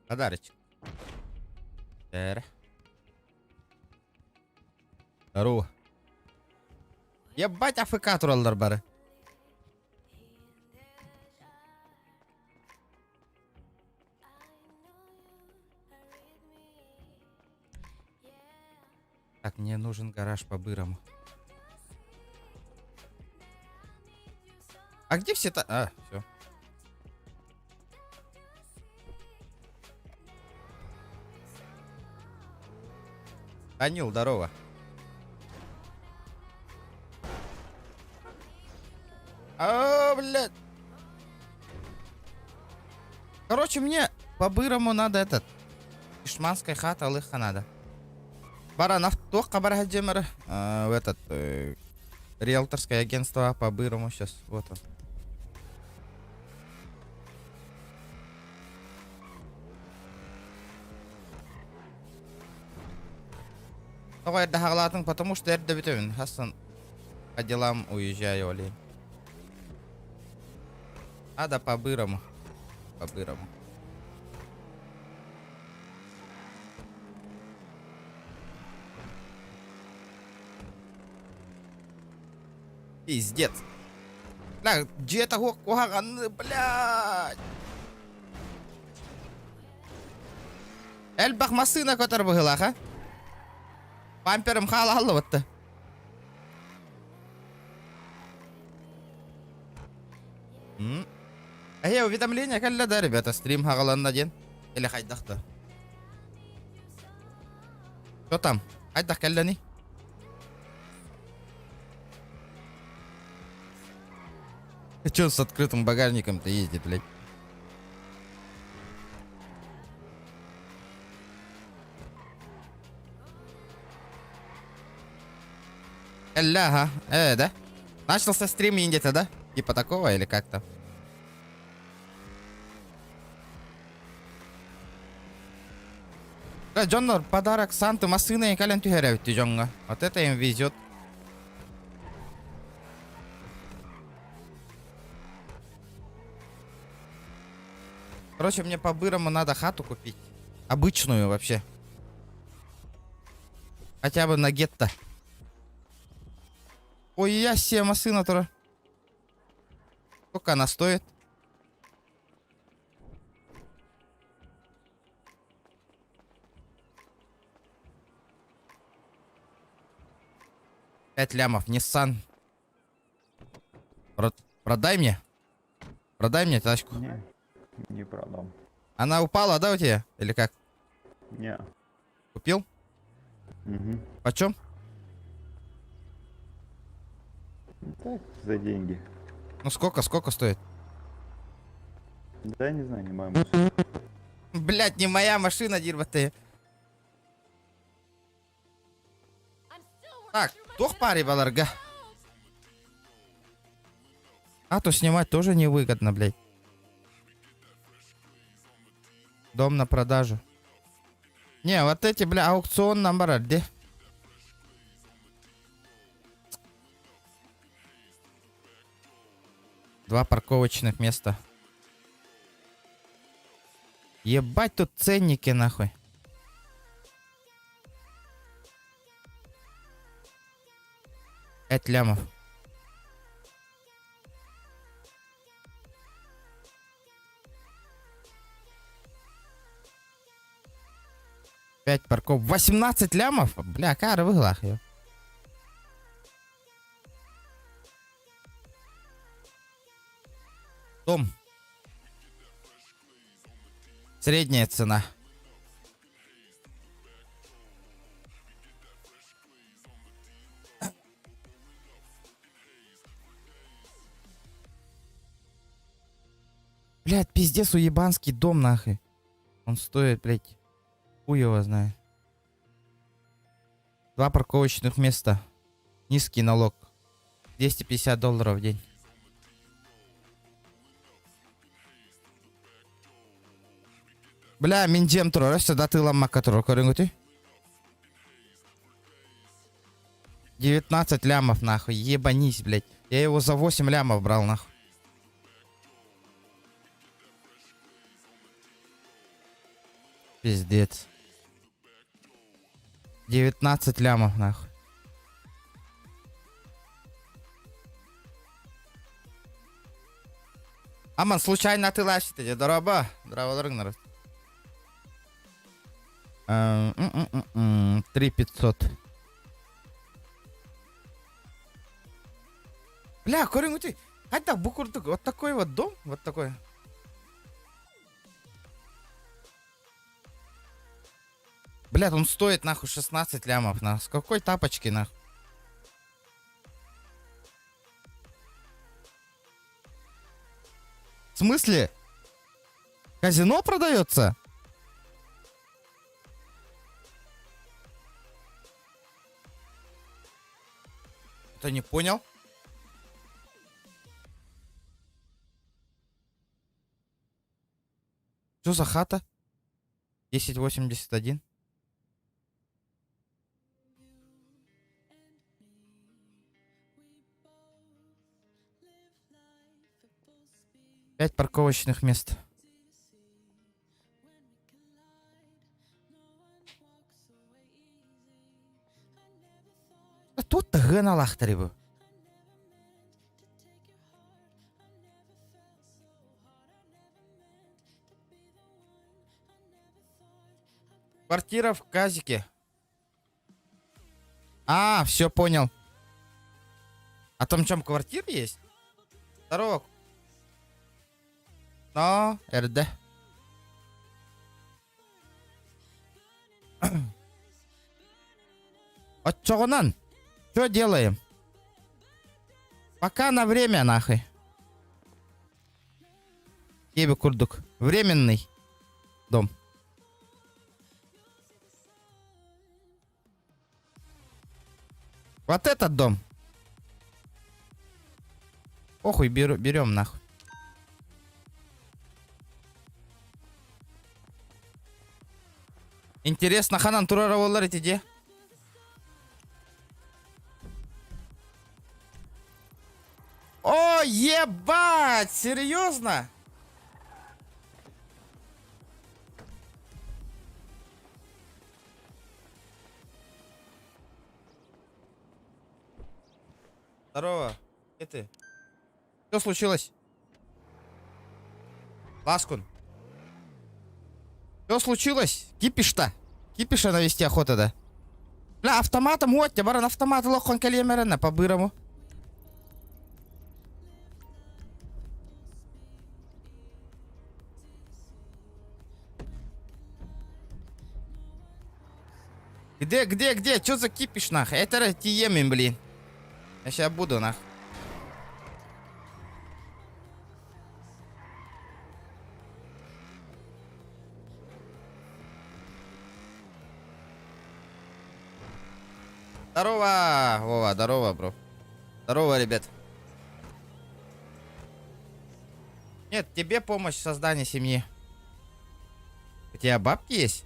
Подарочек. Здорово. Ебать, АФК туралдар бары. Так, мне нужен гараж по-бырому. А где все-то... А, все. Анил, здорово. А, блядь. Короче, мне по-бырому надо этот... Ишманская хата, лыха надо. Бара нафтох кабархаджемер. В этот... риэлторское агентство по-бырому сейчас. Вот он. Давай дохалатың, потому что я добитовин. Хасан по делам уезжаю, Оли. Надо по-бырому. По-бырому. Пиздец. Бля, где-то кухаган, блядь. Эльбах масына котар быгылаха. Пампером халалла вот-то. Эй, уведомление, калля, да, ребята, стрим хагалан на день. Или хайдах-то. Что там? Хайдах, калля, не? Че он с открытым багажником-то ездит, блядь? Ага, да? Начался стрим где-то, да? Типа такого или как-то? Да, Джоннор, подарок Санты Масына и Кален Тюхеревти, Джонга. Вот это им везет. Короче, мне по-бырому надо хату купить. Обычную вообще. Хотя бы на гетто. Ой, я себе машина тоже. Сколько она стоит? $5 лямов. Nissan. Продай мне. Продай мне тачку. Не продам. Она упала, да, у тебя? Или как? Не. Купил? Угу. Почем? Так, за деньги. Ну сколько стоит? Да, не знаю, не моя машина. Блять, не моя машина, дирба ты. Так, тох пари баларга. А то снимать тоже невыгодно, блять. Дом на продажу. Не, вот эти, бля, аукцион номера, где? Два парковочных места. Ебать, тут ценники, нахуй. $5 лямов. Пять парков. 18 лямов? Бля, кара выглах ее. Дом. Средняя цена. Блядь, пиздец, уебанский дом, нахуй. Он стоит, блядь, хуй его знает. 2 парковочных места. Низкий налог. $250 в день. Бля, минджем турар, сюда ты ламака турар, корынгути. 19 лямов, нахуй, ебанись, блядь. Я его за 8 лямов брал, нахуй. Пиздец. 19 лямов, нахуй. Аман, случайно ты лащите, дороба. Здраво, Рагнар. 3500. Бля, корень, ты. Ай так, букуртук. Вот такой вот дом. Вот такой. Блядь, он стоит нахуй 16 лямов. На. С какой тапочки нахуй? В смысле? Казино продается? Ты не понял? Что за хата? 1081. Пять парковочных мест. А тут-то гена лахтарибу. Квартира в Казике. А, все понял. А там чем квартира есть? Здорово. Но, РД. От чогонан? Что делаем? Пока на время, нахуй. Ебе курдук. Временный дом. Вот этот дом. Похуй, берем нахуй. Интересно, Ханан Турараволлар эти где? О, ебать! Серьезно? Здорово. Где ты? Что случилось? Ласкун. Что случилось? Кипиш-то? Кипиша навести охота, да? Бля, автоматом вот, я баран автомат лохон калемерена по-бырому. Где? Чё за кипиш, нах? Это тиемин, блин. Я сейчас буду, нах. Здорово, Вова, здорово, бро. Здорово, ребят. Нет, тебе помощь в создании семьи. У тебя бабки есть?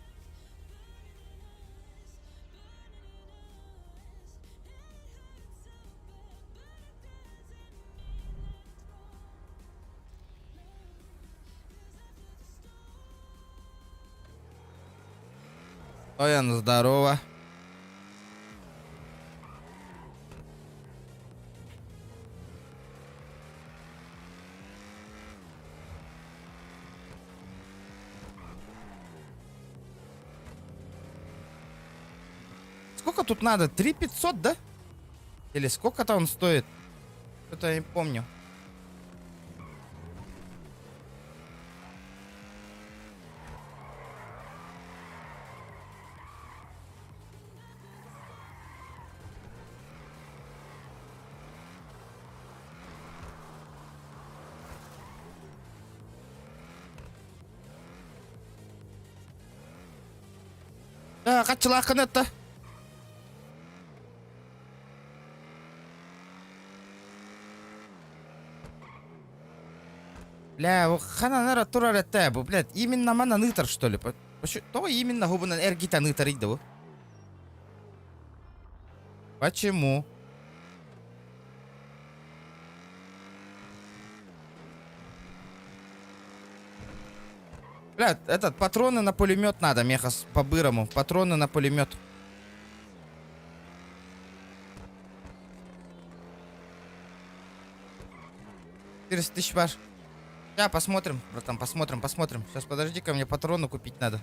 Ой, здорово. Сколько тут надо? 3500, да? Или сколько-то он стоит? Что-то я не помню. Да, качалакан это. Бля, хана нара турар это, блядь, именно мана нытар, что ли? То именно губана эргита нытар иду. Почему? Блядь, этот, патроны на пулемет надо, Мехас, по-бырому. Патроны на пулемет. $400 баш. Сейчас посмотрим, братан, посмотрим. Сейчас подожди-ка, мне патроны купить надо.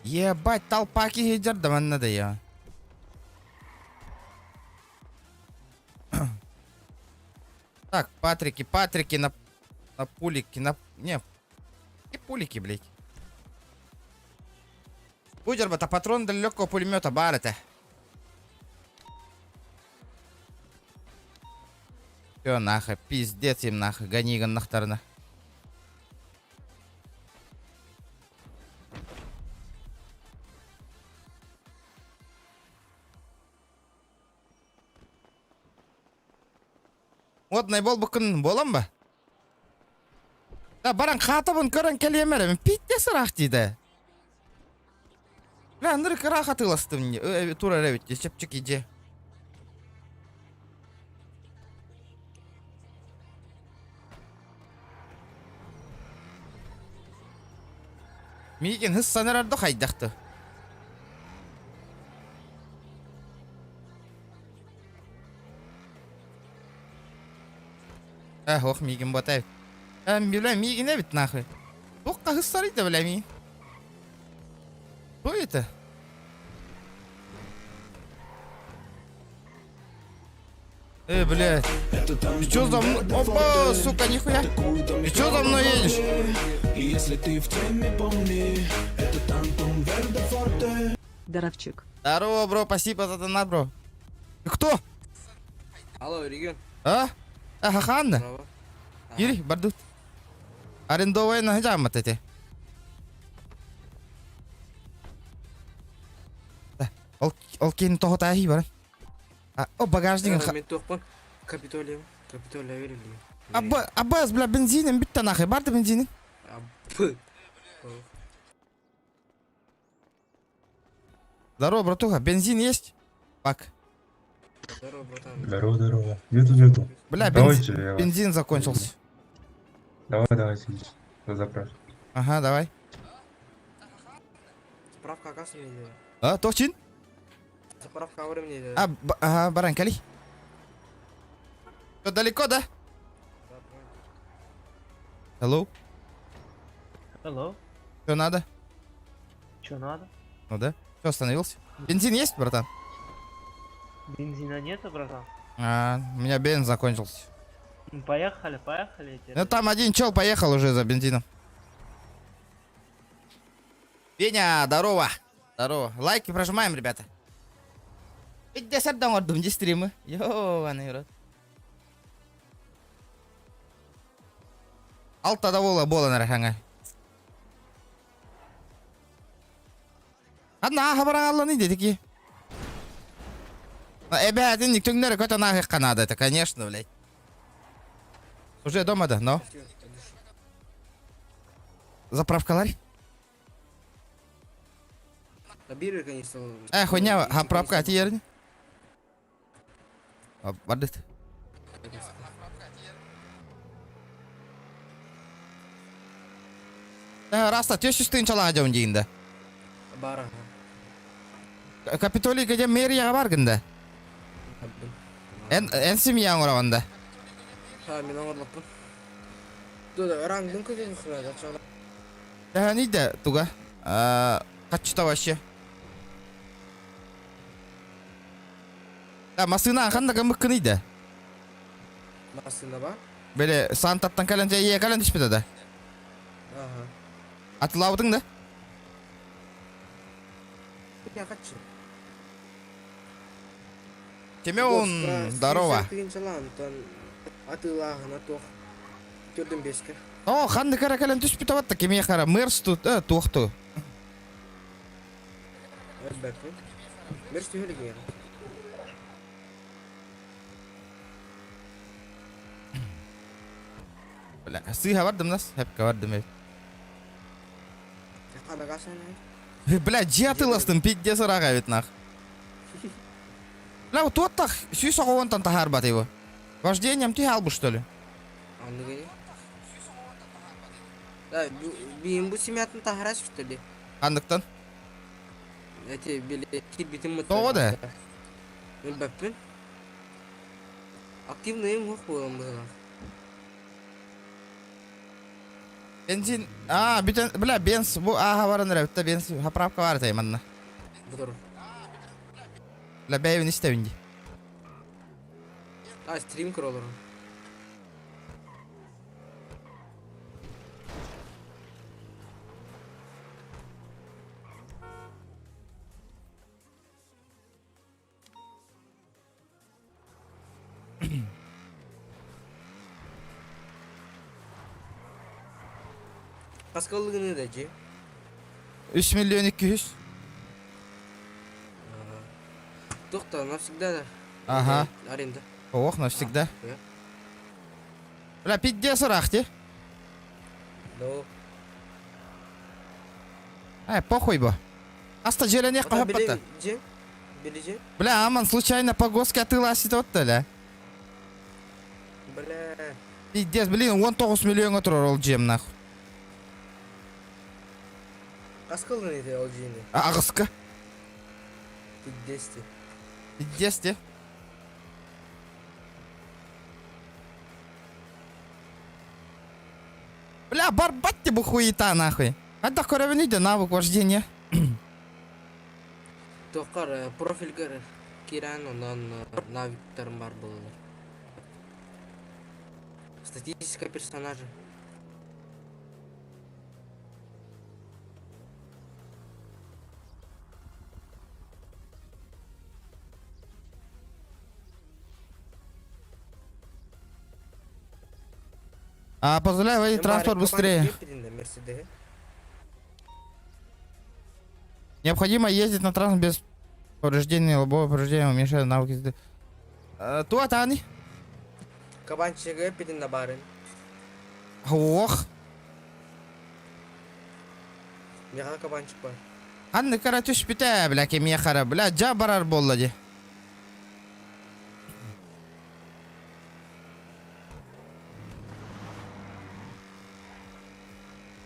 Ебать, толпа кигидер, да man надо я. Так, Патрики на пулики, не, и пулики, блядь. Будер, это патрон для легкого пулемета, барыте. Все, нахуй, пиздец им нахуй, ганиган нахтарна. Модный бол бүкін болам ба? Да, баран қатыбын көрін келемерім, питте сұрақ дейді. Бля, нұры кіра қатыласты мне, тура рәвітте, шепчік иде. Мейген хыз санырарды қайдақты. Ох, мигин ботай. Бля, мигин бит нахуй. Тоққа хыз сарайды, бля, ми. Что это? Блядь. Ты чё за мной? Опа, сука, нихуя. Ты чё за мной едешь? Если ты в теме, помни, это Антон Вердефорте. Даровчик. Здорово, бро, спасибо за донат, бро. Ты кто? Алло, регион. А? Хаханна? Здорово. Ири, бардут. Арендовая на джамат эти. Ол кейін тоғыта ахи бар. О, багаждың. Мен тоқпын. Капитолия верили. Аббас, бля, бензинім бітті нахай. Барды бензинің? Здорово, братуха. Бензин есть? Пак. Здорово, братан. Здорово. Нету. Бля, Давайте, я вас- бензин закончился. Давай, сидите. Заправь. Ага, давай. Справка оказывается мне делает. Точин? Заправка времени делает. Ага, баранкали. Что, далеко, да? Hello? Алло, Что надо? что надо? Ну да. Что, остановился? Бензин есть, братан? Бензина нету, братан? У меня бензин закончился. Ну, поехали, я тебе Ну там один чел поехал уже за бензином. Веня, здорово. Здорово. Лайки прожимаем, ребята. 50 ордым де стримы. Ёбаный рот. Алтада бола нарахаңа. Одна хабаран алла не дедики. Эбядин никтің нәрі көті нахи қанады, это конечно, блядь. Уже дома да, но. Заправкалар? Да биры, конечно. Хуйня, заправка тиерни. Бардит. Раста, тё шестын чала жауын дейінді. Бара. Капитолий геде мэрияға баргында. Эн семьяң ұраванда. Мен оңырлаппын. Туда раңдың көзен сұрады, ақшағыда. Нейді, туға. Қатшыта вообще. Масына қандығы мүккі нейді? Масында ба? Бәлі сантаттан кәлін жай е кәлін түшпеді да. Ага. Атылаудың да? Я хочу. Темеон, здорово. Атылағына тоқ. Төрдің беске. О, қанды кәрі кәлін түшпеді ватты, кеме қара мэрс тоқты. Әлбәтті. Мерс түйелі кейін. Бля, сыйға бардым нас, хәпқа бардым әй. Қадағасын әй. Бля, же атыластым, пидде сырага вет нах. Бля, вот тот так, сүйс оғуантан тахар бат его. Вождением ты албы, что ли? Андыгыне. Да, бейін бұл семьятын тахараш, что ли? Қандықтан? Эти билети битим мы. Тоғы да? Мен бәппін. Активныйым хоқ болам бұға. Бензин... бүтін... Бля, бенз... Бұл аға барын рәбітті бенз... Хаправка бар тайым анна. Бұдыр. Бля, бәйвін істеуінде. Стрим кроллер. Қасқалығыны да же? 3 миллион 200. Тоқта, навсегда да. Ага. Аренда. Ох, навсегда. Да. Бля, пидде сырақ, те? Да. Похуй бо. Аста желене қағып бата. Же? Били же? Бля, аман, случайно по госке атыла асита отты, ля. Бля. Пиддес, блин, 19 миллион тұрар ол жем, нахуй. Қасқалығыны де ол жейіне. Ағысқа. Пиддесті. Пиддес, те? Бля, барбатте бы хуета, нахуй. Отда көрәбін үйді, навык вождения. Тоқар, профильгер киран, ондан навиктарым бар болылар. Статистика персонажа. Позволяю водить транспорт быстрее. Необходимо ездить на транспорт без повреждения лобового повреждения, уменьшая навыки. Туат, Ани? Кабанчиға педин барын. Ох. Неға кабанчик бар? Анны кара түш біте, бля, кемия қара, бля, жа барар болла де.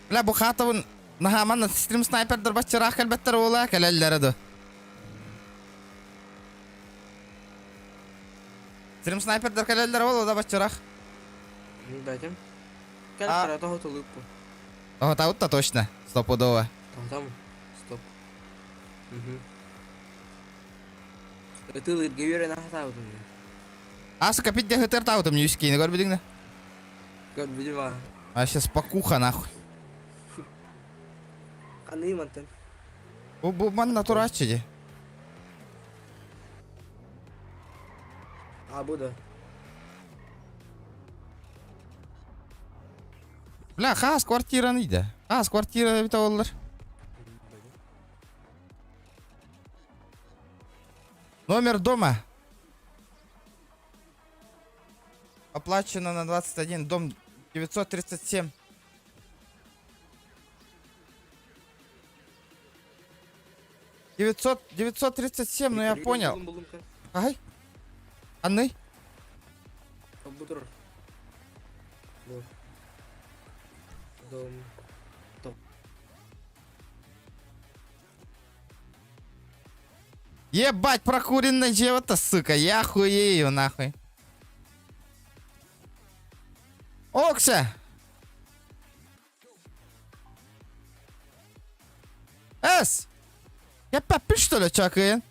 Бля, бұ қатывын нахаман стрим снайпердер бачырақ әлбеттер ола кәләлілері ді. Стрим снайпердер кәләлілері ола да бачырақ. Бәдім. Кәл қара тағыт олып бұл. Тағыт точно, стопудово. Тағытам. Стоп. Өтілір геверен ағыта ұдым. Асы капитде хытыр тағытым не үскейні көрбедіңді? Көрбедім аға. А сейчас покуха нахуй. Қанды емантын? Бұл манна турачы де. Бұл да. Бля, қағыз квартираны еді. Қағыз квартира біті олар. Номер дома. Оплачено на 21. Дом 937. Девятьсот 37, ну я понял. Ай. Анны? Бұдыр. Бұл. Дом. Топ. Ебать, прокуренная дева-то, сука, я хуею, нахуй. Окся! Эс! Я папи, что ли, чакаен?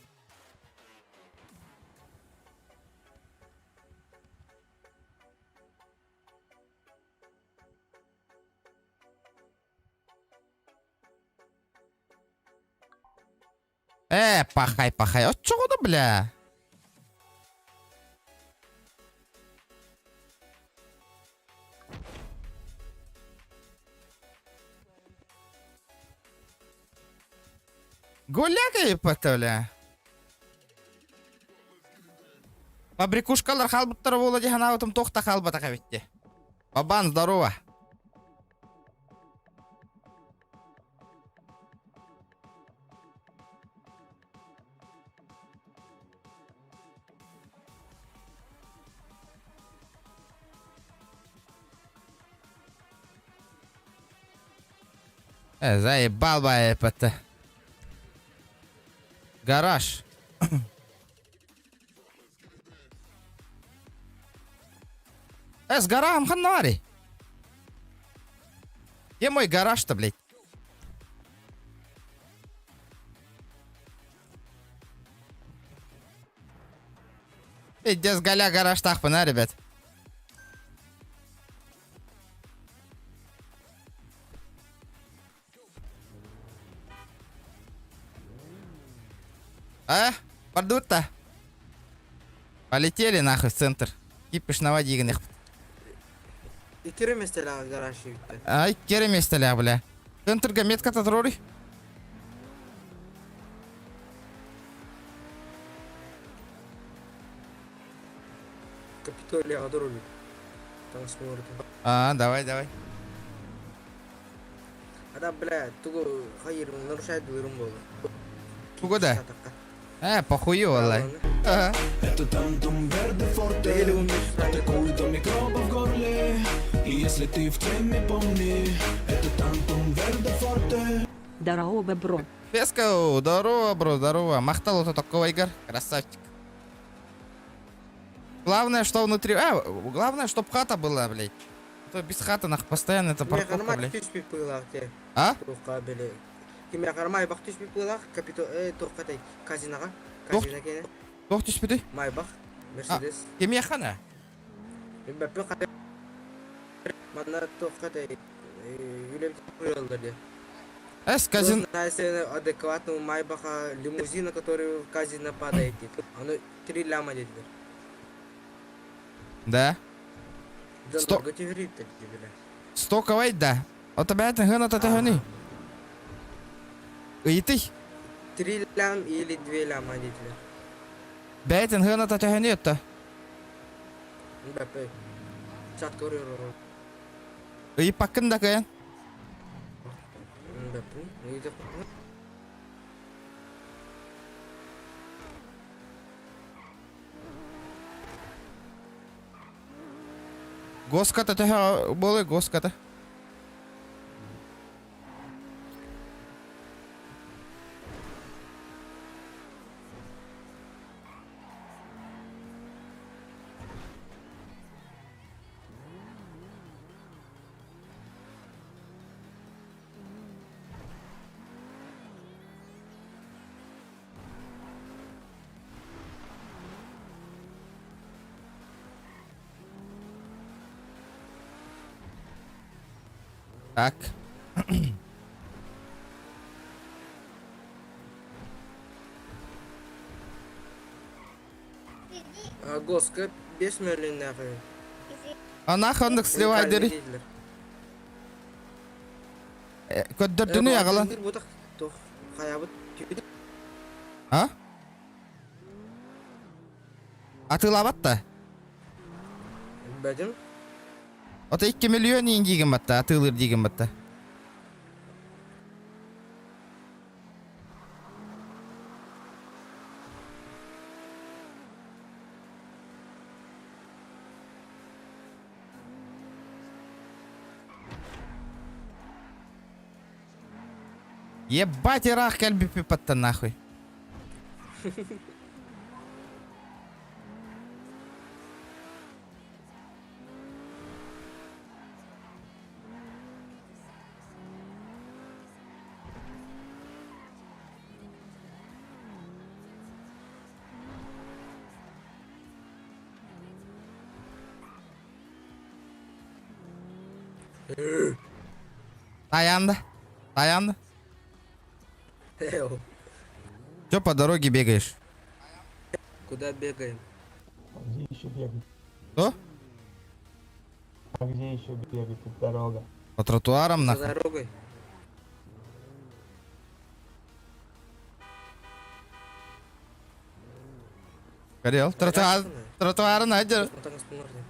Пахай. От чего да, бля? Гулякай, бля. Фабрикушкалар халбыттар болады, ханаутым тоқта халбата қабетте. Бабан, здорово. Заебал бы это. Гараж. С гаражем ханари. Где мой гараж-то, блядь? Иди с галя гараж тахпана, ребят. Пардут-то. Полетели нахуй в центр. Кипиш на воде их. Икереместелі гараж үйітті. Ай, кереместелі, бля. Центрга метка-то трори. Капитолия одорулик. Там смотрит. Давай. Ада, бля, туго хайыр нарушает вырым болды. Туго да? Похую, валай. Ага. Это тантум верде форте. Атакует до микроба в горле. И если ты в теме, помни, это тантум верде форте. Здорово, бро. Песка, здорово, бро, здорово. Махтал вот такого, Игорь. Красавчик. Главное, что внутри... главное, чтоб хата была, блядь. А то без хаты, нах, постоянно это парковка, блядь. А? Кемя кармай бак түспей пылақ, капито тоққатай казинаға. Тоқ- Казина кені. Тоқ түспеді? Майбақ, Мерседес. Кеме хана? Бәппе қатай. Мана тоққатай үйлем қойылды де. Казин... Знаете, адекватно Майбаха лимузина, который в казино падает. Оно 3 ляма дед. Да. Да Сто- много тебе говорит, так тебе. Стоковый, да. Вот тебя это гана-то ты гони. И ты? 3 лям или 2 ляма дед. Бәйтін гана-то ты гони это. Бәппе. Чат көрер. И пакында каян. Бәппе. Үйді. Госката ты болы, госката. Так. Госка 5 миллион нахуй. Анахандық сливай дери. Көддірдіні ағалан. Бұтақ тоқ қаябыт түйді. А? Атылабат та? Бәдім. Ота 2 миллион ең дейген батта, атылыр дейген батта. Ебать, ирах, кальби пипатта нахуй. Таянда. Чё по дороге бегаешь? Куда бегаем? Где еще бегать? Что? А где еще бегать? Тут дорога. По тротуарам За нахуй. дорогой. Горел. Тротуар найдер. Отаңыз бұларды.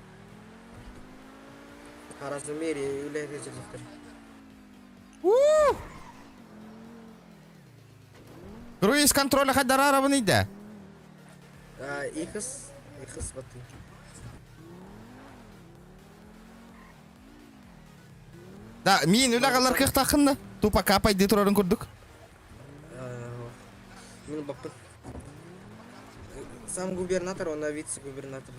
Разумере, үйлер резервтер. Круиз контроля хоть дарара да? Ихыс баты. Да, мин үлі қалар кық тақында. тупо капай дитрорын курдук. Сам губернатор, он вице-губернатор.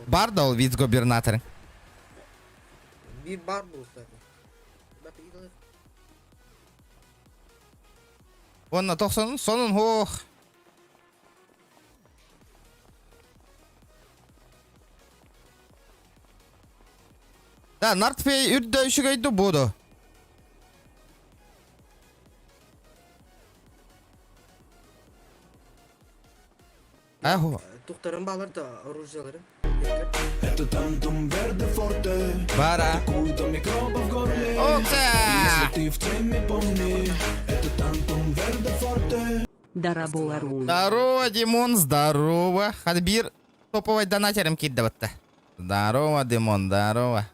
Бар да ол вице-губернаторың. Bir бар был, кстати. Онна тоқсанын сонын ох. Да, нартфей үрді үшігейді буду. Аху. Тухтарын баларды оружиялары. Это тантум верде форте. Бара. Культа микроба в горле. Окса! Если ты в теме, помни. Это тантум верде форте. Дараболарун. Здорово, Димон, здорово. Хадбир топовый донатером киддаватта. Здорово, Димон, здорово.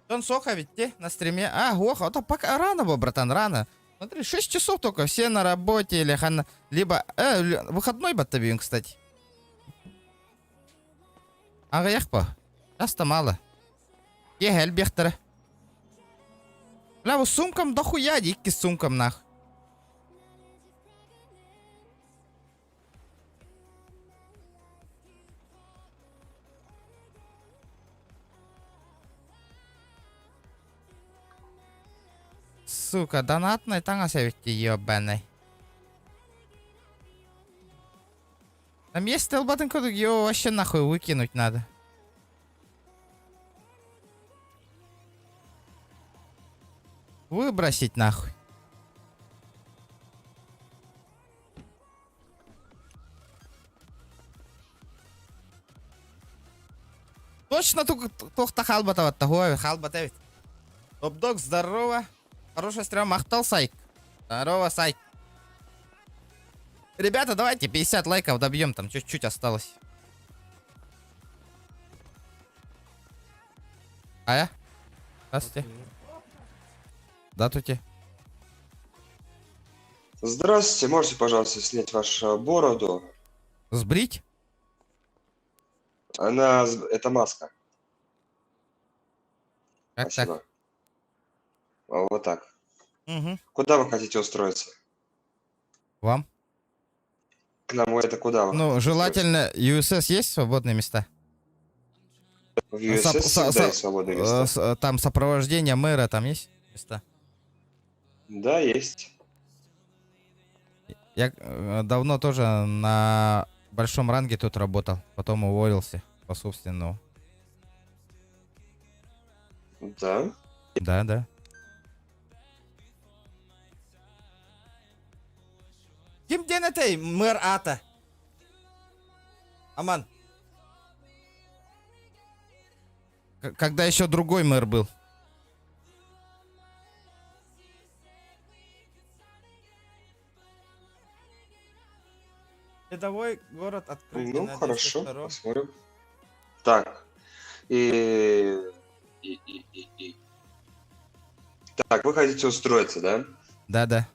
Он сока ведь те на стриме. А, ох, это пока рано было, братан, рано. Смотри, 6 часов только, все на работе или либо... выходной баттабин, кстати. Ага, яхпа. Часто мало. Егель бехтера. Бля, вот сумкам дохуя, дикки с сумкам нах. Сука, донатный тангасевики ебаный. Там есть стелбатын кодек, его вообще нахуй выкинуть надо. Выбросить нахуй. Точно только халбата вот халбата ведь. Топ-дог, здорово. Хорошая стрела, махтал Сайк. Здорово, Сайк. Ребята, давайте 50 лайков добьем, там чуть-чуть осталось. Ая? Здравствуйте. Здравствуйте. Здравствуйте, можете, пожалуйста, снять вашу бороду? Сбрить? Это маска. Как Спасибо. так? Вот так. Угу. Куда вы хотите устроиться? Вам? К нам это куда вы? Ну, желательно, USS есть свободные места? В USS всегда есть свободные места. Там сопровождение мэра, там есть места? Да, есть. Я давно тоже на большом ранге тут работал, потом уволился по собственному. Да. Да, да. Ким ден этой мэр ата? Аман. Когда еще другой мэр был. Рядовой город открыт. Ну, хорошо, посмотрим. Так. И... Так, вы хотите устроиться, да? Да, да.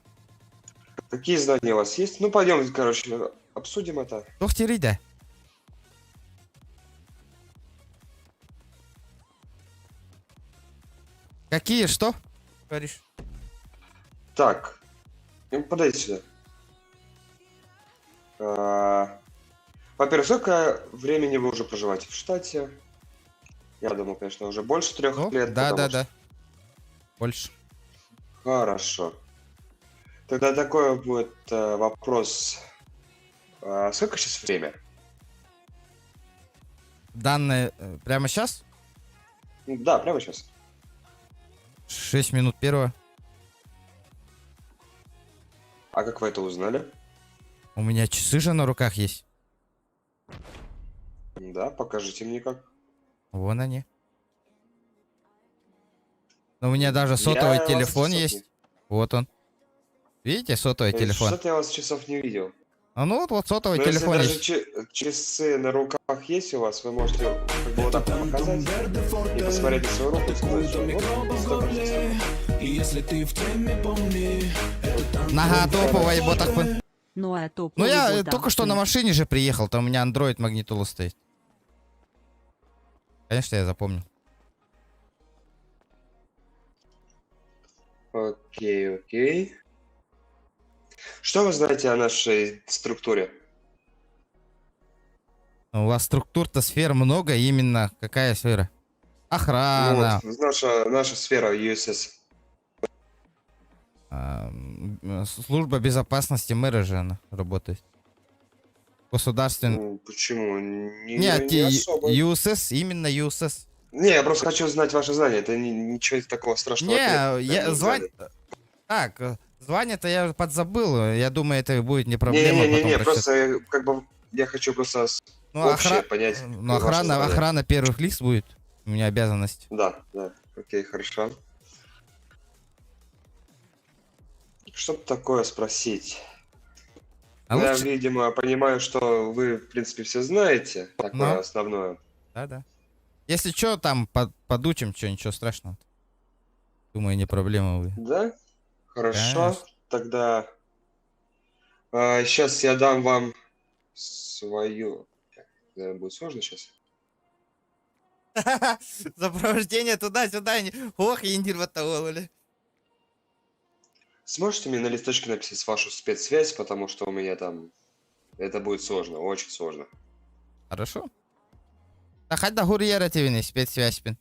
Какие знания у вас есть? Ну, пойдем, короче, обсудим это. Ух ты, Рида. Какие, что? Говоришь? Так, подойди сюда. Во-первых, сколько времени вы уже проживаете в штате? Я думаю, конечно, уже больше 3 Ну, лет. да, потому да, что- да. Больше. Хорошо. Тогда такой будет вопрос. Сколько сейчас время? Данные прямо сейчас? Да, прямо сейчас. 6 минут первого. А как вы это узнали? У меня часы же на руках есть. Да, покажите мне как. Вон они. Но у меня даже сотовый вас телефон часов есть. Вот он. Видите, сотовый телефон? Что-то я вас часов не видел. А ну вот сотовый Но если телефон даже есть. часы на руках есть у вас, вы можете как бы вот так показать и посмотреть на свою руку и сказать, что вот столько часов. И если ты в теме, помни. Это тантум Нога топовая, ботах. Ну а то Ну я полгода. только что на машине же приехал, там у меня Android магнитола стоит. Конечно, я запомнил. Окей, окей. Что вы знаете о нашей структуре? У вас структур-то сфер много, именно какая сфера? Ну, Охрана, вот, наша сфера USS. служба безопасности мэра же она работает. Государственный. Ну, почему? Нет, Не особо. ЮСС, именно ЮСС. Не, я просто хочу знать ваше знание. Это ничего такого страшного Не, нет. я звание... Так, звание-то я подзабыл. Я думаю, это будет не проблема потом Не-не-не, прочитать. просто как бы я хочу просто Ну, общее понять. ну, ваше охрана, звание. охрана первых лиц будет. У меня обязанность. Да, да. Окей, хорошо. Что такое спросить? А Ну, я, лучше... видимо, понимаю, что вы, в принципе, все знаете. Такое Ну. основное. Да. Если что, там подучим, что, ничего страшного. Думаю, не проблема вы. Да? Хорошо. Конечно. Тогда сейчас я дам вам свою... Наверное, будет сложно сейчас. Сопровождение туда-сюда. Ох, индирватовали. Сможете мне на листочке написать вашу спецсвязь, потому что у меня там... Это будет сложно, очень сложно. Хорошо. Да хоть до гурьера тебе не спецсвязь, пин.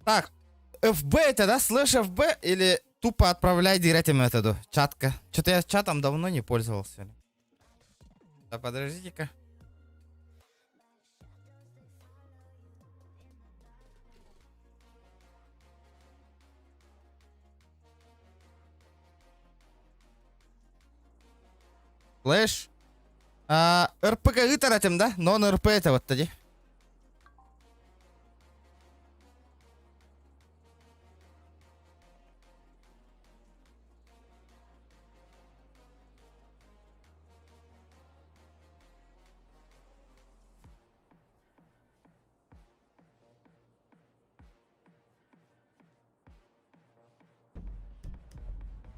Так, FB это, да? Слэш FB или тупо отправляй директ методу? Чатка. Что-то я чатом давно не пользовался. Да подождите-ка. Слэш. РПГ таратим, да? Non-РП это вот тоді.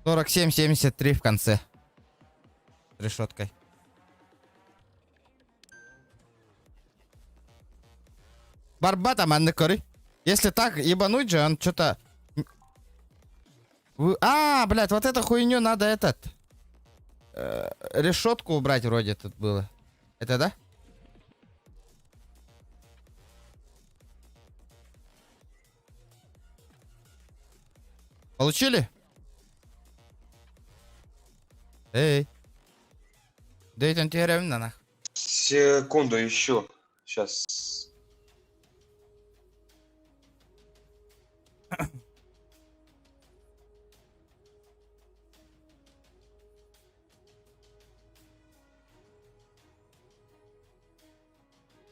$47.73 в конце. С решеткой. Барбата, манны коры. Если так ебануть же, он что-то... блядь, вот эту хуйню надо решетку убрать вроде тут было. Это да? Получили? Эй. Дейтон Тиаревна, нах. Секунду еще. Сейчас.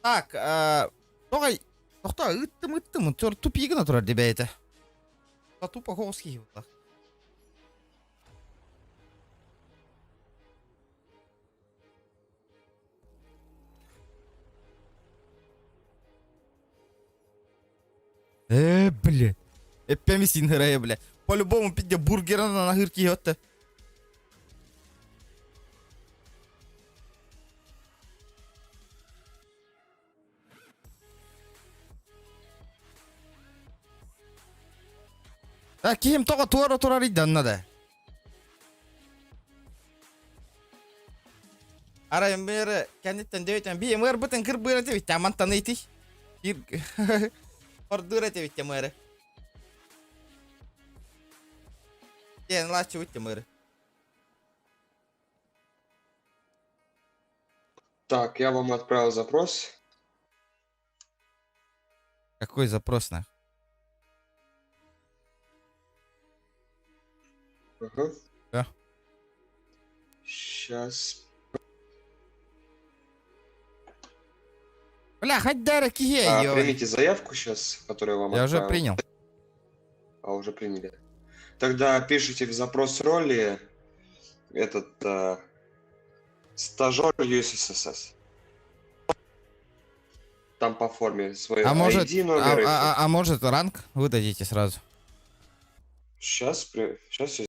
Так, тоғай, тоқта, үттім, тупигіна тұрар деп әйті. Тупа қоғыз кейіп. Бля. Эппәмі син хырая, бля. По-любому пидде бургерна на нахыр кейотты. Так, кем тоға туара идан нада. Арайын бері кәнеттен дөйтен бейім өр бұтын кір бұйры тевітті амантан ейтей. Ордура тевітті мөрі. Кен лачы өтті мөрі. Так, я вам отправил запрос. Какой запрос на? Ага. Да. Сейчас. Бля, хоть дара кие, Примите заявку сейчас, которую я вам Я отправил. уже принял. Уже приняли. Тогда пишите в запрос роли этот стажер USSS. Там по форме свой ID номер. А может ранг выдадите сразу? Сейчас я...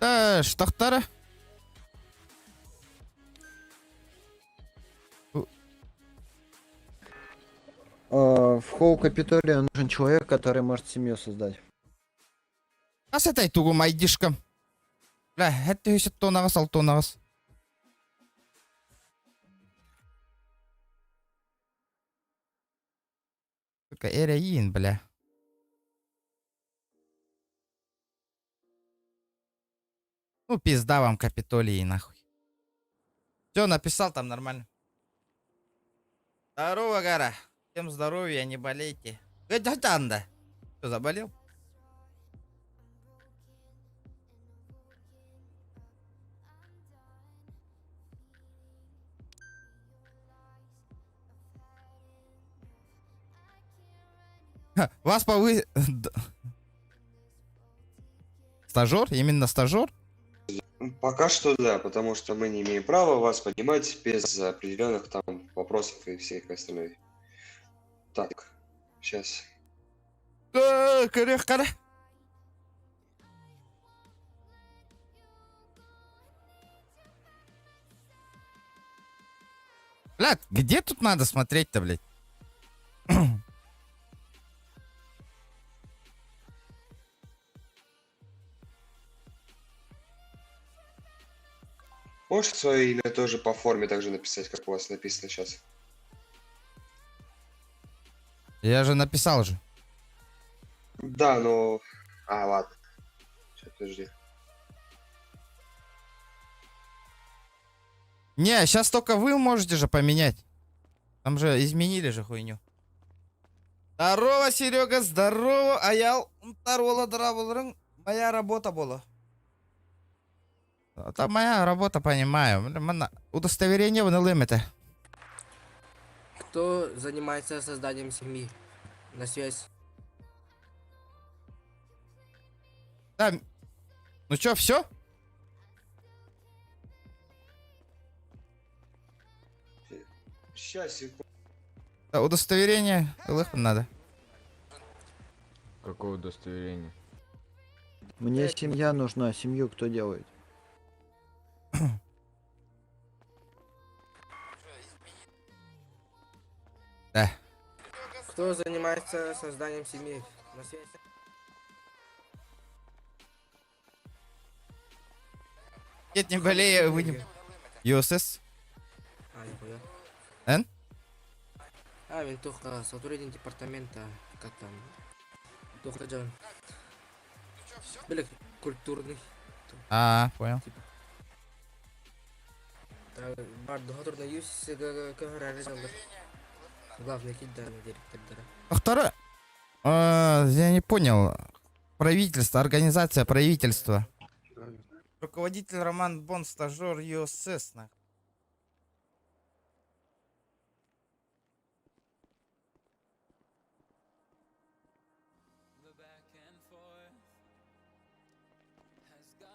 Штахтара. В Хоу Капитолия нужен человек, который может семью создать. Асетай тугу майдишкам. Бля, это еще тонагас, алтонагас. Сука, эреин, бля. Ну, пизда вам Капитолии, нахуй. Все, написал там нормально. Здорово, Гара. Всем здоровья, не болейте. Анда. Что, заболел? Ха, вас Стажер? Именно стажер? Пока что да, потому что мы не имеем права вас поднимать без определенных там вопросов и всех остальных. Так, сейчас. Кара. Блядь, где тут надо смотреть-то, блядь? Можешь свое имя тоже по форме также написать, как у вас написано сейчас? Я же написал же. Да, но... ладно. Сейчас, подожди. Не, сейчас только вы можете же поменять. Там же изменили же хуйню. Здорово, Серега, здорово. Аял. Здорово, моя работа была. Это моя работа, понимаю. Удостоверение в лимите. Кто занимается созданием семьи? На связь. Да. Ну чё, все? Сейчас, секунду. Да, удостоверение ЛХ надо. Какое удостоверение? Мне семья нужна, семью кто делает? Да. Кто занимается созданием семьи? На связь. Нет, не болей, вы не... ЮСС? Я понял. Н? Винтуха, сотрудник департамента, как там? Винтуха Джон. Были культурный. Понял. Бар доктор на юс главный киданный директор. Второе. Я не понял. Правительство, организация правительства. Руководитель Роман Бон, стажер ЮСС.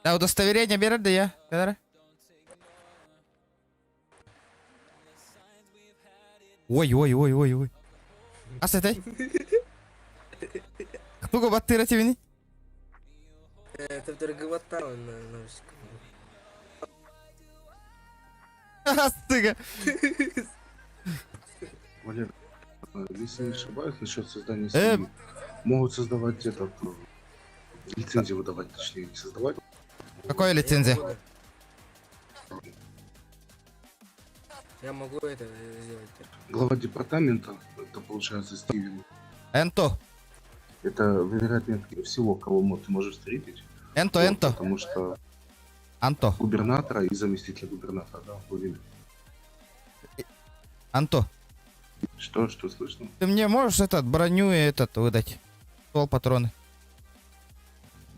Да, удостоверение берет, да я. Кадара? Ой. А с этой? Кто го баттыра тебе? Это вдруг гватал на Стыга. Валер, если не ошибаюсь, насчет создания семьи, могут создавать лицензию выдавать, точнее, не создавать. Какая лицензия? Я могу это сделать. Глава департамента, это получается Стивен. Энто. Это, вероятнее всего, кого ты можешь встретить. Энто. Потому что Анто. губернатора и заместителя губернатора, да, Владимир. Анто. Что слышно? Ты мне можешь броню и выдать? Ствол, патроны.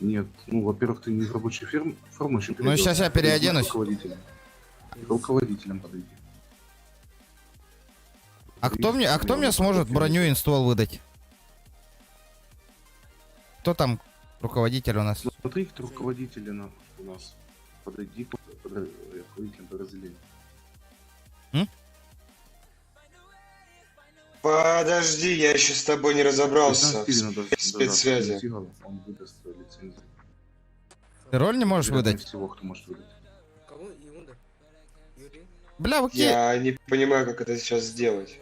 Нет, во-первых, ты не в рабочей форме еще. Ну, сейчас я переоденусь. Руководителем подойди. А кто мне сможет броню и ствол выдать? Кто там руководитель у нас? Смотри, кто руководитель у нас. Подойди к руководителям подразделения. Подожди, я еще с тобой не разобрался в спецсвязи. Ты роль не можешь Вероятнее выдать? всего, кто может выдать. Кого? Иуда? Юрий? Бля, вы какие... Я не понимаю, как это сейчас сделать.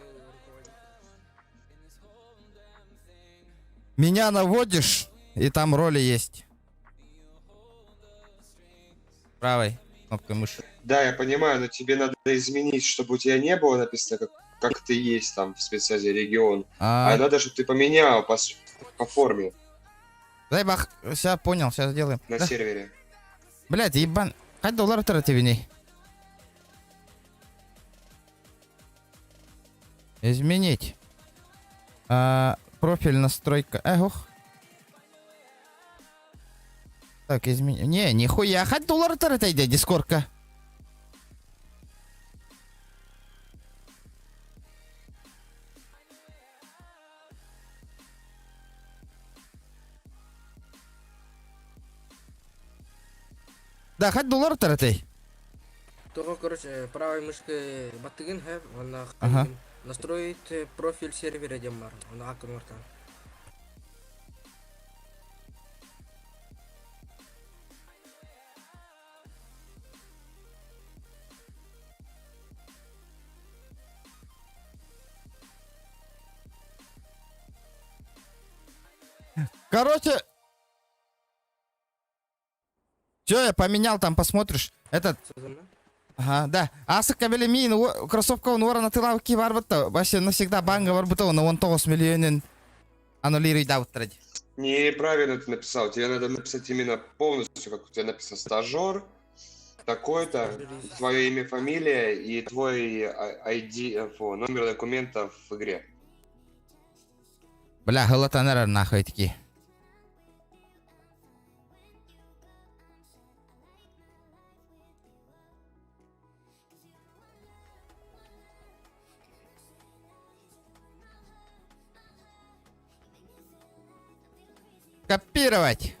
Меня наводишь, и там роли есть. Правой кнопкой мыши. Да, я понимаю, но тебе надо изменить, чтобы у тебя не было написано, как ты есть там в спецсвязи регион. А надо, чтобы ты поменял по форме Дай бах, сейчас понял, сейчас сделаем. на Да. сервере. Блядь, ебан. Хоть доллар тративней. Изменить. Профиль настройка. Ох. Так, измени. Не, нихуя. Хоть доллар тратить, дискордка. Да, хоть доллар тратить. Только, короче, правой мышкой батыгын хэп, она Ага. настроить профиль сервера демар, она аккумулятор. Короче. Все, я поменял, там посмотришь. Этот. Ага, да. Асык кабеле мин, кроссовка он ворона тылавки бар бытта. Вообще навсегда банга бар бытта, он 19 миллионен аннулирует аутред. Неправильно ты написал. Тебе надо написать именно полностью, как у тебя написано, стажер, такой-то, твое имя, фамилия и твой ID, номер документа в игре. Бля, галатанера нахуй такие. Копировать.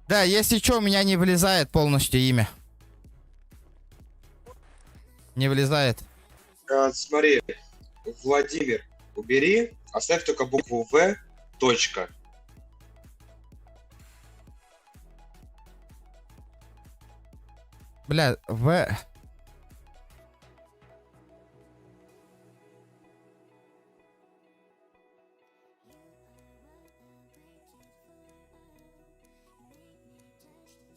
Да, если что, у меня не влезает полностью имя. Не влезает. Смотри, Владимир, убери, оставь только букву В, точка. Бля, В...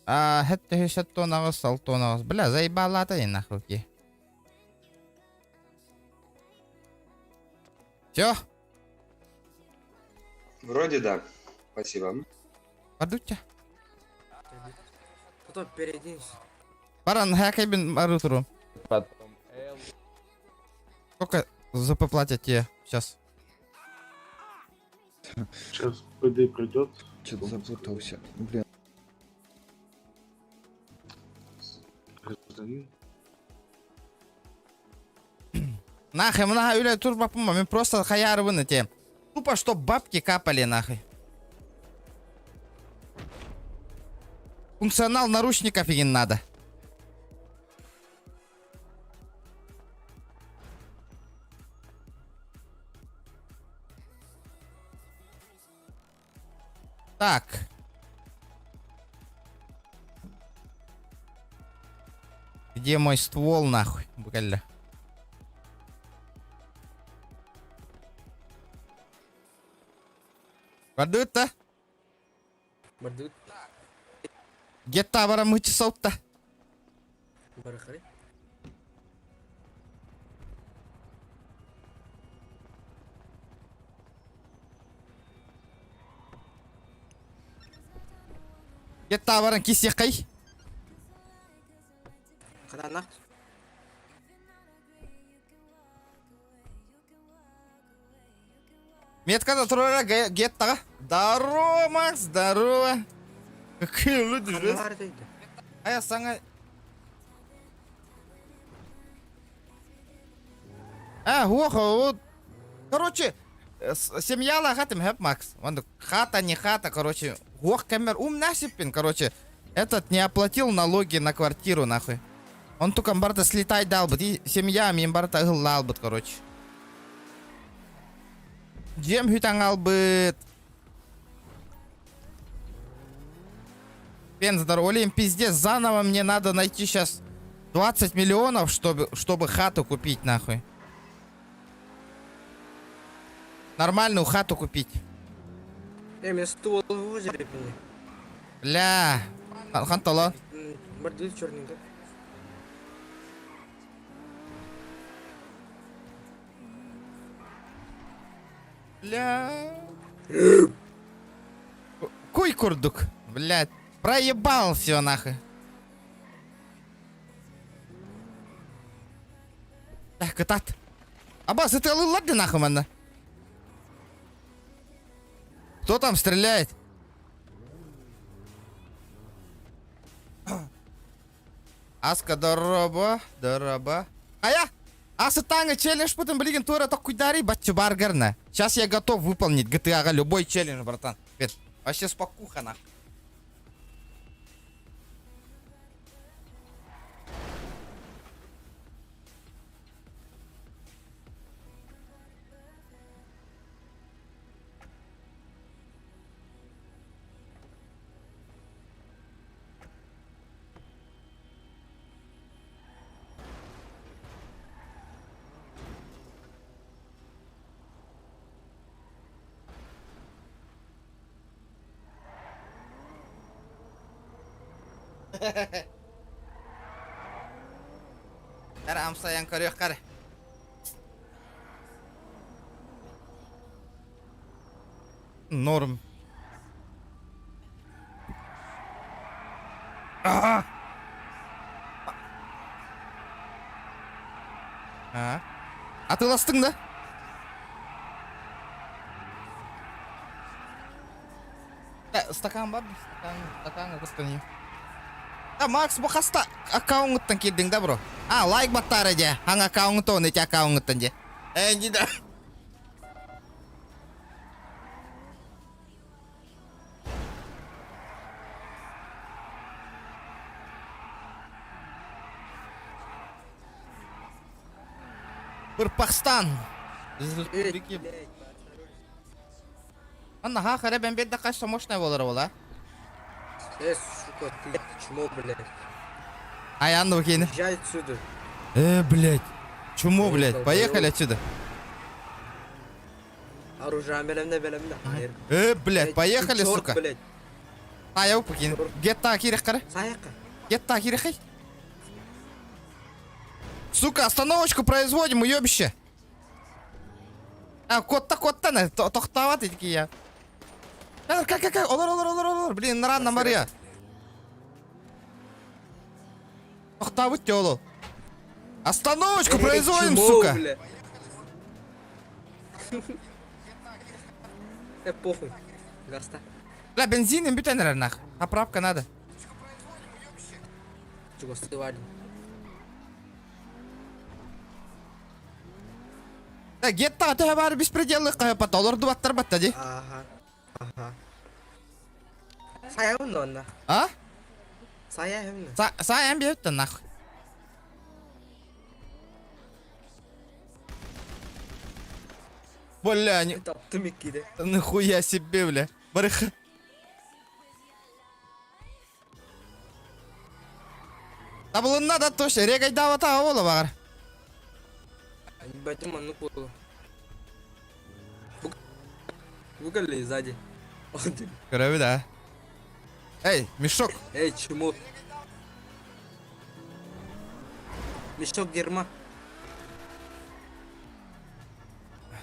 это еще тонагас, салтонагас. Бля, заебала ты нахуй. Все? Вроде да. Спасибо. Подуть. Потом переоденься. Паран, хэкэбин арутуру. Сколько ЗП платят тебе сейчас? Сейчас ПД придет. Что-то запутался. Блин. Гражданин. Нахуй, много юля турбопума, мы просто хаяры вынете. Тупо, чтоб бабки капали, нахуй. Функционал наручников им надо. Так. Где мой ствол, нахуй? Бля. Бардут-то? Бардут. Где тавара мычесал-то? Барахари. Где тавара кисекай? Канана. Метка натурала геттага. Здорово, Макс, здорово. Какие люди, жесть. А я санга... вот. Короче, семья лагатым хэп, Макс. Хата, не хата, короче. Гуах камер насипин, короче. этот не оплатил налоги на квартиру, нахуй. Он только барта слетай дал бы. И семья мен барта гылал бы, короче. Жем хүтан албыт. Пенздар, Олим, пиздец, заново мне надо найти сейчас 20 миллионов, чтобы хату купить, нахуй. Нормальную хату купить. Мен ствол в озере, блин. Бля. Хантала. Бордюр черненький. Бля. Куй курдук. Блядь. Проебал все нахуй. Так, этот. Абас, это ладно нахуй, манна. Кто там стреляет? Аска дороба, дороба. А я? Асы танга челлендж потом, блин, тура так кудари, батчу баргарна. Сейчас я готов выполнить GTA любой челлендж, братан. Вообще спокуха нахуй. Kare amsa yang karıyor kare. Норм. А ты ластың да? Стакан бар? Стакан кыстың. Макс, bu hasta аккаунттан келдің да, бро. Лайк баттары же. Хаң аккаунт оны те аккаунттан же. Не да. Пакистан. Анна ха харе ben 5 dakika мощная болар бола. Сука, ты чмо, блядь. Анна выкини. Езжай отсюда. Блядь. Чему, блядь? Поехали отсюда. Оружие белемде. Блядь, поехали, Чёрт, сука. блядь. Я упакин. Гетта кирих кара. Саяка. Гетта кирихай. Сука, остановочку производим, уёбище. Котта, не, тохтаваты такие. Как, олар, блин, рано Мария. Тохтавы тёлу. Остановочку производим, сука. Похуй. Гаста. Бля, бензин им бютенер нах. Поправка надо. Чего стывали? Гетта, ты бар беспределы кайпат, олар дуаттар батта ди. Ага. Saya unonna. Saya unna. Саям бьют нах. Бля, не... Таптым икиде. Нахуя себе, бля. Барыха. Табылын надо точно, регай давата ола бар. Байтым анну полу. Выгали сзади. Крови, да. Эй, мешок. Эй, чему? Мешок дерьма.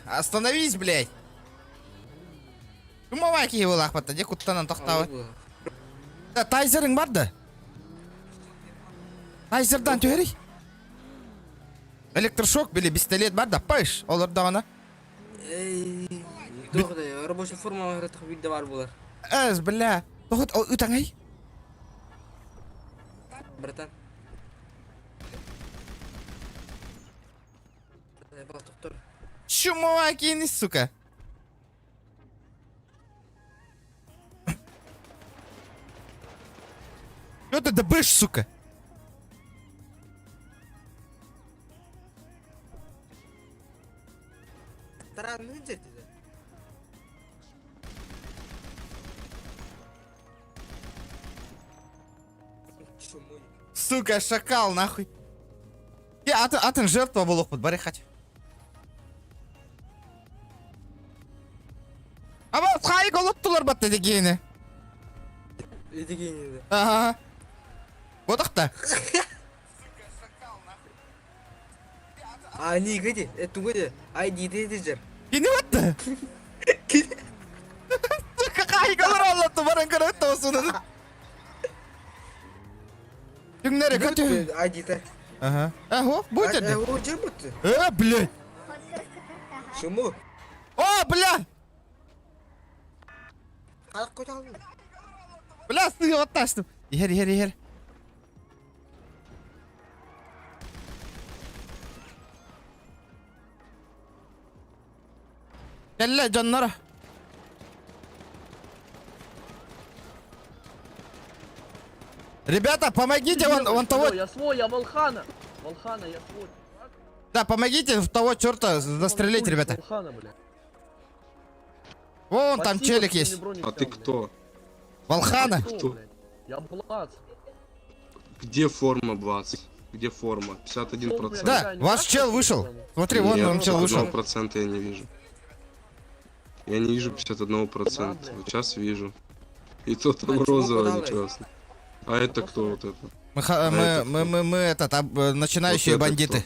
Остановись, блядь. Чумавай ки его лахпата, де куттанан тохтавы. Тайзерың бар да? Тайзердан төхерей. Электрошок били, пистолет бар да, пайш, олар дағана. Эй, тоқды, рабочая форма ғыратық видде бар болар. Бля, тоқыт, ол үтаңай. Братан. Тоқтыр. Чумавай ки, сука. Что ты добышь, сука? Странный дед. Чумой. Сука, шакал, нахуй. Атын жертва был опыт, бари хать. Ama kayık olup battı degeni. Едигени. Ага. Бодақта. А не гыди, это гыди. Айди дедижер. Кені баттı? Сука, kayık olur Allah'tı barın kırıktı olsun. Тюнгнери, катю. Айди-то. Ага. Ого, будь это. Лучше будь. Блядь. Чему? О, бля. Қалып қойдың. Бля, сыйып атташтым. Егер. Келле, жаннара. Ребята, помогите вон того. Я свой, я Волхана. Волхана, я свой. Да, помогите того черта застрелить, ребята. Волхана, бля. Вон там Спасибо, челик что есть. мне броню А ты снял, кто? Волхана. блядь. Кто? Блядь. Я Блац. Где форма, Блац? Где форма? 51%. Да, ваш чел вышел. Смотри, вон Нет, он чел вышел. 1% я не вижу. Я не вижу 51%. Да, блядь. Вот сейчас вижу. И тот А там чего розовый, подалось? ничего себе. А это кто вот это? Мы начинающие Вот это бандиты.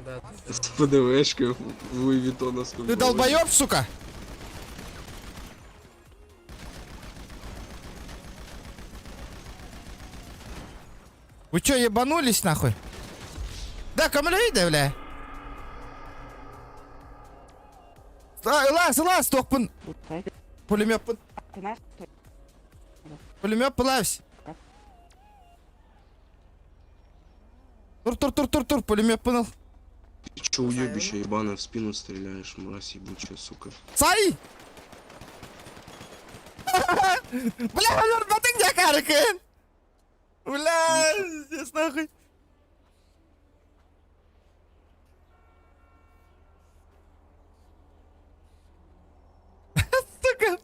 Да. С ПДВшкой Луи Виттона. Ты долбоёб, сука? Вы чё, ебанулись нахуй? Да, камлейда, бля. Лаз, тохпын. Пулемет пын. Пулемет пылавсь. Тур, пулемет пынул. Ты чё, уебище ебаное, в спину стреляешь, мразь ебучая, сука. Сай! Бля, батың жақар екен. Бля, здесь нахуй. Сука.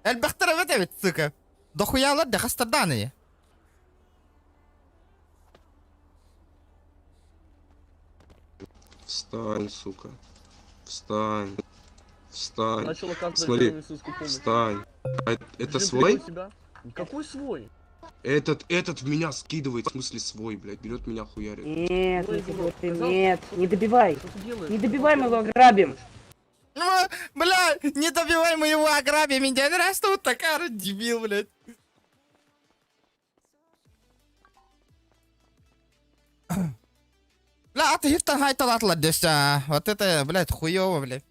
Әлбәқтір өте бет, сука. Дохуялар да қастырдан ие. Встань, сука. Встань. Встань. Начал оказывать Смотри, медицинскую помощь. встань. А это Джим, свой? прикрой себя. Какой свой? Этот в меня скидывает, в смысле свой, блядь, берет меня хуярит. Нет, не добивай. Что ты делаешь? Не добивай, мы его ограбим. Бля, не добивай моего ограбия, меня раз тут такая дебил, блядь. Бля, а ты хифтан хайтал атлат здесь, вот это, блядь, хуёво, блядь.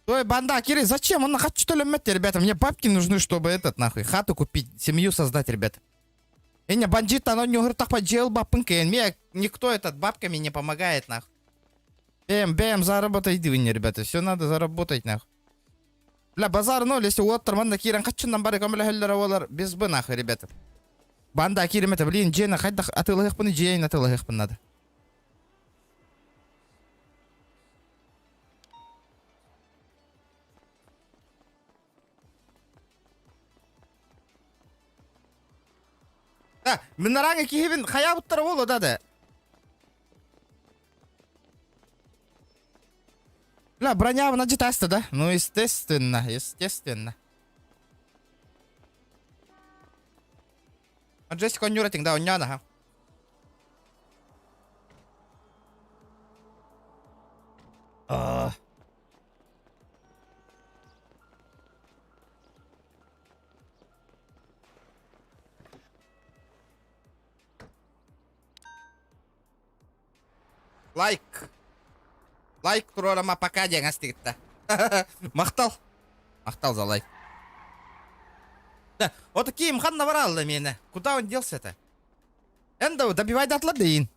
Ой, банда, Кирилл, зачем? Он хочу что ли метать, ребята? Мне бабки нужны, чтобы этот, нахуй, хату купить, семью создать, ребята. И не бандит, оно не говорит, так поджел бабынка. Мне никто этот бабками не помогает, нахуй. Бэм, заработай, дивни, ребята. Все надо заработать, нахуй. Бля, базар ноль, если вот Роман Киран хочу нам бары камля хеллера волар без бы, нахуй, ребята. Банда, Кирим, это, блин, Джейна, хать, а ты лагах пан, Джейна, ты лагах пан надо. Да, мен ранга кихибин хаябыттар болу да. Бля, броня вона джитаста, да? Ну, естественно. А Джессика он юратинг, да, он няна, ха. Лайк турорама пока деңіз тегітті. Мақтал за лайк. Да, вот такие мхан наварал на меня. Куда он делся-то? Эндо, добивай до отладын.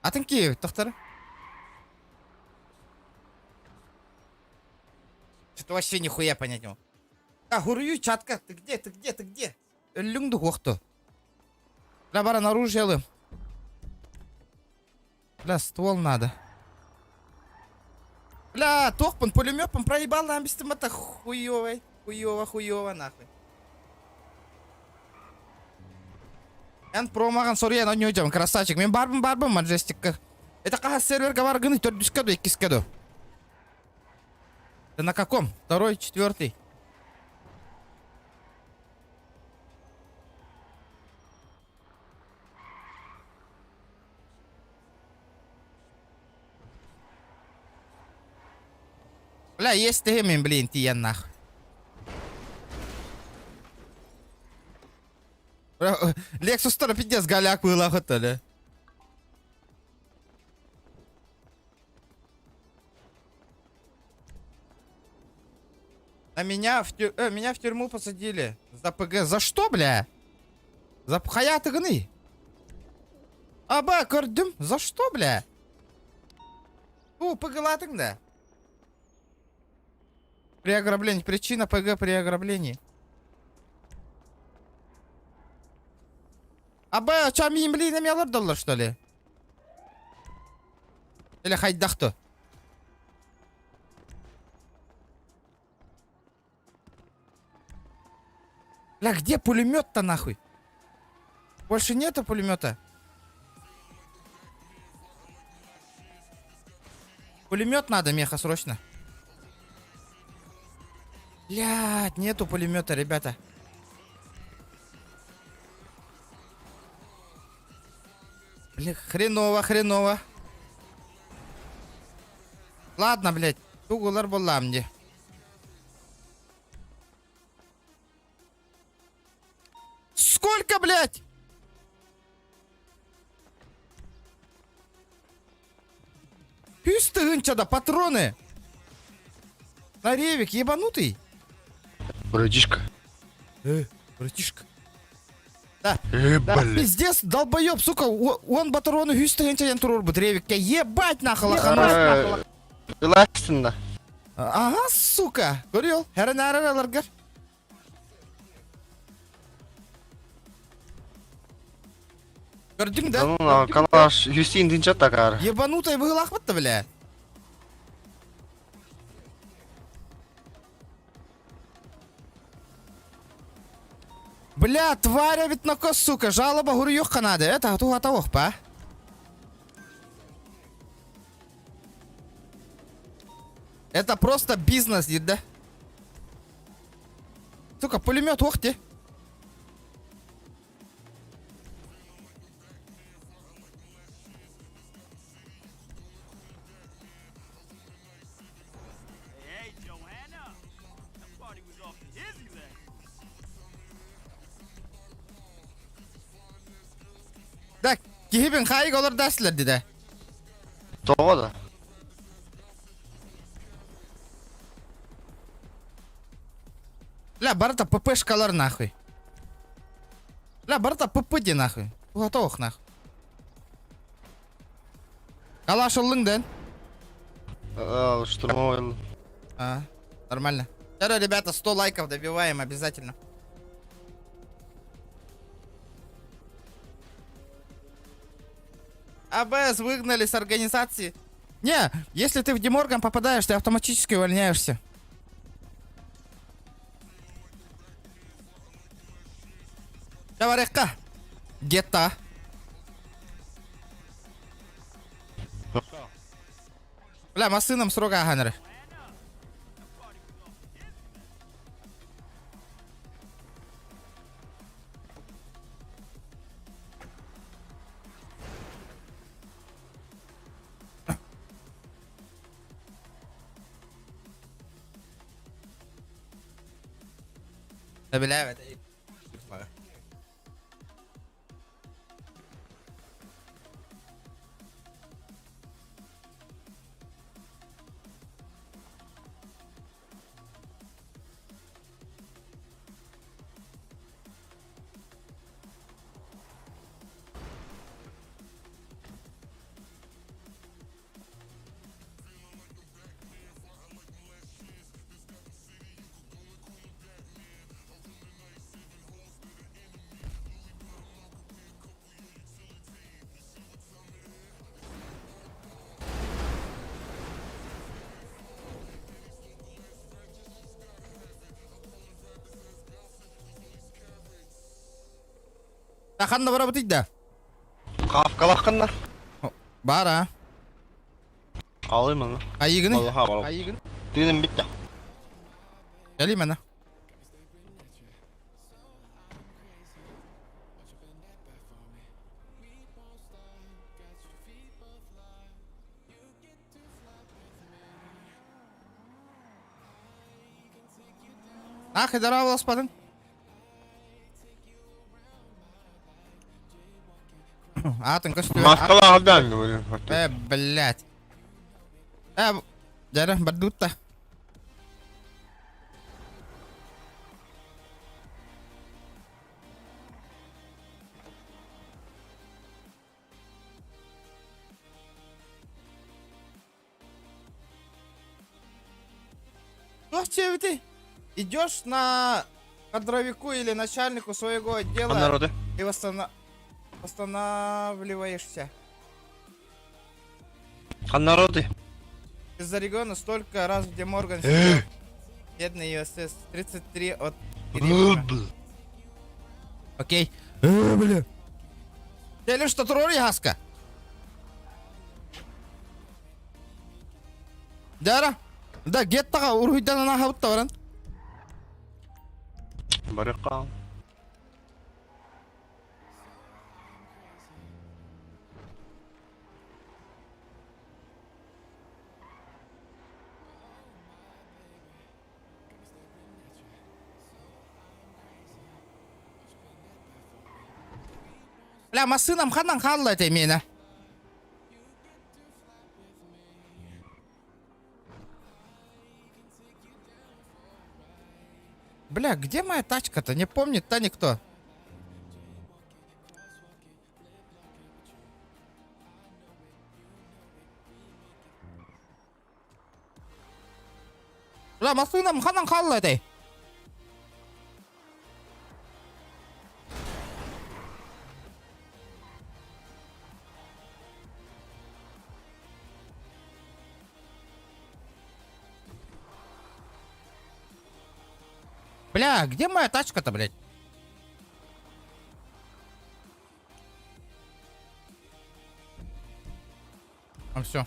Атын ки, тоқтар? что-то вообще нихуя понять не могу. А, гурю, чатка, ты где, ты где, ты где? Люнгду хохту. Бля, баран, оружие алым. Бля, ствол надо. Бля, тохпан пулеметом проебал нам без это хуёвый. Хуёво, нахуй. Эн промаган сория, но не уйдем, красавчик. Мен барбым, маджестик. Это как сервер говорганы, то дискаду и кискаду. Ты на каком? Второй, четвертый. Бля, есть ты, блин, ты нахуй. Лексус тоже пиздец голяк был, охота. А меня в тюрьму посадили. За ПГ. За что, бля? За хаят игны. Аба, көрдüm. За что, бля? ПГ да. При ограблении. Причина ПГ при ограблении. Аба, чам им, блин, $1 миллион, что ли? Или хайдахту? Бля, где пулемет-то нахуй? Больше нету пулемета. Пулемет надо, меха, срочно. Блядь, нету пулемета, ребята. Бля, хреново. Ладно, блядь, тугулар болам мне. Сколько, блядь? Пустынчада, патроны. На ревик, ебанутый. Братишка. Братишка. Да, пиздец, долбоёб, сука, он патроны пустынчадан турор бу ревикке. Ебать нахуй. Эластинда. Ага, сука. Көрел, әрін. Көрдің, да? Ну, калаш Юстин динчат такар. Ебанутый был ахматта, бля. Бля, тваря ведь на кос, сука, жалоба гурьёха надо. Это готовых, па. Это просто бизнес, да? Сука, пулемет, ох ты. Да, кихибин хайг олар даслер, диде. Тоғада. Бля, барата ППшкалар нахуй. Бля, барата ПП де нахуй. Готовых нахуй. Калаш олың ден. Штурмовый. Нормально. Второе, ребята, 100 лайков добиваем обязательно. АБС выгнали с организации. Не, если ты в Деморган попадаешь, ты автоматически увольняешься. Товарищка, где-то. Бля, мы с сыном срога ганеры. Да, бля, это... Таханна бара бутыйда. Калаққанна. Бара. Алаймын. Айыгыны. Айыгын. Түйінім бітті. Гели мана. Ах, здорово, господин. Атын көстү. Маскала алдан, говорю. Блядь. Жара, бардутта. Ну, че ты? Идешь на кадровику или начальнику своего отдела Народы. и восстанавливаешься. Народы. Из-за региона столько раз, где Морган сидел. Бедный ЮСС. 33 от периметра. Окей. Бля. Теле что трори хаска? Дара? Да, геттага урхуйдан ана хаутта баран. Барықа. Бля, масынам ханан халла это имена. Бля, где моя тачка-то? Не помнит-то никто. Бля, масынам ханан халла это. Бля, где моя тачка-то, блядь? А все.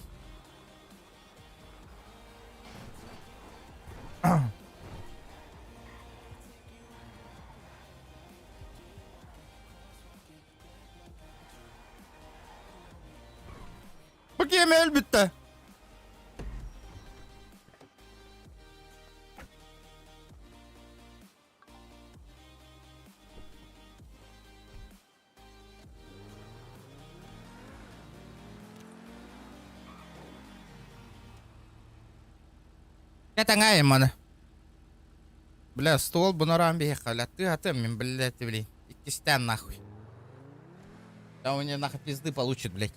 Bakayım elbette. Это мана. Бля, ствол бунарам бехал, а ты атем, блядь, блин. Идти нахуй. Да у нее нахуй пизды получит, блядь.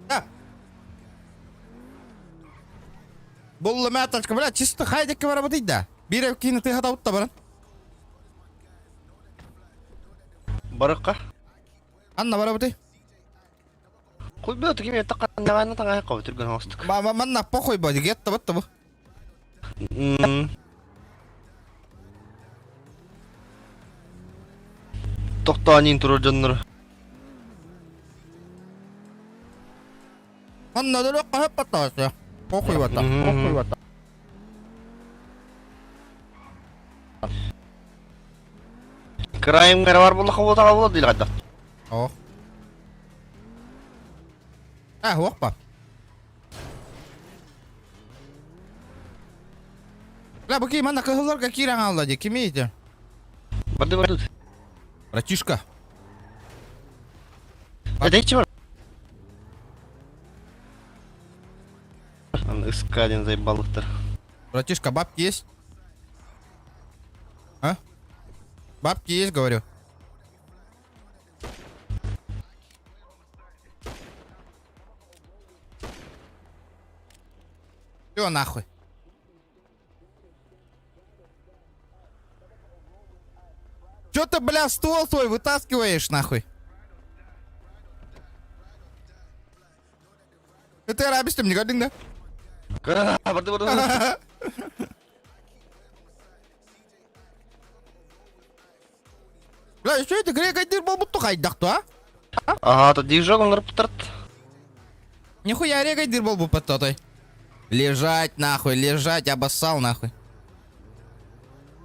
Да. Булла мяточка, блядь, чисто хайдик работать, да. Бирев кина ты хата утта, брат. Барықа. Анна работай. Кой бе такими тақаннағаны таңай қау түрген хостық. Манна похуй боди, гетто вот того. Тоқтанин тұру жанныр. Анна дұрық қағып баттағасы. Похуй бата. Похуй бата. Краем ғарвар болы қабылтаға болады дейл қайда. О. Оқпа. Бля, баки, манна кығылар какиран аллади, кемейді? Барды. Братишка. Дайчы бар. Искаден заебалықтар. Братишка, бабки есть? А? Бабки есть, говорю. Всё, нахуй. Чё ты, бля, ствол свой вытаскиваешь, нахуй? Это рабистым не годин, да? Барды. Бля, что это грегайдыр болбутту кайдакту, а? Ага, тут движок он рапторт. Нихуя регайдыр болбу паттотой. Лежать нахуй, лежать, обоссал нахуй.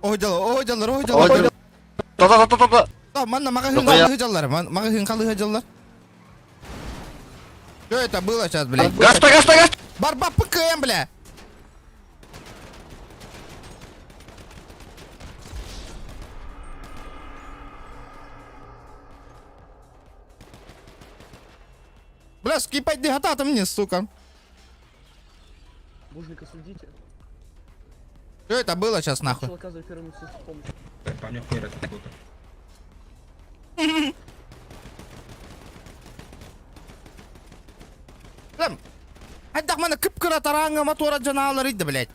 Ойдалар. Та-та-та-та-та. Манна мага хын калы. Что это было сейчас, блядь? Газ! Барба ПКМ, бля! Бля, скипать дыхата мне, сука. Мужника судите. Что это было сейчас, нахуй? Начал оказывать первую медицинскую помощь. По мне хуй это буду. Бля, айдак мана кып-кыра таранга мотора жанаалар иди, блядь.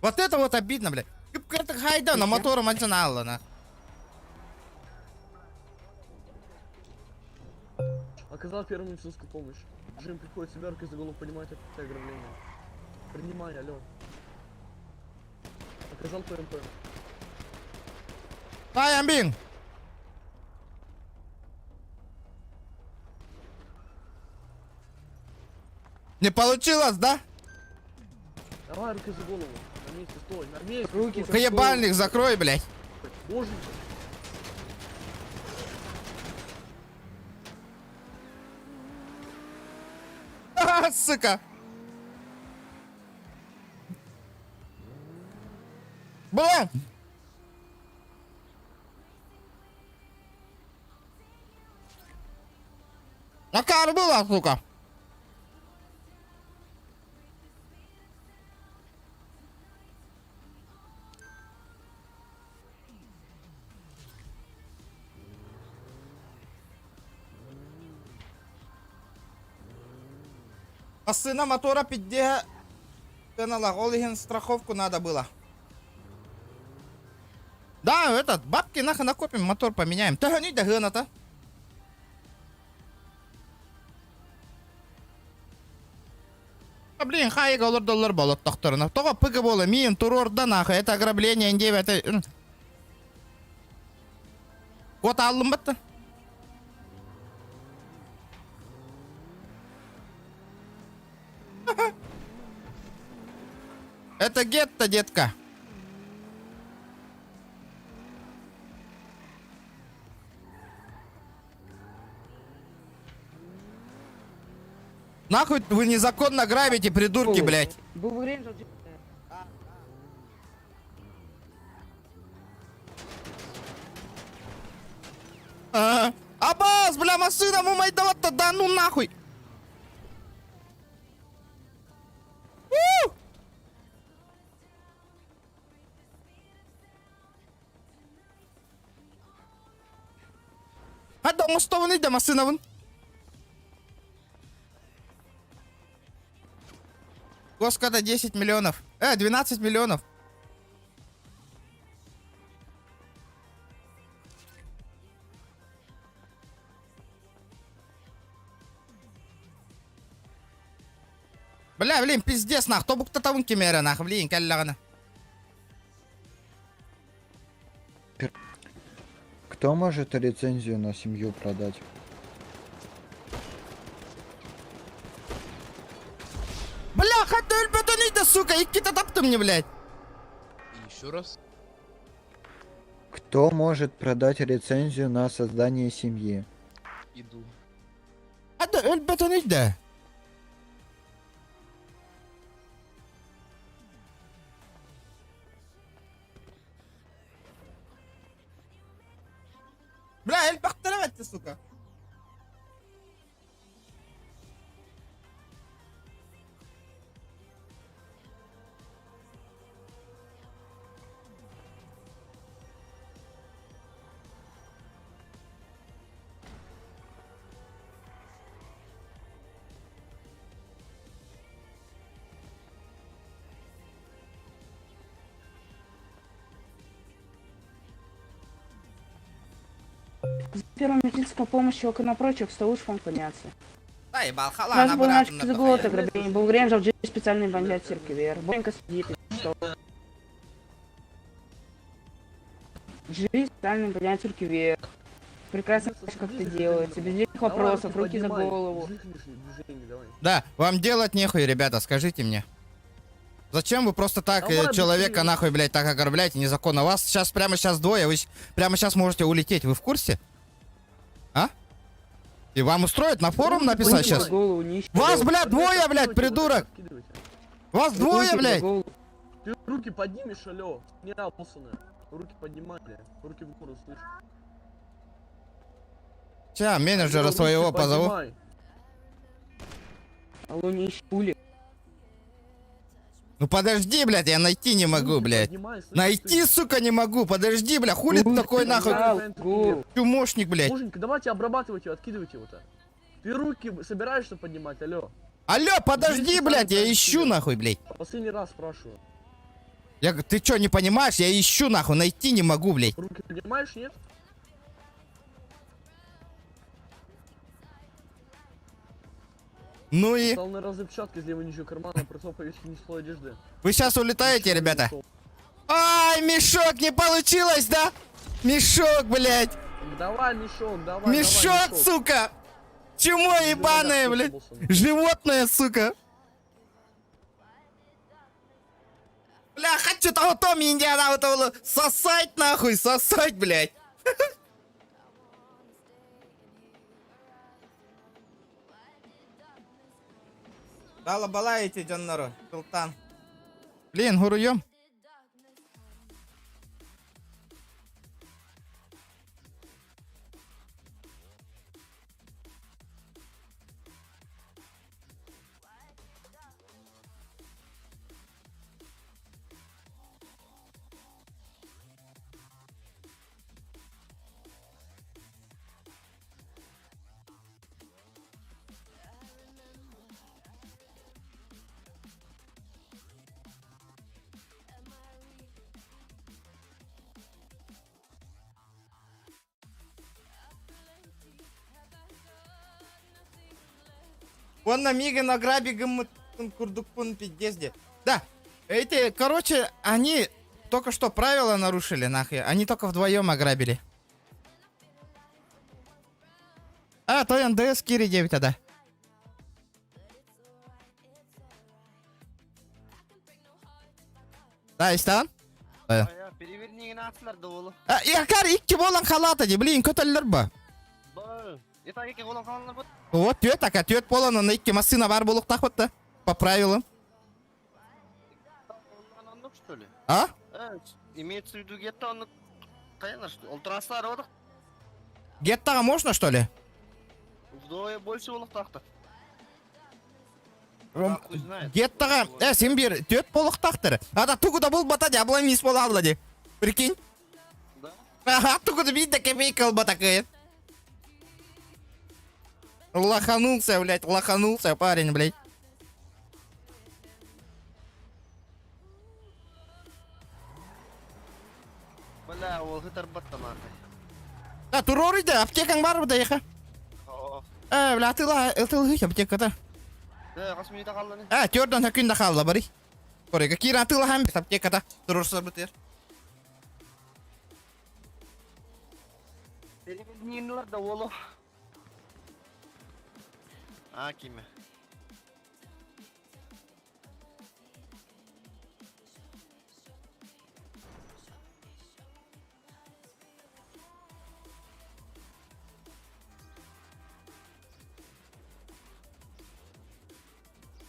Вот это вот обидно, блядь. Кып-кыра хайда на мотора жанаалар, нахуй. Оказал первую медицинскую помощь. Джим приходит себя, руки за голову, понимает это ограбление. Принимай, алло. Оказал ПМП. Ай, амбин! Не получилось, да? Давай, руки за голову. На месте стой, на месте. Руки стой. Ебальник закрой, блядь. Боженька. Сука. Бля. На кару была, сука. А сына мотора 50 каналах, олиген страховку надо было. Да, этот, бабки нахуй накопим, мотор поменяем. Та не да гына-то. А блин, хай $1 болот тохторына. Тога пыгы болы, миин турорда нахуй, это ограбление, индеев, это... Вот аллым бітті. Это гетто, детка. Нахуй вы незаконно грабите, придурки, блядь. Абаз, бля, машина му майдаватта, да ну нахуй. Hadi Mustafa'nın da masınavın. Госкода 10 миллионов. 12 миллионов. Бля, блин, пиздец, нах. То букта тавын кемера, нах, блин, каллагана. Кто может лицензию на семью продать? Бля, хатта өлбөтөнүйдө, сука, икки таптым мне, блядь. Еще раз. Кто может продать лицензию на создание семьи? Иду. Хатта өлбөтөнүйдө. Бля, эль бактырабатты, сука. Первая медицинская помощь около напротив, что лучше вам поняться. Да, ебал, хала, Раз был набрал. начат загулот ограбление, был грен, жал специальный бандят циркевер. Бонька сидит. Жизнь специально поднять руки вверх. Прекрасно знаешь, как это делается. Без лишних вопросов, руки за голову. Да, вам делать нехуй, ребята, скажите мне. Зачем вы просто так человека нахуй, блядь, так оскорбляете незаконно? Вас сейчас, прямо сейчас двое, вы прямо сейчас можете улететь, вы в курсе? А? И вам устроит на форум написать сейчас? Вас, блядь, двое, блядь, придурок! Вас двое, блядь! Ты руки поднимешь, алё, не опусанная. Руки поднимай, блядь, руки в гору, слышь. Сейчас менеджера своего позову. Алло, не ищули. Ну подожди, блядь, я найти не могу, блядь. Найти, сука, не могу. Подожди, бля, хули ты такой нахуй? Чумошник, блядь. Муженька, давайте обрабатывайте, откидывайте его-то. Ты руки собираешься поднимать, алё? Алло, подожди, блядь, я ищу нахуй, блядь. Последний раз спрашиваю. Ты чё, не понимаешь? Я ищу нахуй, найти не могу, блядь. Руки поднимаешь, нет? Ну и... Стал на разыпчатке из левого нижнего кармана, пришел повесить не слой одежды. Вы сейчас улетаете, ребята? Ай, мешок, не получилось, да? Мешок, блядь. Давай, мешок, давай. Мешок, сука! Чмо ебаное, блядь. Животное, сука. Бля, хочу того Томи Индиана, вот того сосать нахуй, сосать, блядь. Дала балаете, Джаннаро, Султан. Блин, хуруем. Вон на мига на грабе курдукпун пиздезде. Да, эти, короче, они только что правила нарушили, нахуй. Они только вдвоем ограбили. А, то НДС Кири 9 тогда. Да, истан? Переверни нацлар долу. Якар, икки болан халата де, блин, көтөллөр ба? Это какие голос халана вот? Вот, тёт, така, тёт болан, на икки массина бар болук так вот, по правилам. Что ли? А? Имеется в виду где-то он... Конечно, что ултрасар вот. Геттага можно, что ли? Вдвое больше он так-то. Геттага, сен бир, тёт болук тактыр. Ада тугуда бол бата де, аблай мис бол аблади. Прикинь? Да. Ага, тугуда бит копейка батакает. Лоханулся, блядь, лоханулся парень, блядь. Бля, ол хитар баттан арты. Да, туроры да, аптекаң бар буда яха. Бля, тылгыш аптекада. Да, касмида калды. Тёрдөн хөкүндө калды бари. Корega кира тылгам аптекада. Турурса бутер. Перевернилар да олу. Киме?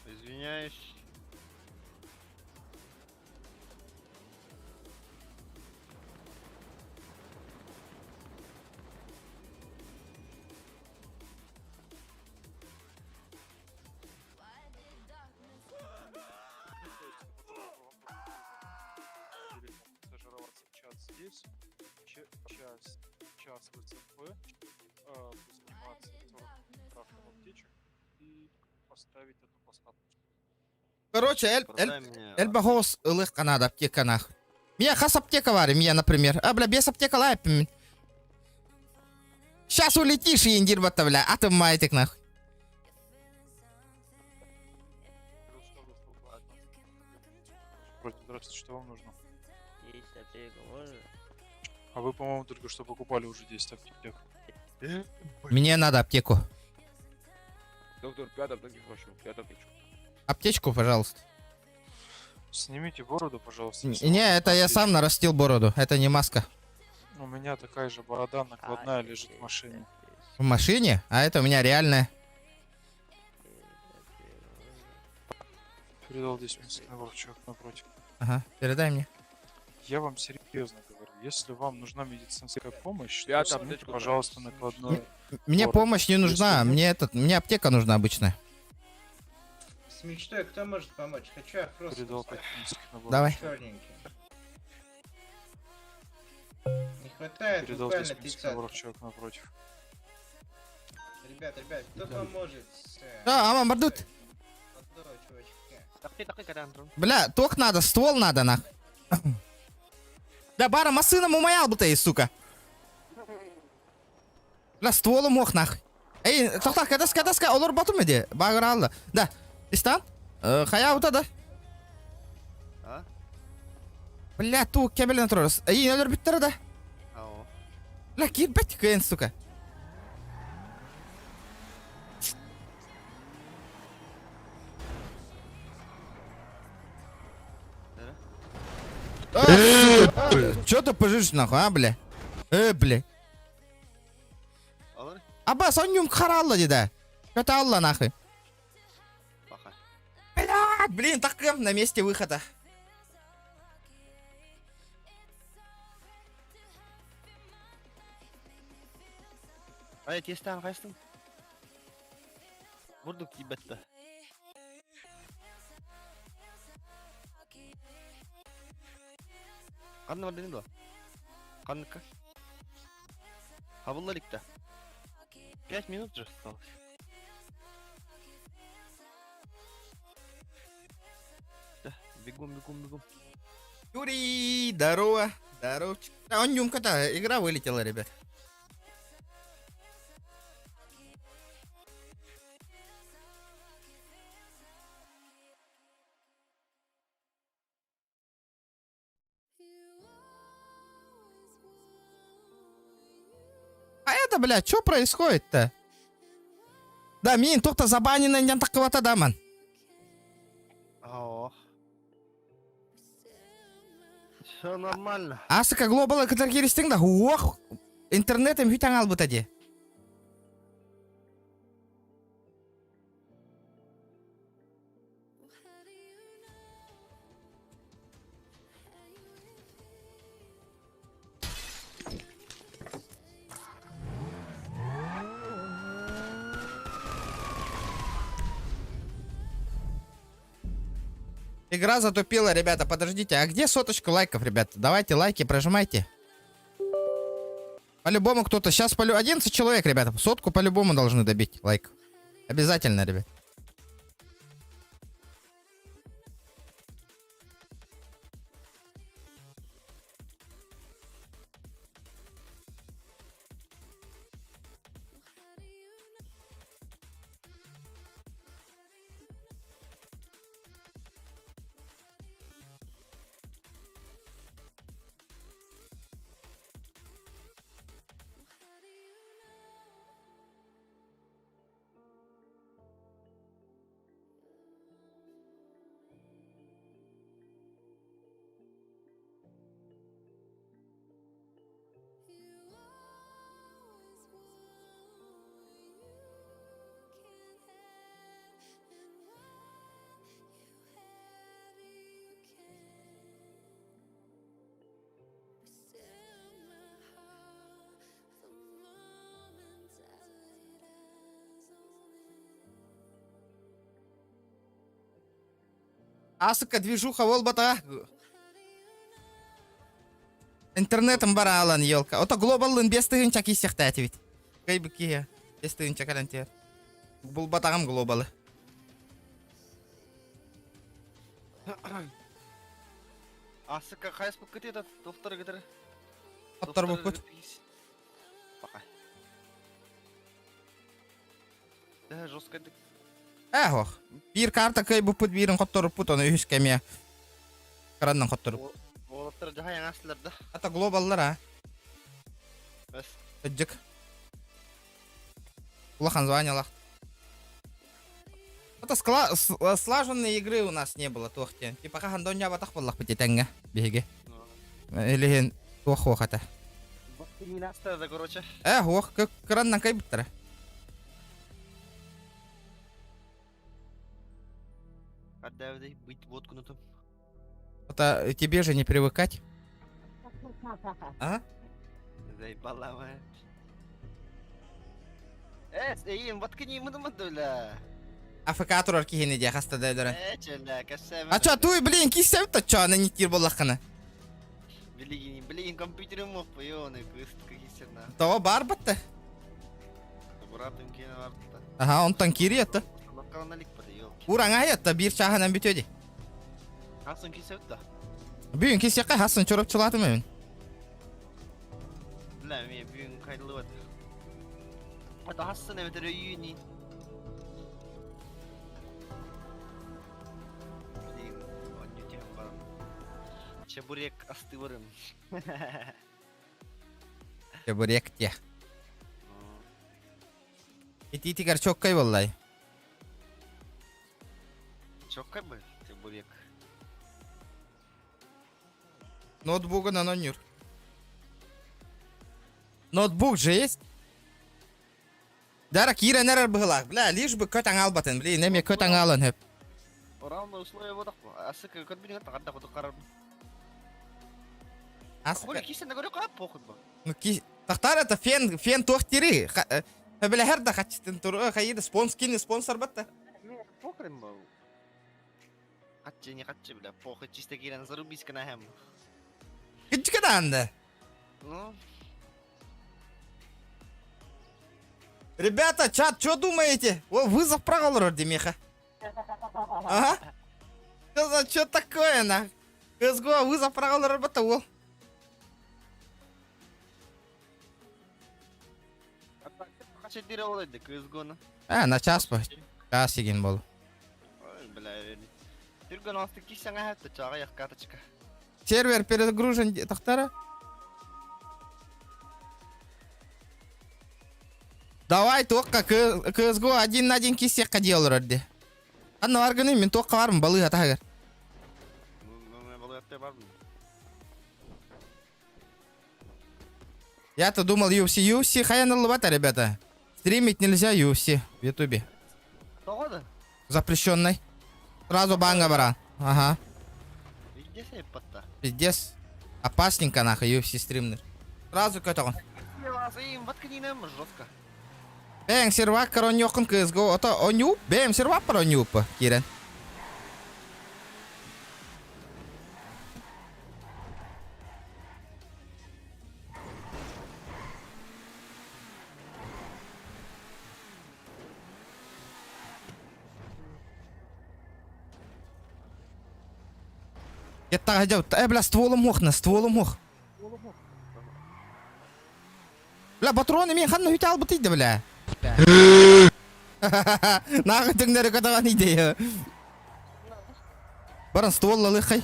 Извиняюсь. Здесь час ВЦП, заниматься крафтом аптечек и поставить эту площадку. Короче, эльба хос ылых канада аптека нахуй. Мия хас аптека варим, я, например. Бля, без аптека лайпим. Сейчас улетишь и индир бата, бля, а ты майтик нахуй. Здравствуйте, что вам нужно? Есть аптека, можно? А вы, по-моему, только что покупали уже 10 аптек. Мне надо аптеку. Доктор, 5 аптеки хочу, 5 аптечку. Аптечку, пожалуйста. Снимите бороду, пожалуйста. Не, это я сам нарастил бороду, это не маска. У меня такая же борода накладная лежит в машине. В машине? А это у меня реальная. Передал здесь медицинский набор, чувак напротив. Ага, передай мне. Я вам серьезно говорю, если вам нужна медицинская помощь, то снимите, пожалуйста, накладную. Мне бороду. помощь не нужна, Если нет, мне аптека нужна обычная. С мечтой кто может помочь? Хочу офрос. Передал медицинский набор. Давай. Черненький. Не хватает Передал буквально здесь медицинский набор, 30. чувак напротив. Ребят, кто поможет с... Да, аман бардут. Одного чувачка. Бля, ток надо, ствол надо, нах. Да, бара, масына умаял бы ты, сука. Бля, стволу мох, нах. Эй, тоқта, кадаска, олар бату меде? Багыр алды. Да, истан? Хая ута, да? Бля, ту, кебелен тұрырыз. Эй, олар биттері, да? Бля, кир бәтті көйін, сука. Чё ты пыжишь, нахуй, а, бля? Бля. Аббас, он нюм харалла, деда. Что-то алла, нахуй. Блядь, блин, так на месте выхода. Ай, тестан қайсың? Вұрдық ебетті. Қанды бар денеді ба? Қандыққа? Қабылла ликті. 5 минут же осталось. Да, бегом. Юрий, здорово. Здоровчик. Да, он нюмка-то, игра вылетела, ребят. А это, блядь, что происходит-то? Да, мен тоқта забаненен тақып атадамын. Все нормально. Асыка глобалы кітер керестің да, уох, интернетім хүйтан ал бұтаде. Игра затупила, ребята, подождите. А где соточку лайков, ребята? Давайте лайки прожимайте. По-любому кто-то. Сейчас 11 человек, ребята. Сотку по-любому должны добить лайк. Обязательно, ребят. Асыка движуха волбата. Интернетом бара алан елка. Ото глобалын 5 тыгынча кисекте атыбит. Кайбыки 5 тыгынча карантер. Бул батагам глобалы. Асыка қайсы болып кетеді, доктор кетір. Доктор болып кет. Пока. Да, жестко дик. Ох, bir карта кай бупут бирин котторуп пут, оны үйіскеме. Кыраннан котторуп. Олаттар жаха яңасылар да. Ата глобаллар, а? Бәс. Ыджик. Улахан звонил. Это слаженной игры у нас не было, тохте. Типа как андоня батах поллах потитенга, беги. Или тохо хата. Не настаивай, короче. Ох, как кранна кайбтера. Отдай, быть воткнутым. Это тебе же не привыкать. А? Заебала моя. Им воткни ему мадуля. АФК турар кихини де хаста дайдара. Чела, кашем. А чё, туй, блин, кисем-то чё, она не тир боллахана. Блин, компьютер мог поёны, кыстка. Того барбатта. Буратым кена варта. Ага, он танкири это. Локалналик подъел. Уранга это бир чаханан битёди. Асын кисетта. Бүйін кесеққа хасын чорап чулаты мен. Бля, мен бүйін кайдылы бат. Это хасын эметер үйіні. Блин, он не тем барым. Чебурек астывырым. Чебурек те. Ити тигар чоккай боллай. Чоккай бы, чебурек. Ноутбука на нонюр. Ноутбук же есть? Дара кира нерер быгылак. Бля, лишь бы көтаң албатын, блин, неме көтаң алын хеп. Равно условия вот так. Асыка кадбин тагадда худу карар. Асыка. Кисен да говорю, как похуй бы. Ну тахтар это фен тохтири. Бля, херда хачтын туру, хайда спонсор батта. Похуй бы. Хачи не хачи, бля, похуй чисто кирен зарубись на хем. Кичкаданда. Ну. Ребята, чат, что думаете? О, вызов проголор, Демиха. Ага. Что такое, на? CSGO, вызов проголор, батаул. Хачи дира олайды, CSGO-ны. На час по. Час еген бол. Ой, бля, түрген асты кисен ахатты, чаға яқ карточка. Сервер перегружен, тахтара. Давай только CSGO 1 на 1 кисекка делал ради. Анна варганы мен тоққа бармын балы атагар. Я-то думал UFC хаянул бата, ребята. Стримить нельзя UFC в ютубе. Запрещенный. Сразу банга, брат. Ага. Пиздец. Опасненько нахуй UFC стримнер. Сразу көтөгөн. Бэм сервак корон йокун CSGO. Ото онюп. Бэм сервак про онюп. Кирен. Я так хотел. Бля, стволом мох на стволом мох. Бля, патроны мен ханна хүйтэ албыт иде, бля. Нахуй түңдері көтаған иде. Баран ствол лалықай.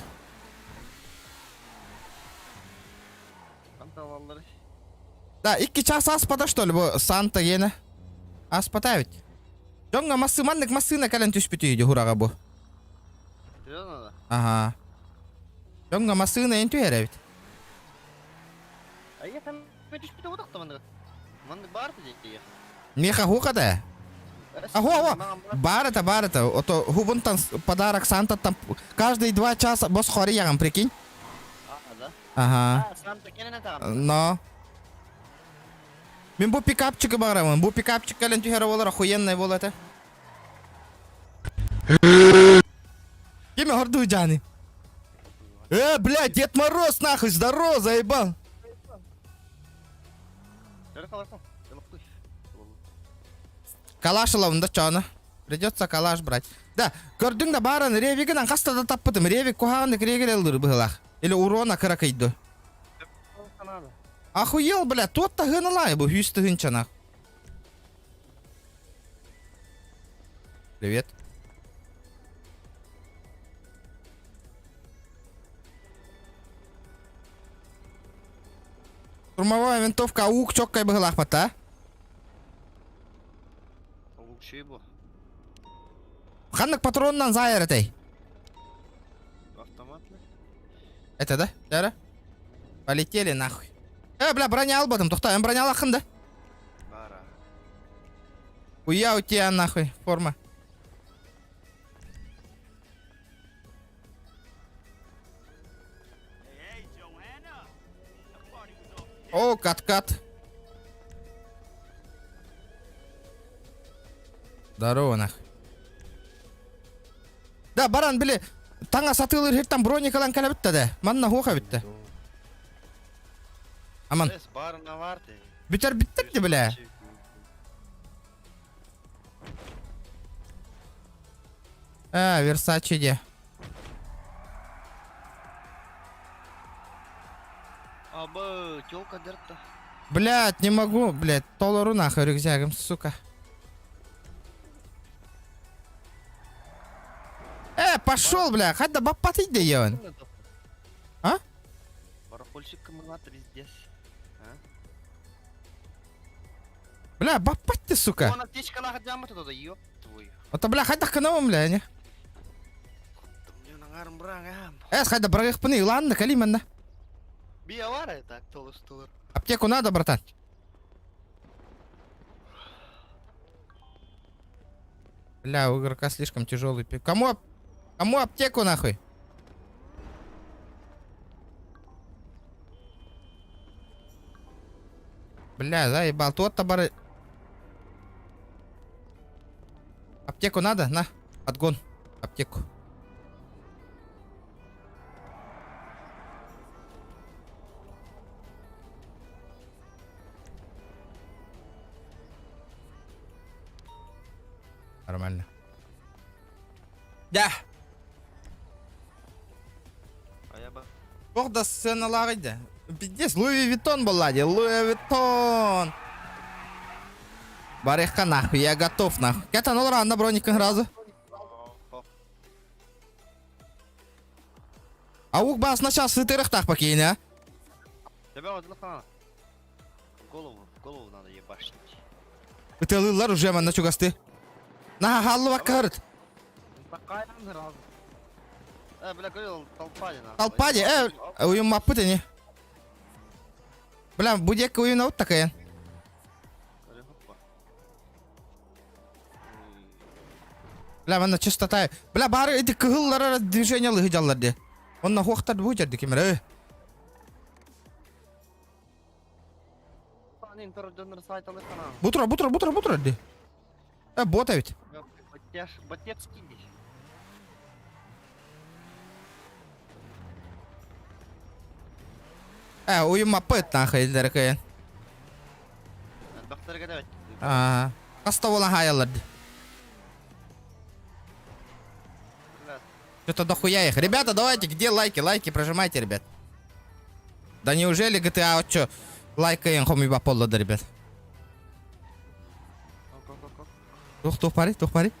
Да, 2 часа аспада, что ли, бо Санта ена. Аспада ведь. Жоңга массыманнык массына кален түшпүт үйді хураға бо. Ага. Жоңга массына ен түйері ведь. А я там түшпүт одақта маңды. Маңды барды дейді. Меха хукада. Ого, барата. Ото хубунтан подарок Санта там каждые 2 часа бос хори ягам, прикинь. Да? Ага. Санта кенен атағам. Но. Мен бұл пикапчика барамын. Бұл пикапчик кален түйері болар, охуенный бол это. Кеме хорду жаны. Блядь, Дед Мороз нахуй, здорово, заебал. Калаш алабында чана. Придется калаш брать. Да, көрдің да барын ревигінен қастада таппытым. Ревиг кухағындық регер елдір бұғылақ. Или урона кыракайды. Охуел, бля, тот-то гыналай, бу хүйсті гынчанақ. Привет. Штурмовая винтовка, аук, чоккай быгылах бата. Лук чего? Ханнык патроннан зайыр этой. Автоматный? Это да? Дара? Полетели нахуй. Бля, броня албадым, тухта, броня алахын да? Бара. Уя у тебя нахуй форма. О, кат-кат. Здорово нахуй. Да, баран, біле, таңа сатылыр херттан броникалан кәлі бітті да. Манна хоқа бітті. Аман. Барына варды. Бітер біттік де біле. Версачи де. Абы, тёлка дыртта. Блядь, не могу, блядь, толору нахуй рюкзагом, сука. Пошел, бля, хоть да бапаты де он. А? Барахольщик коммунатор здесь. Бля, бапать ты, сука. Он аптечка на ходям это туда, ёб твою. Вот, бля, хоть да канавам, бля, не. Мне на гарм брагам. Хоть да брагах паны, ладно, калиманна. Биовара так, толстур. Аптеку надо, братан. Бля, у игрока слишком тяжелый пик. Кому аптеку нахуй? Бля, заебал. Тот табары. Аптеку надо? На, отгон. Аптеку. Нормально. Да. А я бы... Ох, да сцена лагайда. Пиздец, Луи Виттон была, Луи Виттон. Барехка нахуй, я готов нахуй. Кета, ну рано броника разу. Аук бас сначала с тырыхтах покинь, а? Тебя вот лоха. В голову надо ебашить. Это лылар уже, man, на чугасты. На, халлу вакарт. Такая сразу. Бля, говорил, толпади нахуй. Толпади, уйм маппыты не. Бля, будек уйм вот такая. Бля, man, чистота. Бля, бары эти кыгыллары движение лыгыжалар де. Он на хохтар будет дикимер. Бутра де. Бота ведь. Ботецкий. Уйм маппыт нахуй, дерекая. Доктор гадать. Кастовала хаялар де. Что-то дохуя их. Ребята, давайте, где лайки? Лайки прожимайте, ребят. Да неужели GTA вот что? Лайкаем хомиба полла, да, ребят. Тух пари.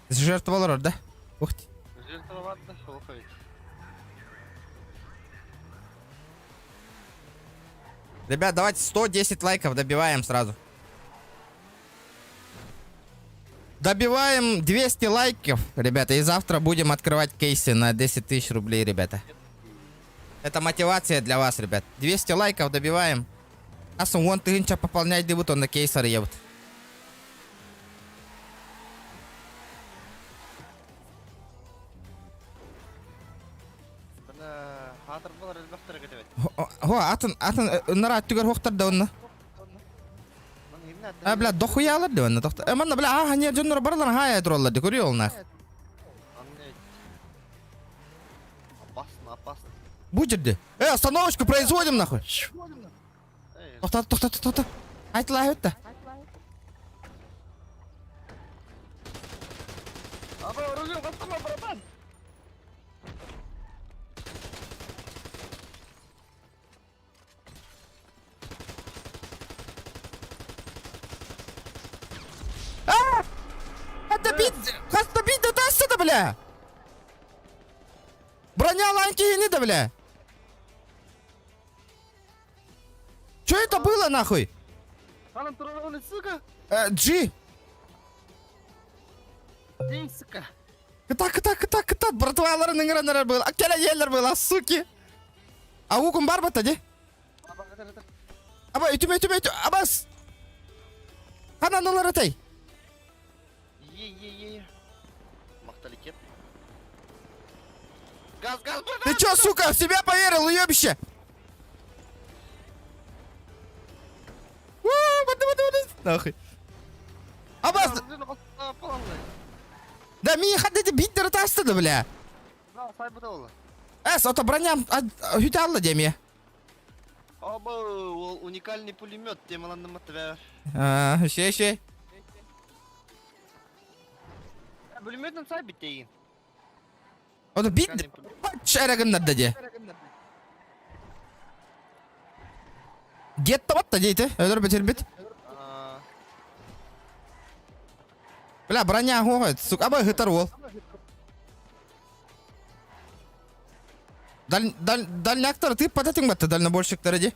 Жертвовал рот, да? Ух ты. Жертвовал, да, шелхович. Ребят, давайте 110 лайков добиваем сразу. Добиваем 200 лайков, ребята, и завтра будем открывать кейсы на 10 тысяч рублей, ребята. Это мотивация для вас, ребят. 200 лайков добиваем. Аса вон ты инча пополнять дебут на кейсер ебут. Атын нарат түгер хоқтар да онна. Бля, дохуя алады онна тоқта. Манна, бля, не жоннор барлар хая дураллады, көрüyor ол нах. Опасно. Будь жерде. Остановочку производим нахуй. Тоқта. Айтла өтті. Оружие, готово, братан. Добить, да даст это, бля. Броня ланки не да, бля. Что это было, нахуй? сука! G. Эй, сука! Кыта, братваларының ранары был. Аккеле елер был, суки. Аугум бар бата, де? Аба, ütüm, абас. Кананалар атай. Е. Мақтали кеп. Газ, Ты чё, сука, в себя поверил, уёбище? Нахуй. Абас. Да ми хаддеди биттер тастыды, бля. Ото броням хүте алды деме. Оба, ол уникальный пулемет, темаланды матвер. Ше. Пулеметнің сай биттейін. Ото бит шәрігінлерді де. Гетті батты дейді, өлір бітер бит. Бля, броня хоғайды, сука, абай ғытар ол. Дальняктар ты потатың батты, дальнобойщиктары де.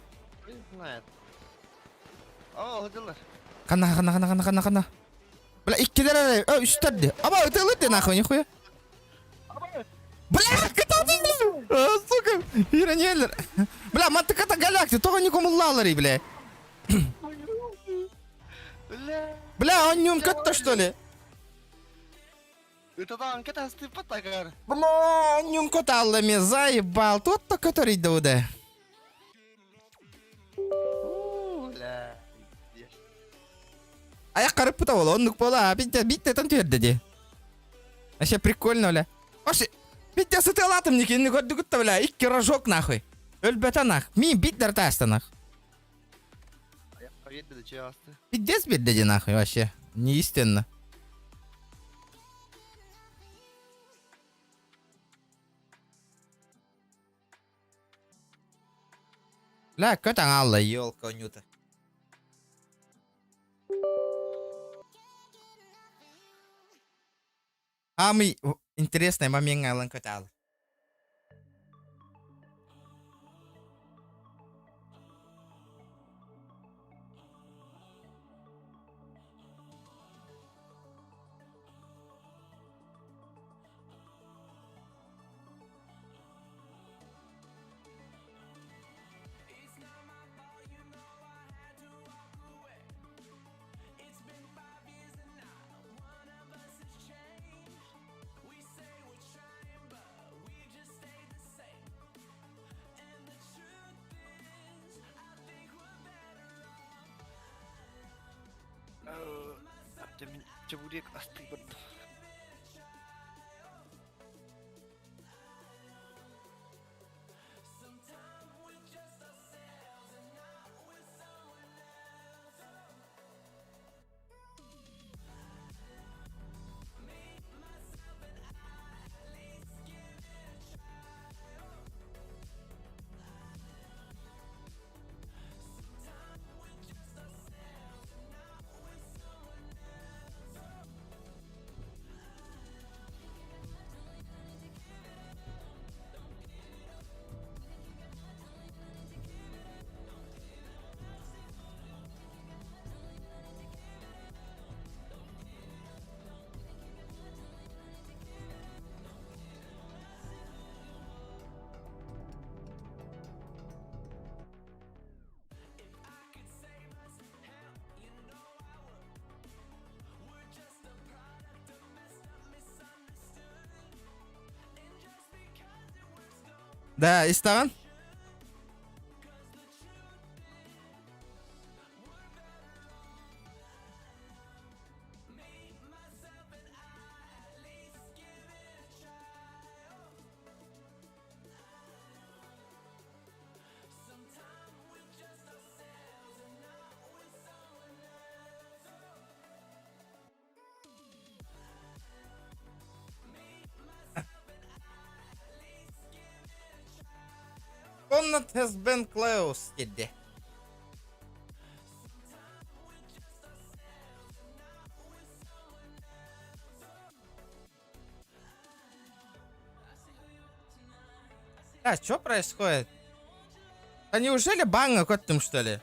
Знает. О, ғыдылар. Қана. Бля, иккелер үстерді. Аба, өтелі де нахуй, нихуя. Бля, кытатың, сука, иранелер. Бля, мантыката галакти, тоға никомуллалары, бля. Бля, он не умкатта, что ли? Это да, анкета стыпа такая. Бля, не умкаталла меня, заебал. Тот-то, который дуда. А я қарып бұта ол, онлық бола, битте тан түйерді де. Вообще прикольно, бля. Вообще, битте сыты алатым неке, не көрді күтті, бля, икки рожок, нахуй. Өлбәті, нах. Ми биттер тасты, нах. Пиздец бит деди, нахуй, вообще. Неистинно. Бля, көтің алла, елка нюта. Самый интересный момент Алан Котал. Jamen, чебурек остыл. Да, İstavan. Комнат has been closed dedi. А, что происходит? А неужели банга котом, что ли?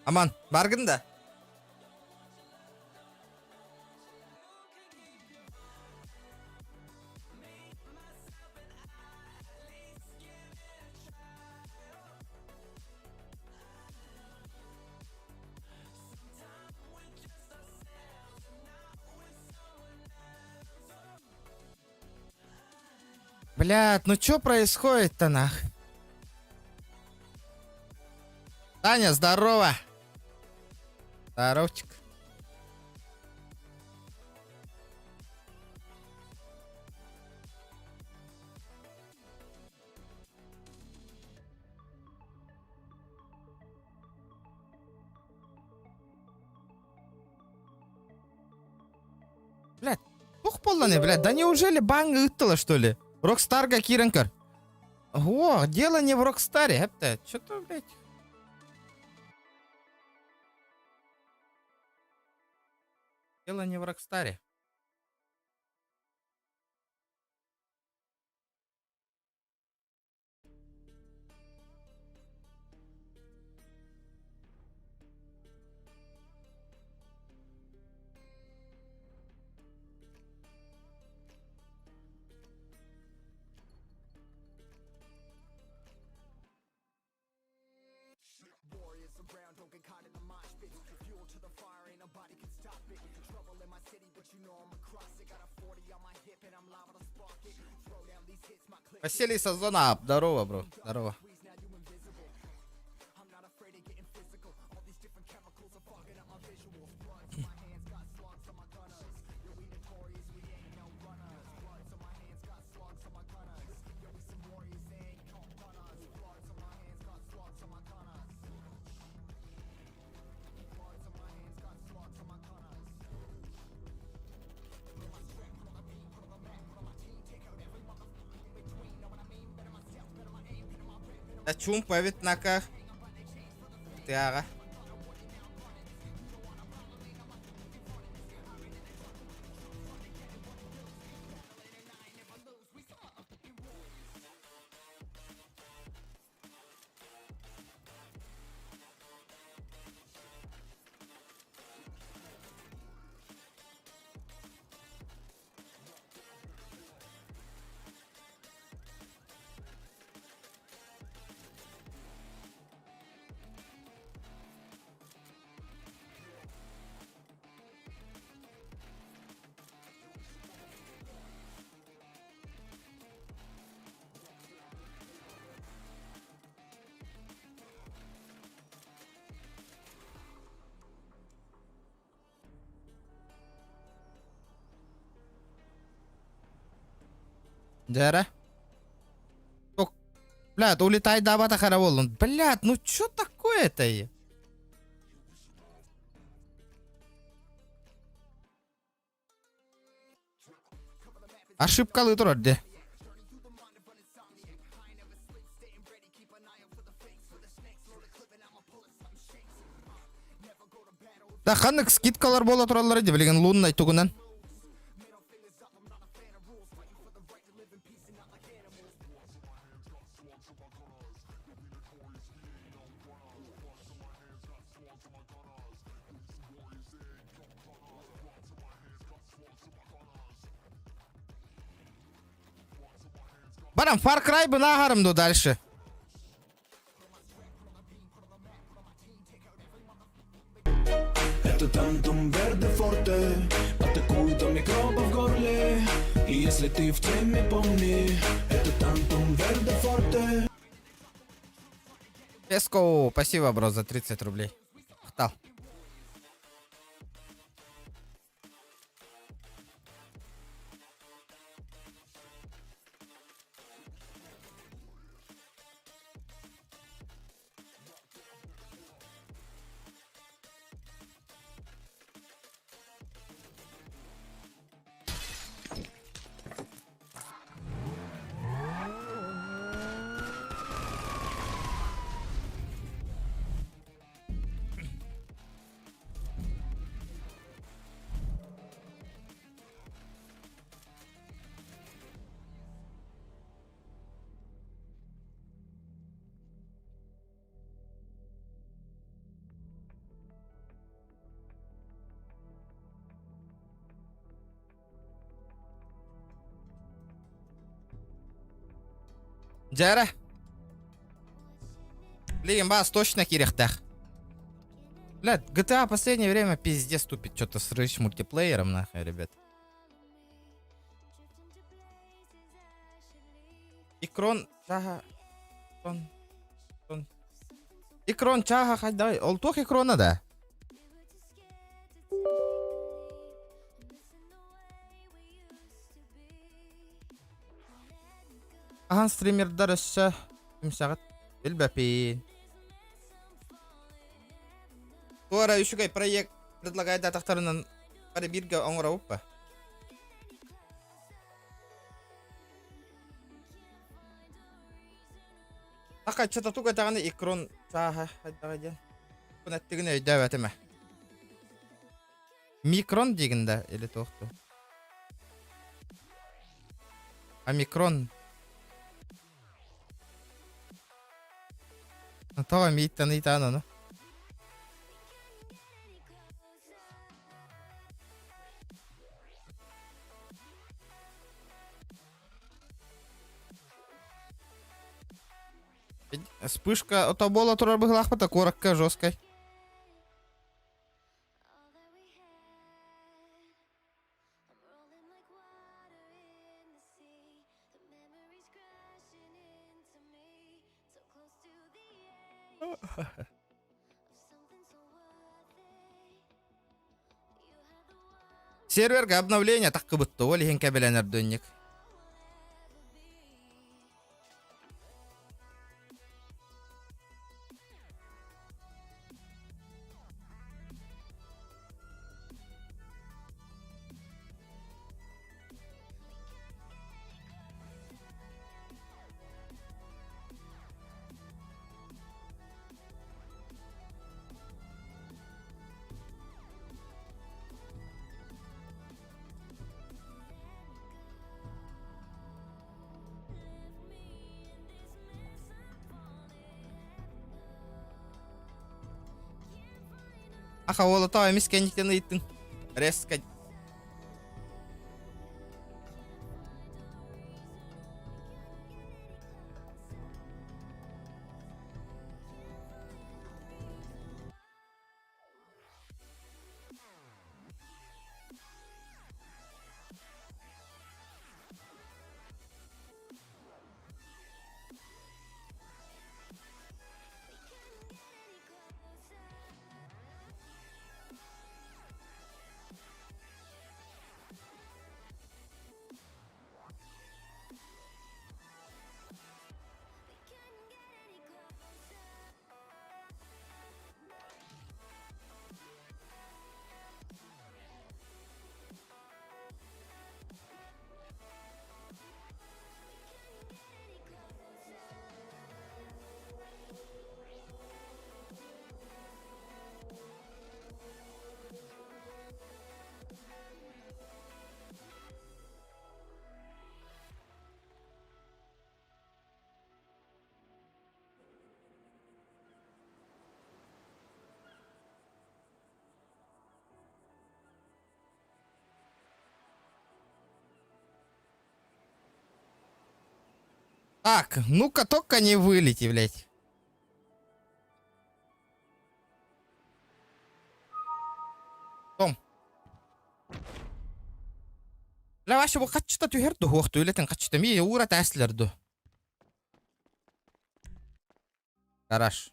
Аман, баргын да. Блядь, ну чё происходит-то нах? Таня, здорово. Здоровчик. Блядь, тух полный, блядь, да неужели банк ыттыла, что ли? Рокстарга киренкар. О, дело не в Рокстаре, это что-то, блядь. Дело не в Рокстаре. Василий Сазона, здорово, бро, здорово. Да чум павит нака. Тяга. Дера. Блядь, улетай да бата харавол. Блядь, ну чё такое-то? Ошибкалы турады. Да ханнык скидкалар бола туралары деп билген луннай тугунан. Барам, Far Cry бы нагарымду дальше. Это тантум верде форте, атакует до микроба в горле. И если ты в теме, помни, это тантум верде форте. Песко, спасибо, бро, за 30 рублей. Хтал. Жара. Блин, бас точно кирехтах. Блядь, GTA в последнее время пиздец тупит. Что-то с мультиплеером, нахуй, ребят. Икрон, чага... Икрон, чага, хай, давай. Ол тох икрона, да? Ахан стримердар өссө. Күмсағыт. Билбәпин. Туара үшігай проект предлагает атақтарынан қари бирге оңыра ұппа. Ақай чата туға тағаны икрон чаға хайдаға ден. Бұл әттігін өйді әвәтіме. Микрон дегінді елі тоқты. А микрон. Тава мейттан ыйтан оны. Вспышка, то бола тура быглах пата коракка жесткой. Серверге обновление так кыбытты, ол ехен кабеленер дөннек. Аха, ола тау эмес кендиктен ыйттың. Резко. Так, ну-ка только не вылети, блядь. Том. لا واش بو قچتا تهردو وقتو لتن قچتا مي ورا تاسلردو. Хорош.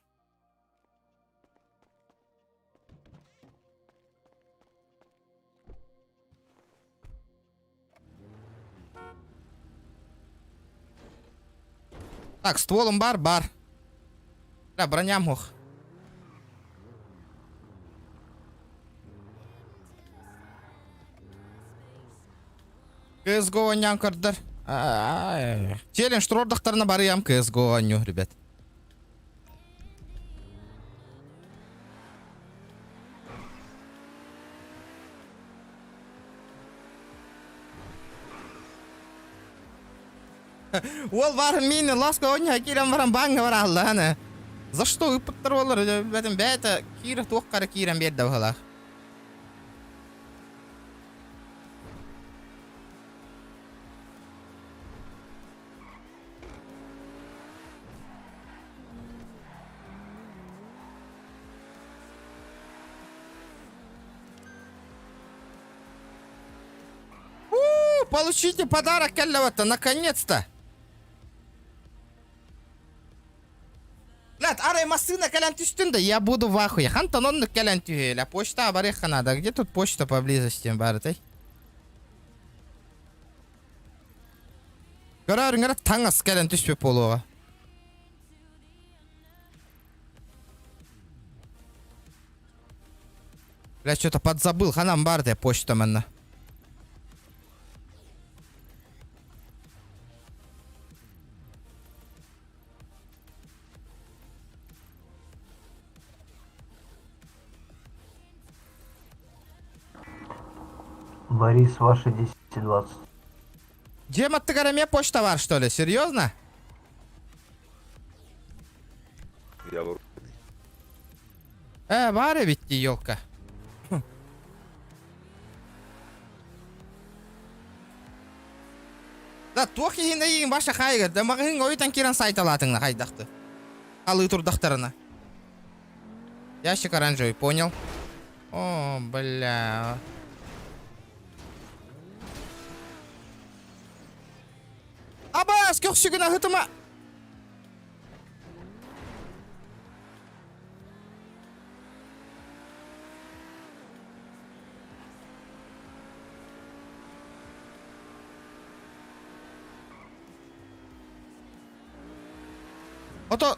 Так, стволом бар. Да, броням ох. CSGO ойнам кырдыр. Челлендж турордықтарына барыям CSGO ойню, ребят. Ол бар мені ласка ойна кирем барам банга бар алла ана. За что выпыттыр олар? Бәтім бәті кирі тоққары кирем берді бағалақ. получите подарок, каллавата, наконец-то. Блядь, арай машина калан түстүндө, я буду в ахуе. Хантонон калан тюхеля. Почта бареха надо. Где тут почта поблизости, барытай? Көрөрүңөр таңас калан түспөп болууга. Бля, что-то подзабыл, ханам барды почта манна. Борис, ваши 10-20. Дема, ты гораме почта var, что ли? Серьезно? Бары битти, елка. Да, тохи хинде ең баша хайгыр. Да, мағын ойытан керен сайт алатыңна хайдақты. Алы турдақтарына. Ящик оранжевый, понял? О, бля. Аба, скёрсүгін ағытыма. Ото,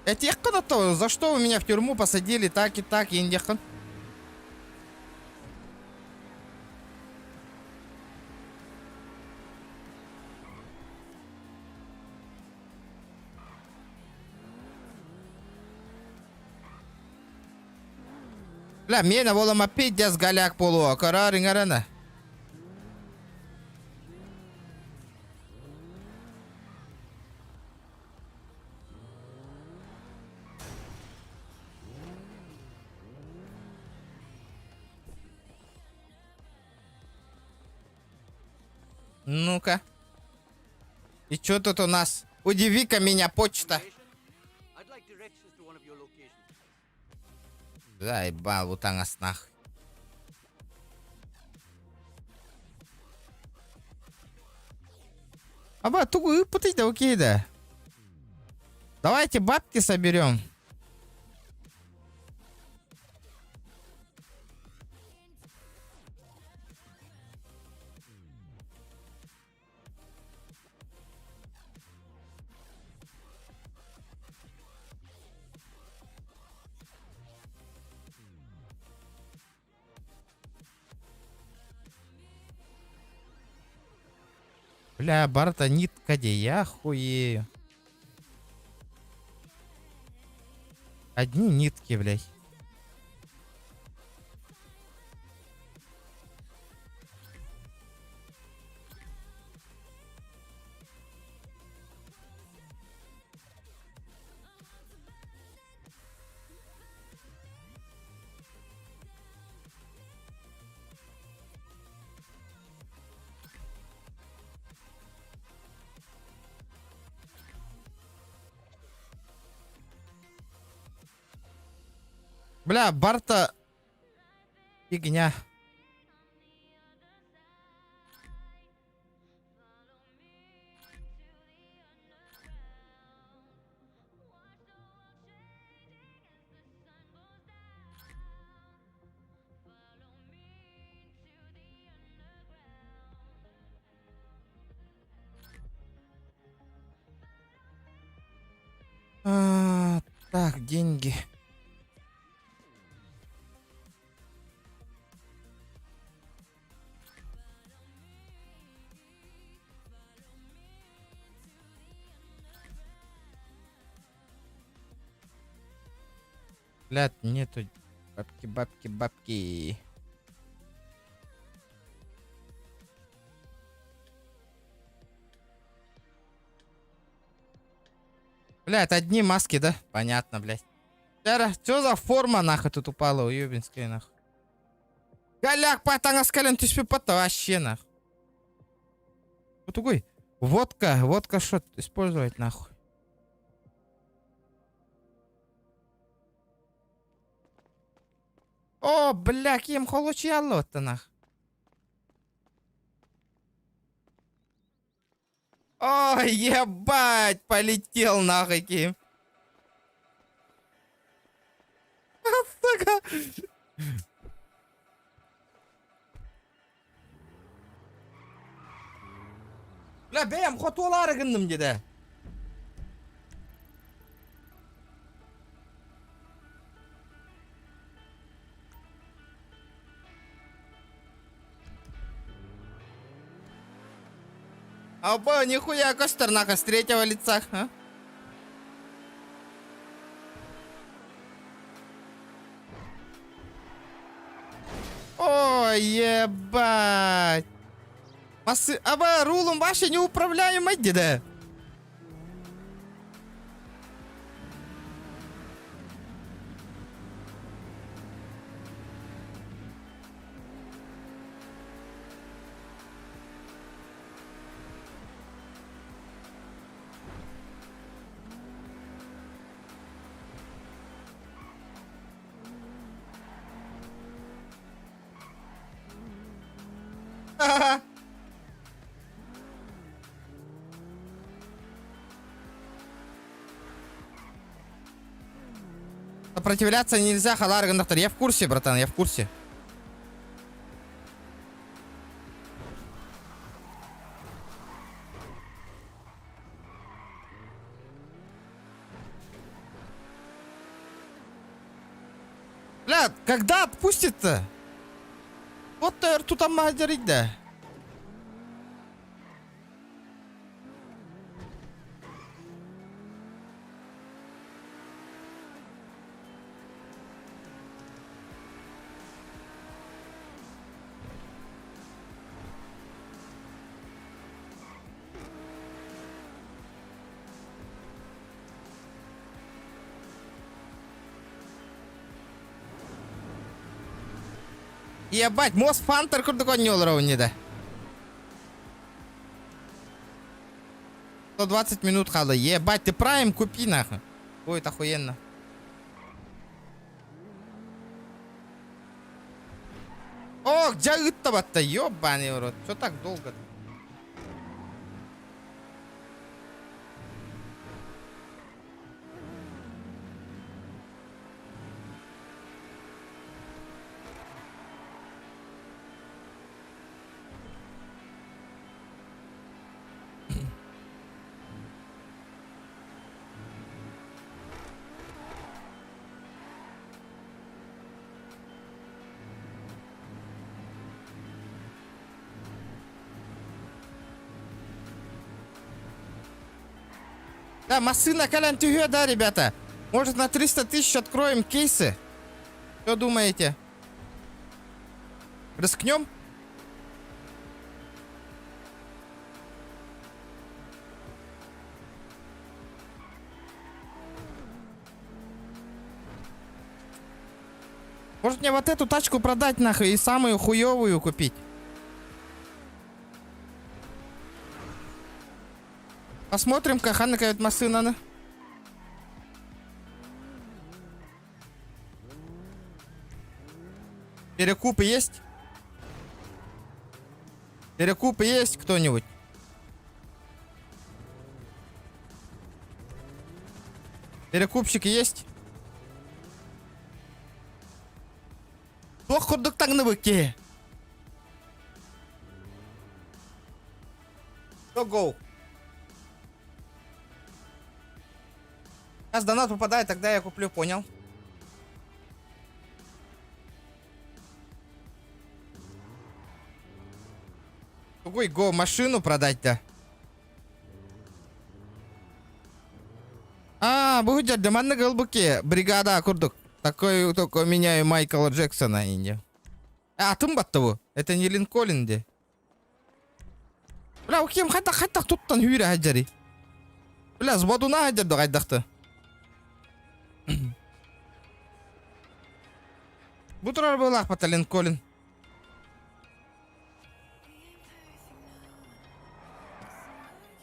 этекқан ото, за что вы меня в тюрьму посадили, так и так, ендекқан? Бля, мені волома пиддяс галяк полуа, карарың арана. Ну-ка. И чё тут у нас? Удиви-ка меня, почта. Заебал, вот ангас нах. Аба, тугу выпутать-то окей, да. Давайте бабки соберем. Бля, барта нитка де, я хуею. Одни нитки, блядь. Бля, барта фигня. Так, деньги. Блядь, нету бабки, бабки, бабки. Блядь, одни маски, да? Понятно, блядь. Тера, что за форма нахуй тут упала, уебинская нахуй? Галяк, патанга скален, ты спипата вообще нахуй. Вот такой. Водка что использовать нахуй. О, бля, кем холочи алло-то нах. Ой, ебать, полетел нахуй, Ким. Сука. Bля, benim kutuları gındım gide. Оба, нихуя костер нахуй с третьего лица, а? Ой, ебать. Аба, рулом вообще неуправляемый, деда. Ха-ха. Сопротивляться нельзя, халар, доктор. Я в курсе, братан, я в курсе. Бля, когда отпустит-то? Вот тут там материть, да. Ебать, мост фантер курдук ойнолор ойнеді. 120 минут қалды. Ебать, ты прайм купи нахуй. Будет охуенно. Ох, жагытта батта, ёбаный урод. Что так долго-то? Да, машина калян тюге, да, ребята? Может, на 300 тысяч откроем кейсы? Что думаете? Рискнем? Может, мне вот эту тачку продать нахуй и самую хуёвую купить? Посмотрим, как она какая машина. Перекупы есть? Перекупы есть кто-нибудь? Перекупщик есть? Плохо так на выке. Go. Сейчас донат попадает, тогда я куплю, понял. Какой го, машину продать-то? Будет деманны голбуки. Бригада курдук. Такой только меняю Майкла Джексона инди. Тымбаттабу. Это не Линкольн, де. Бля, укем хата туттан хүйре хаджари. Бля, с бодуна хаджарды кайдақты. Bu tur arabalar pata Lincoln.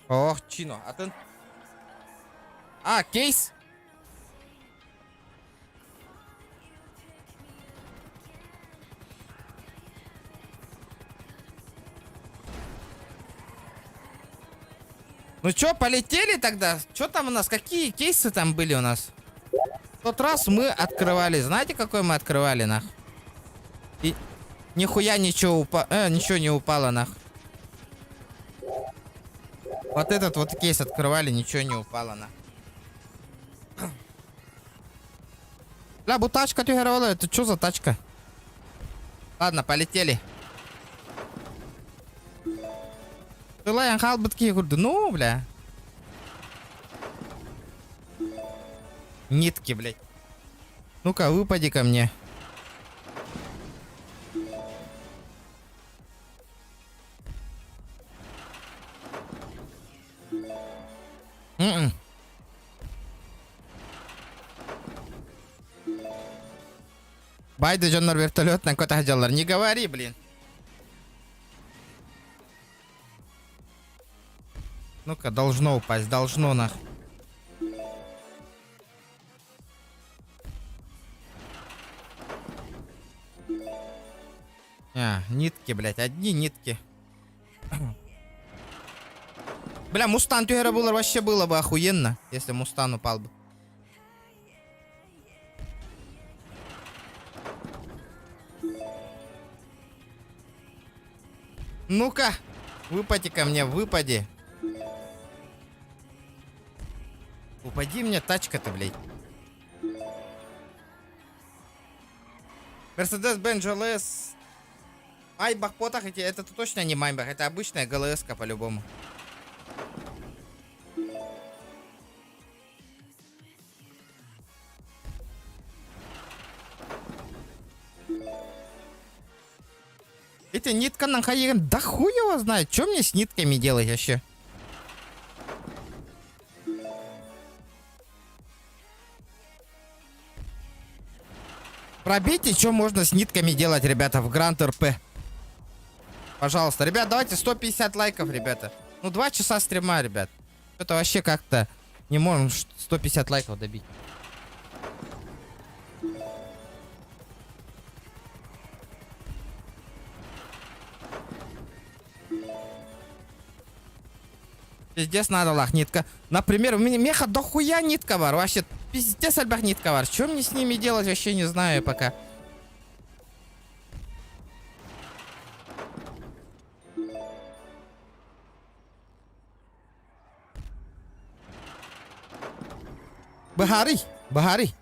Oh, Chino, atın. Case. Ну Ну чё, полетели тогда? Чё там у нас? Какие кейсы там были у нас? В тот раз мы открывали. Знаете, какой мы открывали, нах? И нихуя ничего ничего не упало, нах. Вот этот вот кейс открывали, ничего не упало, нах. Бля, бутачка тюгеровала, это что за тачка? Ладно, полетели. Желаю халбатки гурды. Ну, бля. Нитки, блядь. Ну-ка, выпади ко мне. Байды жоннор вертолетный кота хотелар. Не говори, блин. Ну-ка, должно упасть, должно нах. Нитки, блядь, одни нитки. Бля, Мустан тюгера было вообще было бы охуенно, если Мустан упал бы. Ну-ка, выпади ко мне, выпади. Упади мне, тачка-то, блядь. Mercedes-Benz GLS. Майбах потах, это точно не Майбах, это обычная ГЛС-ка по-любому. Эти нитка на хаен, да хуй его знает, что мне с нитками делать вообще? Пробейте, что можно с нитками делать, ребята, в Гранд РП. Пожалуйста, ребят, давайте 150 лайков, ребята. Ну, 2 часа стрима, ребят. Это вообще как-то не можем 150 лайков добить. Пиздец надо лах, нитка. Например, у меня меха дохуя нитка бар. Вообще, пиздец альбах нитка бар. Что мне с ними делать, вообще не знаю пока. Багари.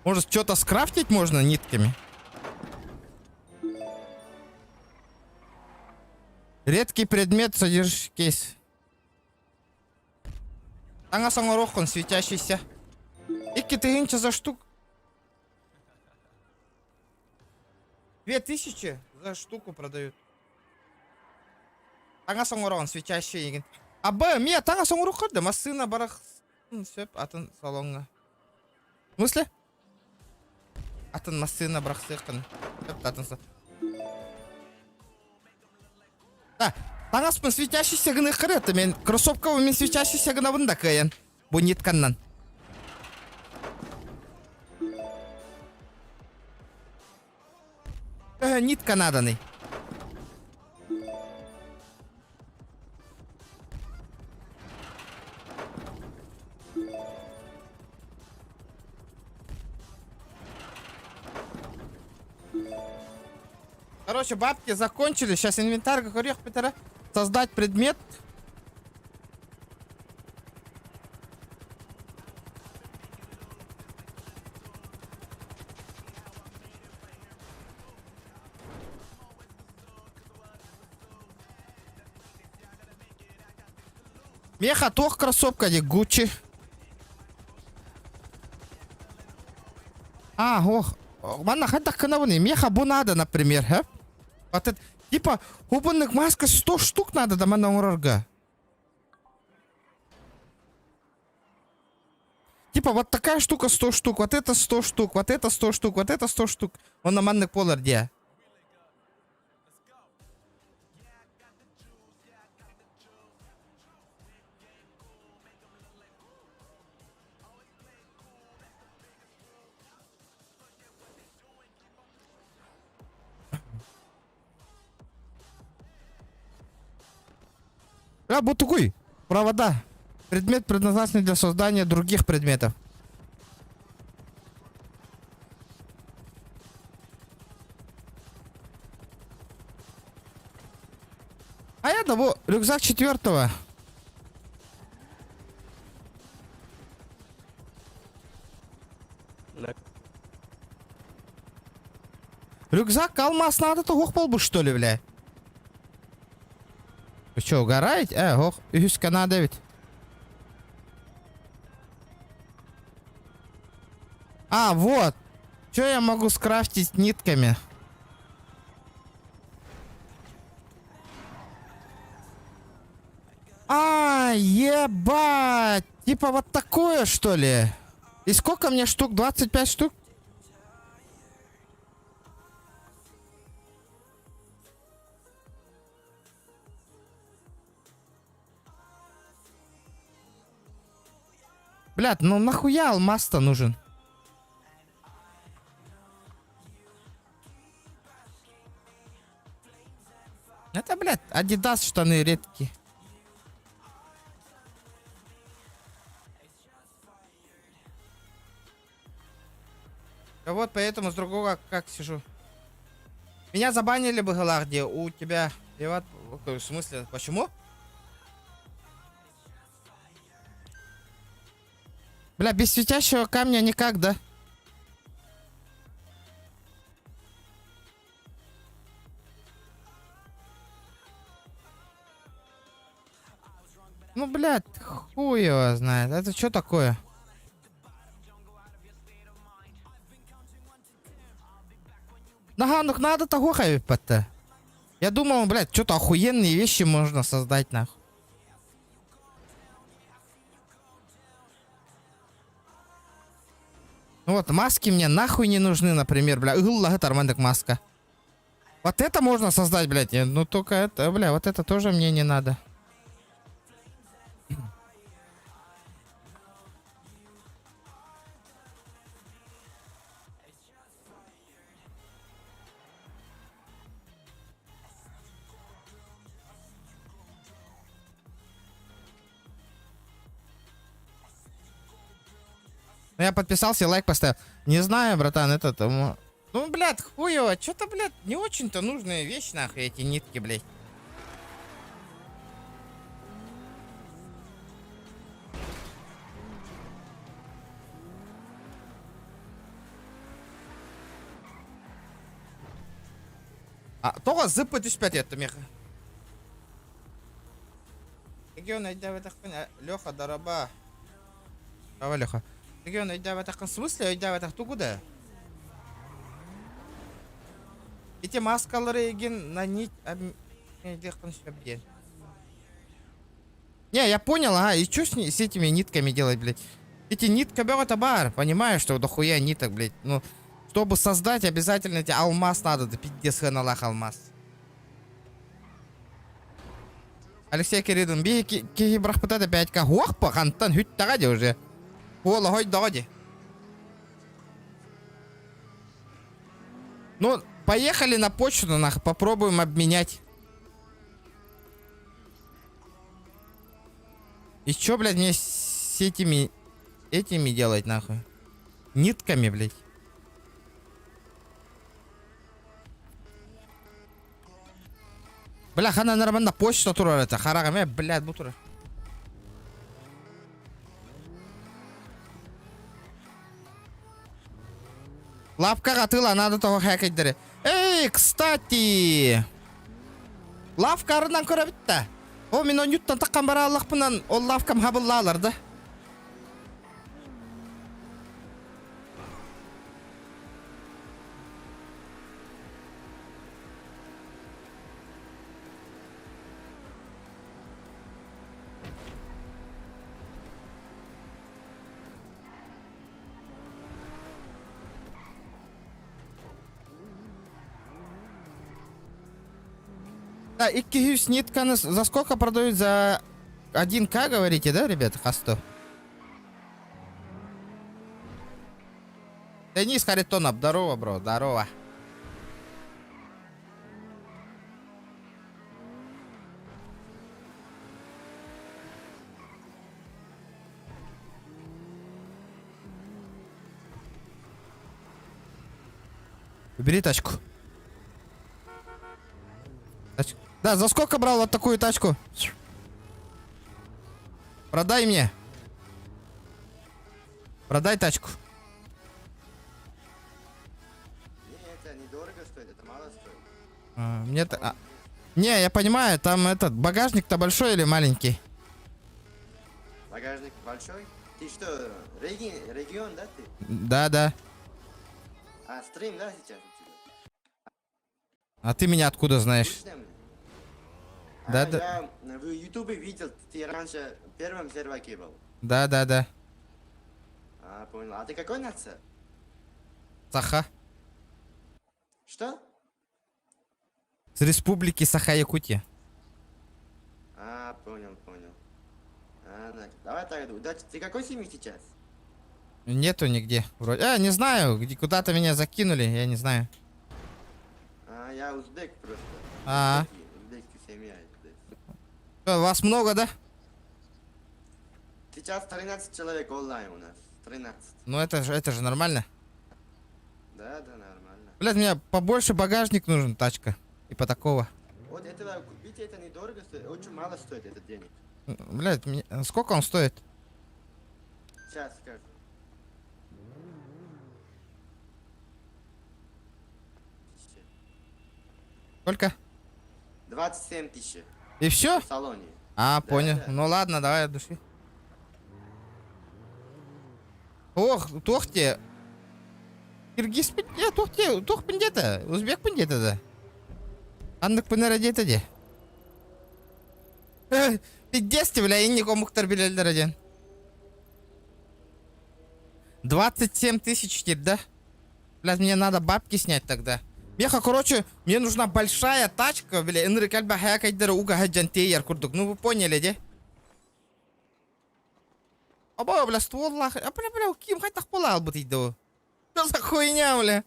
Может, что-то скрафтить можно нитками? Редкий предмет, содержащий кейс. Anga сангорох, он светящийся. Икки ты за штук. 2000 за штуку продают. Anga сангорох, он светящий. А б, мне танга сангорох, да массына барах. Сөп, атын салонга. В смысле? Атын массына барах сыхтан. Сөп, атын салонга. Да. Таңаспен светящийся гыны қырыты, мен кроссовкамен светящийся гына бұнда кайын. Бұ нетканнан. Нитка наданый. Короче, бабки закончились. Сейчас инвентарь, как орех, Петера. Создать предмет. Меха тох кроссовка, где Гуччи. Ох. Манна хатах канавны. Меха бунада, например, а? Вот это, типа, убунных маска 100 штук надо до манна урарга. Типа, вот такая штука 100 штук, вот это 100 штук, вот это 100 штук, вот это 100 штук. Он на манных полар где? Бутугуй, провода. Предмет предназначен для создания других предметов. А это вот рюкзак 4-го. Рюкзак алмаз надо, то гох был что ли, бля? Вы что, угораете? Гох, юська надо ведь. А, вот. Что я могу скрафтить нитками? А, ебать. Типа вот такое, что ли? И сколько мне штук? 25 штук? Блядь, ну нахуя алмаз-то нужен? Это, блядь, Adidas штаны редкие. А вот поэтому с другого как сижу. Меня забанили бы где у тебя. И вот, в смысле, почему? Бля, без светящего камня никак, да? Ну, блядь, хуй его знает. Это что такое? Нахуй, надо того хайпать-то. Я думал, блядь, что-то охуенные вещи можно создать, нахуй. Ну вот, маски мне нахуй не нужны, например, бля. Маска. Вот это можно создать, блядь. Ну только это, бля, вот это тоже мне не надо. Ну, я подписался и лайк поставил. Не знаю, братан, это тому. Ну, блядь, хуево. Что-то, блядь, не очень-то нужная вещь, нахуй, эти нитки, блядь. А, того зипи 5 это меха. Регион, иди в это Леха, дороба. Давай, Леха. Регион, иди в это смысле, иди в это куда? Эти маскалары еген на нить... Не, я понял, ага, и что с этими нитками делать, блядь? Эти нитка это бар, понимаешь, что дохуя ниток, блядь. Ну, чтобы создать, обязательно эти алмаз надо, да пиздец ханалах алмаз. Алексей Киридон, би брахпыта да 5к. Хуахпа, хантан, хють тагади уже. Хуала, хой дагади. Ну, поехали на почту, нахуй, попробуем обменять. И чё, блядь, мне с этими делать, нахуй? Нитками, блядь. Бля, хана нормально почта турар это. Харагаме, блядь, бутура. Лапка гатыла, надо того хэкать даре. Эй, кстати! Лавка арынан көрәбітті. О, мен он юттан таққан бара Аллахпынан ол лавкам хабыллалар да. Да, и киюс нитканы за сколько продают? За 1К, говорите, да, ребята, хасто? Денис Харитонов, здорово, бро, здорово. Убери тачку. Да, за сколько брал вот такую тачку? Продай мне. Продай тачку. Это недорого стоит, это мало стоит. Мне-то... Не, я понимаю, там этот багажник-то большой или маленький? Багажник большой? Ты что, регион, да, ты? Да. А, стрим, да, сейчас у тебя? А ты меня откуда знаешь? Да. Я в ютубе видел, ты раньше в первом серваке был. Да. А, понял. А ты какой нация? Саха. Что? С республики Саха-Якутия. А, понял. Давай так, удачи. Ты какой семьи сейчас? Нету нигде. Вроде. Не знаю, куда-то меня закинули, я не знаю. А, я узбек просто. Узбекская семья. Что, вас много, да? Сейчас 13 человек онлайн у нас. 13. Ну это же нормально. Да, нормально. Блядь, мне побольше багажник нужен, тачка. Типа такого. Вот этого купить, это недорого стоит, очень мало стоит этот денег. Блядь, сколько он стоит? Сейчас скажу. Сколько? 27 тысяч. И все? В салоне. Понял. Да. Ну ладно, давай от души. Ох, тохте. Киргиз пенде, тохте, тох пендета. Узбек пендета, да. Андык пенерадета де. Пиздесте, бля, и никому Мухтарбиляльда раден. 27 тысяч теперь, да? Блядь, мне надо бабки снять тогда. Меха, короче, мне нужна большая тачка, бля, ну вы поняли, да? Оба, бля, ствол лах. Бля, Ким, хоть так полал бы ты, да? Что за хуйня, бля?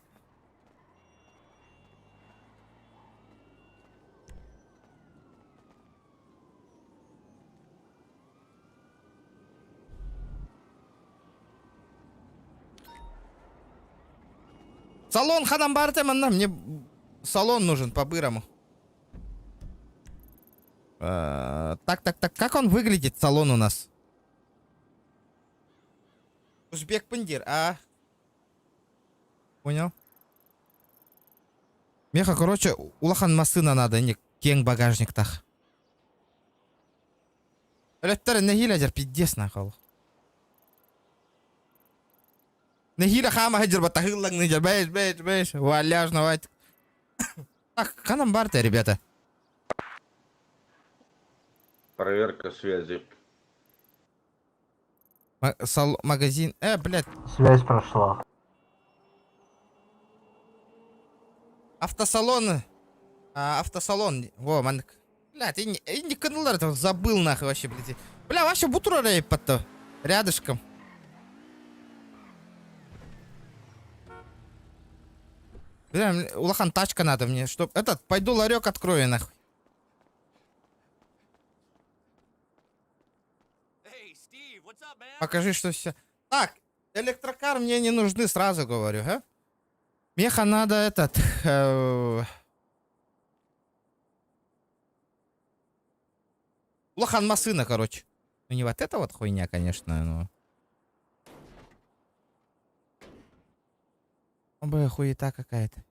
Салон хадам бартеманна, мне салон нужен по-бырому. Так, как он выглядит, салон у нас? Узбек пындир, Понял? Меха, короче, улахан масына надо, не кең багажник тах. Элеттер не хилядер, пиздец нахал. Нехира хама хаджар батахиллак нежар, бэш, валяжно, вать. Так, канам барте, ребята. Проверка связи. Магазин, блядь. Связь прошла. Автосалон. Автосалон. Во, ман. Блядь, и не канулар, это забыл нахуй вообще, блядь. Бля, вообще бутура рейпа-то. Рядышком. Бля, улахан тачка надо мне, чтоб... пойду ларек открою, нахуй. Покажи, что все. Так, электрокар мне не нужны, сразу говорю, а? Меха надо улахан масына, короче. Ну не вот эта вот хуйня, конечно, но... Бля, хуета какая-то.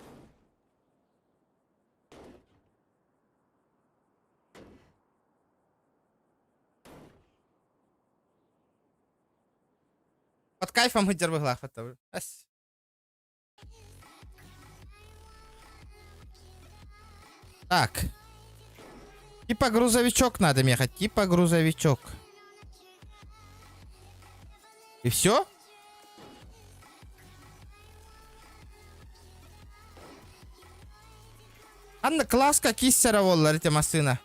Под кайфом хыджар выглах. Так. Типа грузовичок надо мехать. Типа грузовичок. И все? Анна класска киссера воллар эти машина.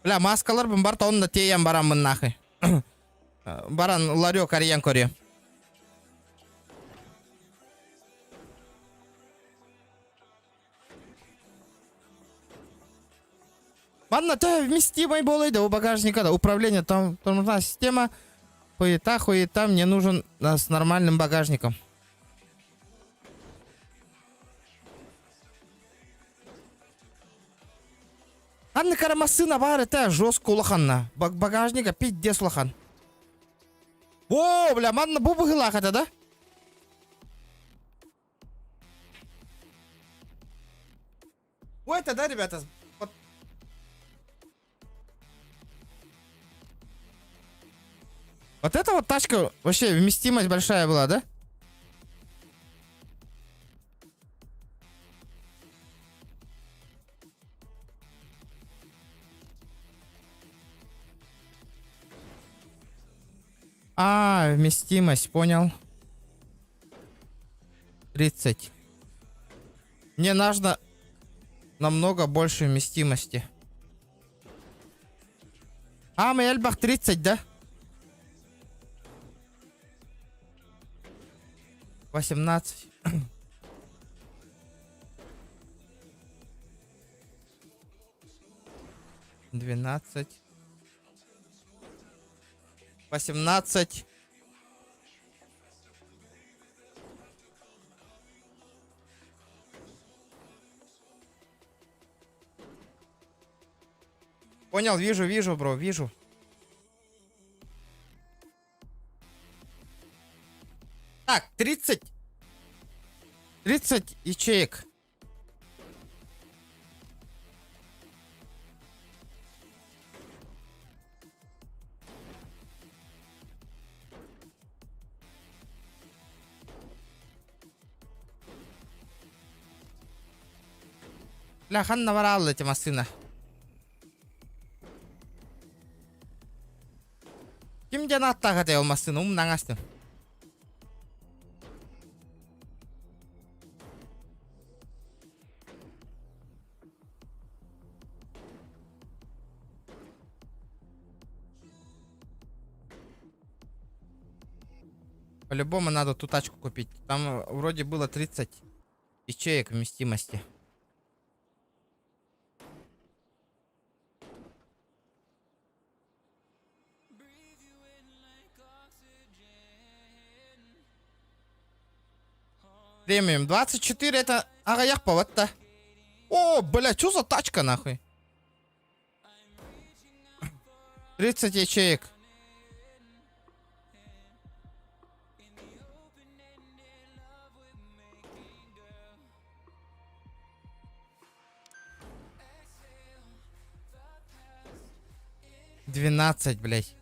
Бля, маскалар бомбар таунда теям барамын нахуй. Баран, ларек, арьян кори. Ладно, то вместимый болайды у багажника, да, управление, там нужна система, хуета, мне нужен с нормальным багажником. Анны карамасына бар, это жестко улаханна. Багажника пиздец улахан. О, бля, манна бубы гылах это, да? Ой, это, да, ребята? Вот эта вот тачка, вообще вместимость большая была, да? А, вместимость, понял. 30. Мне нужно намного больше вместимости. А, Мельбах 30, да? 18. Двенадцать. 18. Понял, вижу, бро, вижу. Так, 30 ячеек. Бля, хан наварал эти машины. Ким жана аттагат ел машина, умнаңастын. По-любому надо ту тачку купить. Там вроде было 30 ячеек вместимости. Премиум 24 это... Ага, я повод-то. О, бля, что за тачка нахуй? 30 ячеек. Двенадцать, блядь.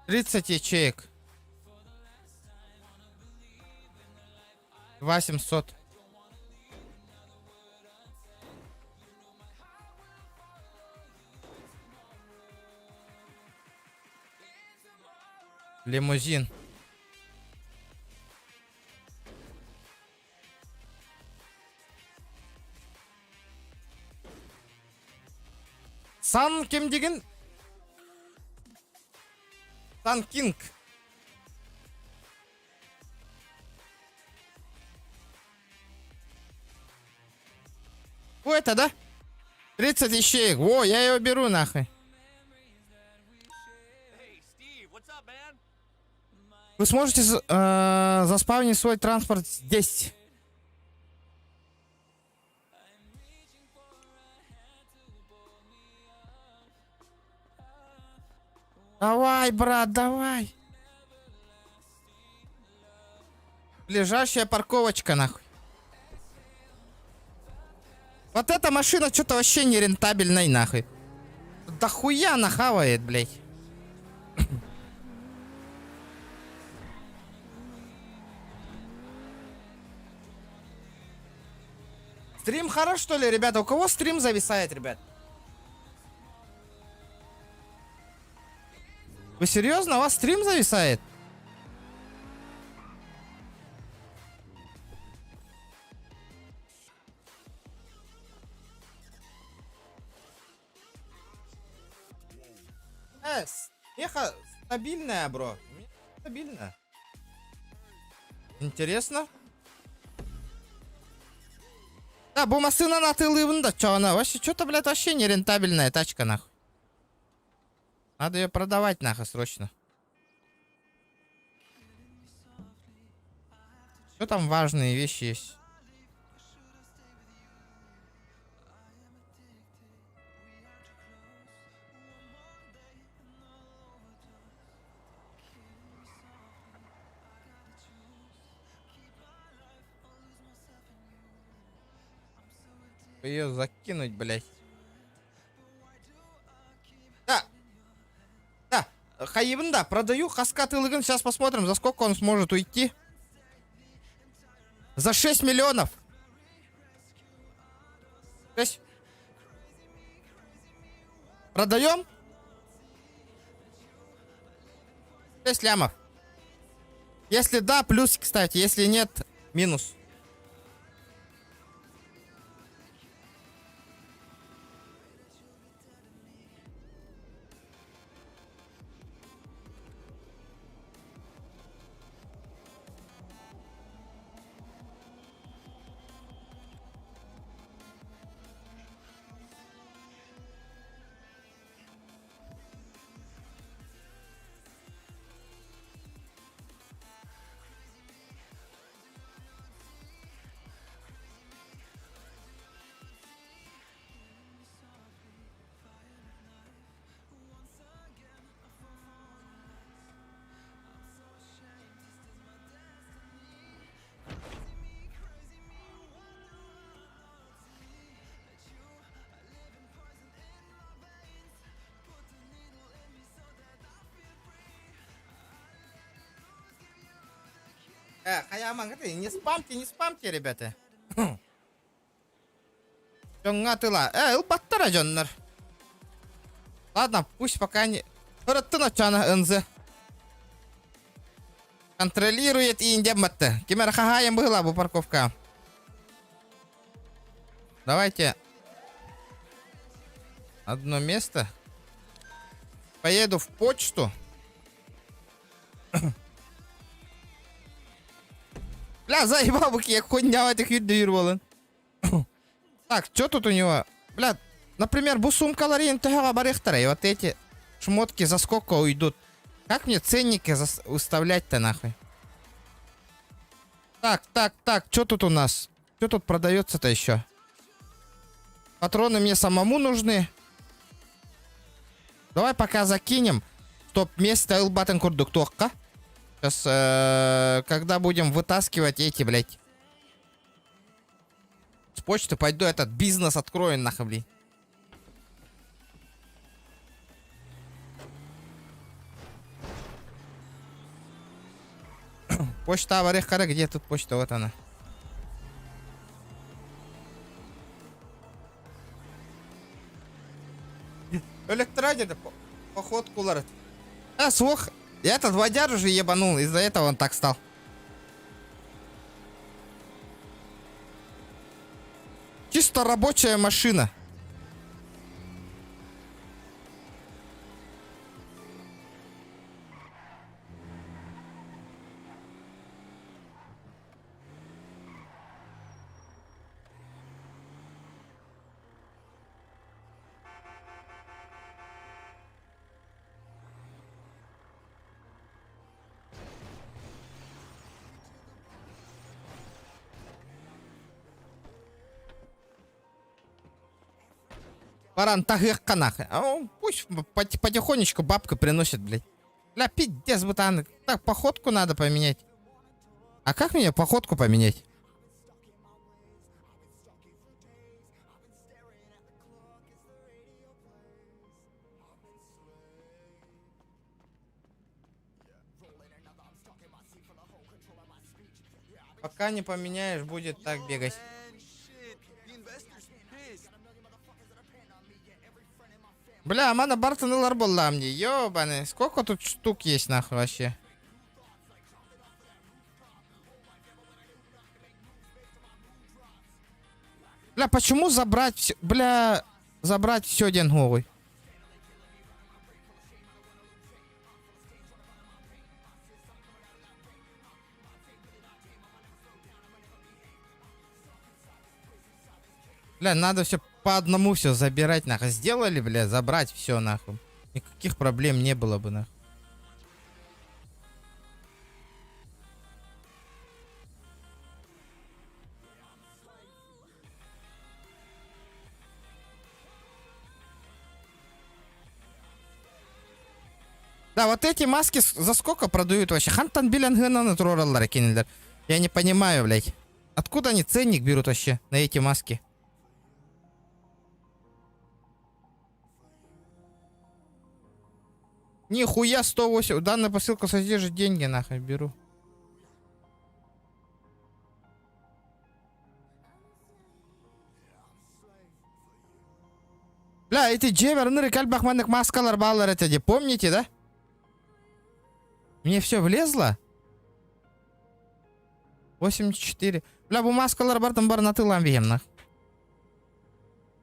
30 ячеек. 2700. Лимузин. Сан кем деген? Сан Кинг. О, это, да? 30 ячеек. О, я его беру нахуй. Вы сможете заспавнить свой транспорт здесь. Давай, брат, давай. Ближайшая парковочка, нахуй. Вот эта машина что-то вообще не рентабельная, нахуй. Да хуя нахавает, блядь. Стрим хорош, что ли, ребята? У кого стрим зависает, ребят? Вы серьезно? У вас стрим зависает? Меха стабильная, бро. Стабильная. Интересно. Да, бумасына на тылывында, чё она? Вообще, что-то, блядь, вообще не рентабельная тачка, нахуй. Надо ее продавать, нахуй, срочно. Что там важные вещи есть? Ее закинуть, блядь. Да. Да. Хаибында продаю Хаскат Илыгын. Сейчас посмотрим, за сколько он сможет уйти. За 6 миллионов. 6. Продаем. 6 лямов. Если да, плюс, кстати. Если нет, минус. Хаяман, не спамьте, ребята. Jonga тыла. Илбаттара жоннар. Ладно, пусть пока не... Раттына НЗ. Контролирует и индематты. Кемер хахаем была бы парковка. Давайте. Одно место. Поеду в почту. Бля, заебал бы, я хуйня в этих видео. Так, что тут у него? Бля, например, бусум калорий барихтара. И вот эти шмотки за сколько уйдут? Как мне ценники выставлять-то нахуй? Так, что тут у нас? Что тут продается-то еще? Патроны мне самому нужны. Давай пока закинем. Стоп, место Илбатен Курдуктокка. Сейчас, когда будем вытаскивать эти, блядь. С почты пойду этот бизнес открою, нахуй, блин. Почта Аварехара, где тут почта? Вот она. Электрорадио, походку ларит. Слух. Я этот водяр уже ебанул, из-за этого он так стал. Чисто рабочая машина. Баран, тагырка нахуй. Пусть потихонечку бабка приносит, блядь. Бля, пиздец, бутан. Так, походку надо поменять. А как мне походку поменять? Пока не поменяешь, будет так бегать. Бля, мана бартынылар была мне, ёбаный. Сколько тут штук есть, нахуй, вообще? Бля, почему забрать все? Бля, забрать все деньговый? Бля, надо все по одному все забирать, нахуй. Сделали, бля, забрать все, нахуй. Никаких проблем не было бы, нахуй. Да, вот эти маски за сколько продают вообще? Хантан билангена на трораллар киндер. Я не понимаю, блядь. Откуда они ценник берут вообще на эти маски? Нихуя 108. Данная посылка содержит деньги, нахуй, беру. Бля, эти джевернеры кальбахманных маскалар баллар это, помните, да? Мне все влезло? 84. Бля, бумаскалар бартам бар на тылам вием.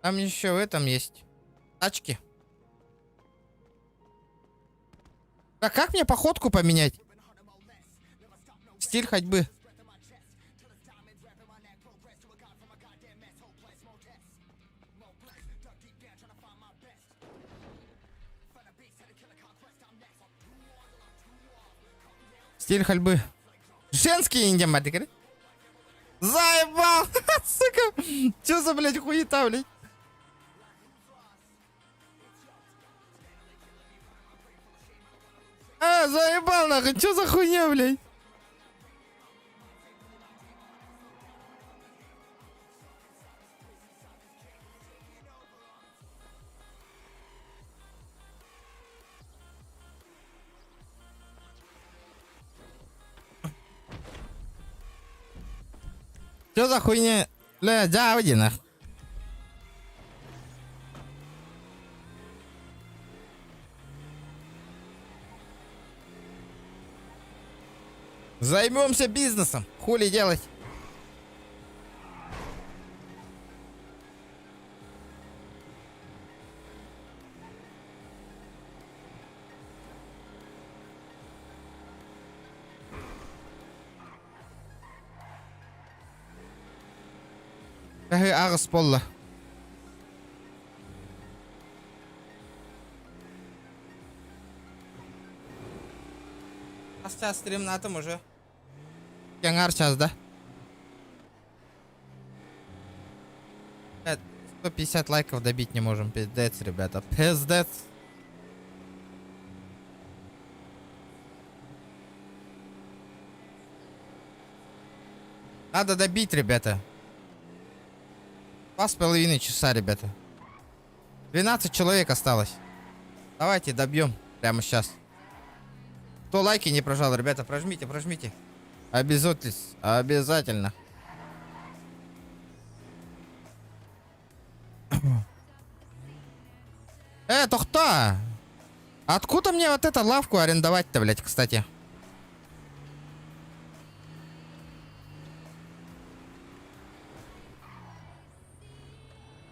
Там еще в этом есть. Тачки. А как мне походку поменять? Стиль ходьбы. Стиль ходьбы. Женский индиаматик. Заебал! Сука! Чё за, блядь, хуета, блядь? А, заебал, нахуй! Чё за хуйня, блядь? Чё за хуйня? Бля, дяуди, нахуй. Займемся бизнесом. Хули делать? Агас полла. А сейчас стрим на этом уже. Янгар сейчас, да? 150 лайков добить не можем. Пиздец, ребята. Пиздец. Надо добить, ребята. 2,5 часа, ребята. 12 человек осталось. Давайте добьем прямо сейчас. Кто лайки не прожал, ребята, прожмите, прожмите. Обязательно. Это кто? Откуда мне вот эту лавку арендовать-то, блядь, кстати?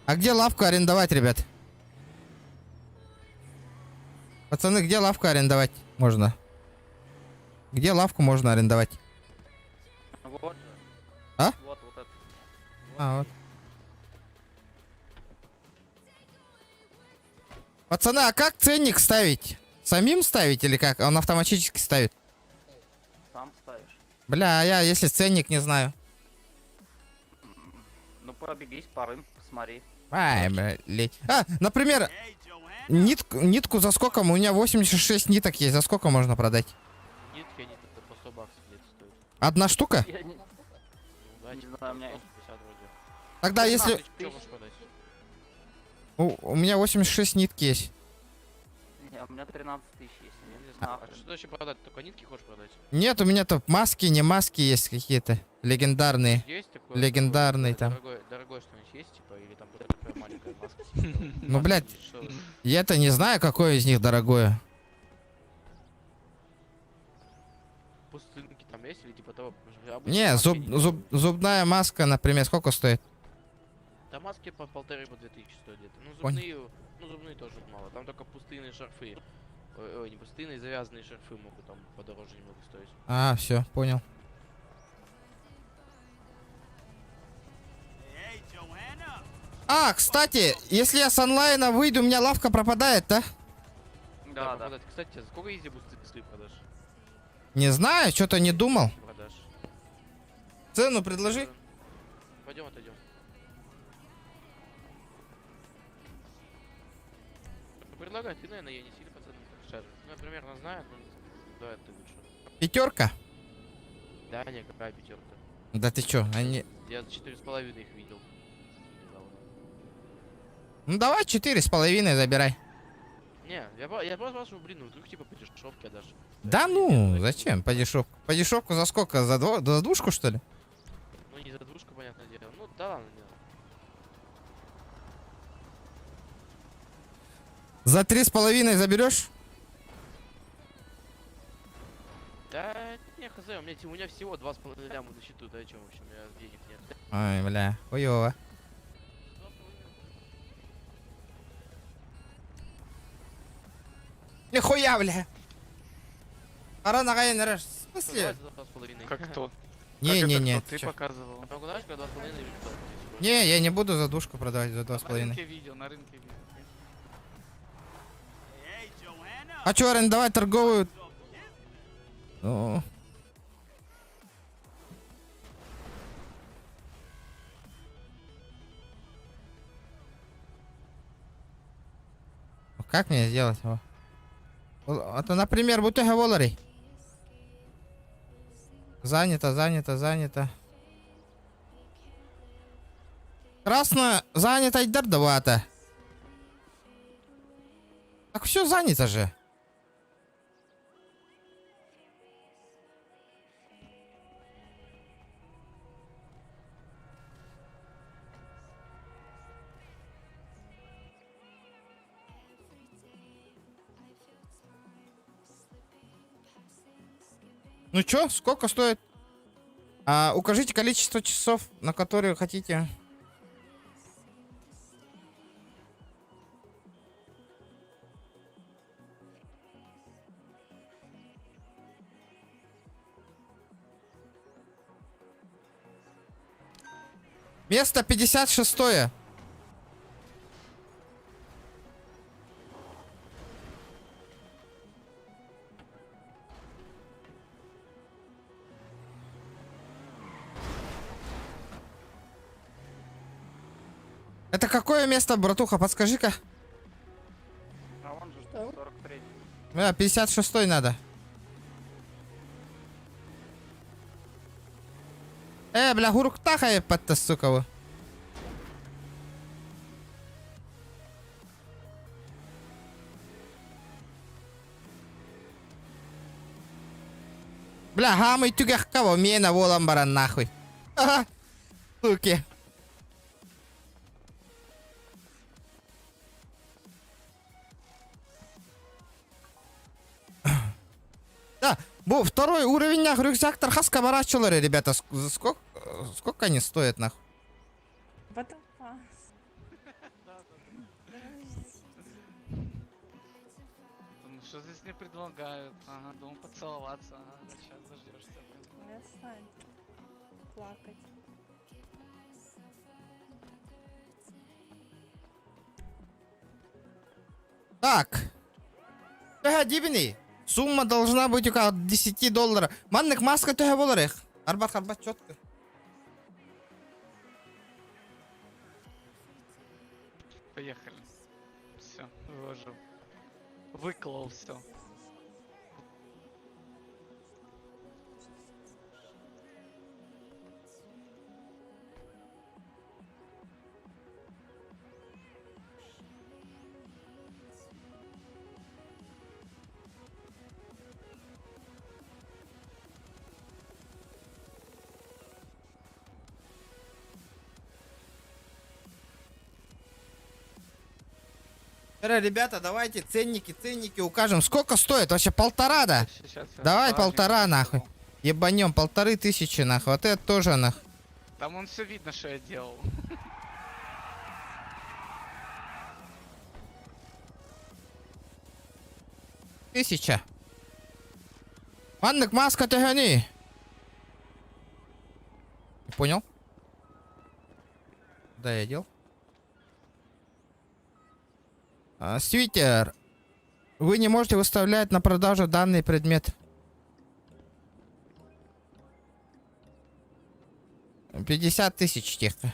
А где лавку арендовать, ребят? Пацаны, где лавку арендовать можно? Где лавку можно арендовать? Вот. А? Вот это. А, вот. Пацаны, а как ценник ставить? Самим ставить или как? Он автоматически ставит? Сам ставишь. Бля, я если ценник не знаю. Ну пробегись по рынку, посмотри. Ай, блядь. А, например, нитку за сколько? У меня 86 ниток есть. За сколько можно продать? Нитки, они по 100 баксов где-то стоят. Одна штука? Я не... Да, не знаю, у меня... 50 вроде. Тогда если... Что можешь продать? У меня 86 нитки есть. Не, у меня 13 тысяч есть. Не знаю, а что еще продать? Только нитки хочешь продать? Нет, у меня тут маски, не маски есть какие-то. Легендарные. Есть такое? Легендарные там. Дорогое что-нибудь есть, типа, или там такая маленькая маска? Ну, блядь, я-то не знаю, какое из них дорогое. Пустынки там есть или типа того? Не, зубная маска, например, сколько стоит? Да маски по 1500 по 2000 стоят где-то. Ну зубные тоже мало. Там только пустынные шарфы. Ой, не пустынные, завязанные шарфы могут там подороже немного стоить. А, все, понял. А, кстати, если я с онлайна выйду, у меня лавка пропадает, да? Да, да. Кстати, за сколько изи бусты продашь? Не знаю, что-то не думал. Продашь. Цену предложи. Пойдем, отойдем. Предлагай, ты, наверное, я не сильно пацаны шаришь. Ну, я примерно знаю, но давай ты лучше. 5. Да, не, какая 5. Да ты чё, они... Я 4,5 их видел. Ну давай 4,5 забирай. Не, я просто спрашиваю, блин, ну вдруг типа по дешевке даже. Да ну, зачем? По дешевку. По дешевку за сколько? За двушку, что ли? Ну не за двушку, понятное дело. Ну да ладно, не. За 3,5 заберешь? Да, не, хз, у меня всего 2,5 ляма на счету, да о чем, в общем, у меня денег нет. Ой, бля, хуёво. Нихуя, бля. Пора на гайен раш. В смысле? Как кто? Не-не-не. Ты показывал. Я могу знаешь, когда 2,5 или что? Не, я не буду за душку продавать за 2,5. видел, на рынке видел. А чё, арендовать торговую? Ну. Как мне сделать его? А то, например, бутыга волари. Занято. Красную занято дардавато. Так все занято же. Ну чё, сколько стоит? Укажите количество часов, на которые хотите. Место 56-е. Это какое место, братуха, подскажи-ка. А он же 43. 56-й надо. Бля, гуруктаха под сука вы. Бля, гамый тюгах кого? Мена волам баран нахуй. Ага. Суки. Да, второй уровень, нахуй, рюкзак Тархаска барачулары, ребята. Сколько они стоят, нахуй? Ну что здесь мне предлагают? Ага, думал поцеловаться. Ага, сейчас дождешься. Плакать. Так. Дибини. Сумма должна быть около $10. Манник маска төһө боларых. Арбат четко. Поехали. Все, выложил. Выклал все. Ребята, давайте ценники укажем. Сколько стоит? Вообще 1,5, да? Сейчас я Давай важненько 1,5 нахуй. Ебанем 1500 нахуй. Вот это тоже нахуй. Там он все видно, что я делал. $1000. Манник маска тягани. Не понял? Да, я дел. Свитер. Вы не можете выставлять на продажу данный предмет. 50 тысяч техно.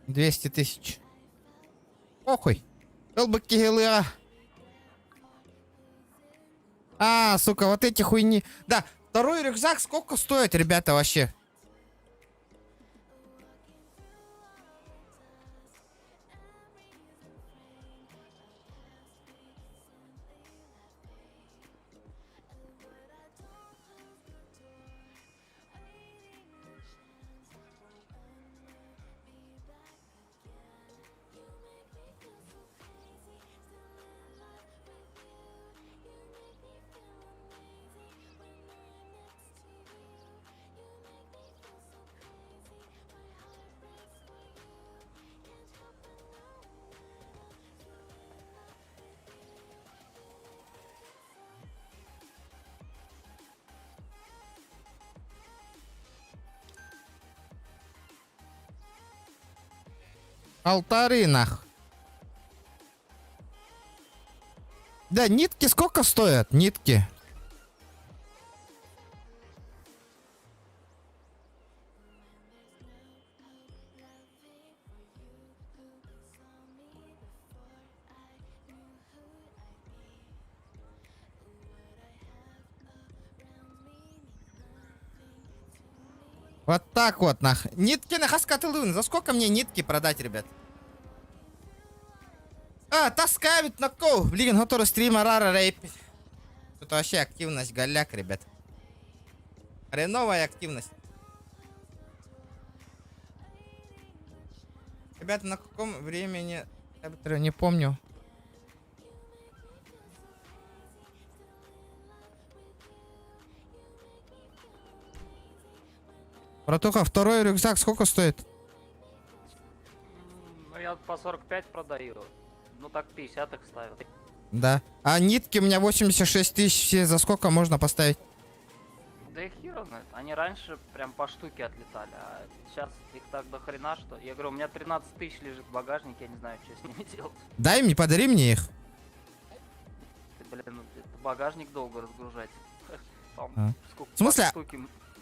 $200 000. Похуй. ЛБК. Сука, вот эти хуйни. Да, второй рюкзак сколько стоит, ребята, вообще? Полторы нах. Да, нитки сколько стоят? Нитки. Вот так вот, нах. Нитки на хаскатылын. За сколько мне нитки продать, ребят? Таскают на кол. Блин, готовы стрима рара рейп. Тут вообще активность голяк, ребят. Хреновая активность. Ребята, на каком времени? Я не помню. Братуха, второй рюкзак сколько стоит? Ну, я по 45 продаю. Ну, так 50 их ставил. Да. А нитки у меня 86 000. Все за сколько можно поставить? Да их хер знает. Они раньше прям по штуке отлетали, а сейчас их так до хрена, что... Я говорю, у меня 13 000 лежит в багажнике, я не знаю, что с ними делать. Дай мне, подари мне их. Блин, ну, багажник долго разгружать. В смысле?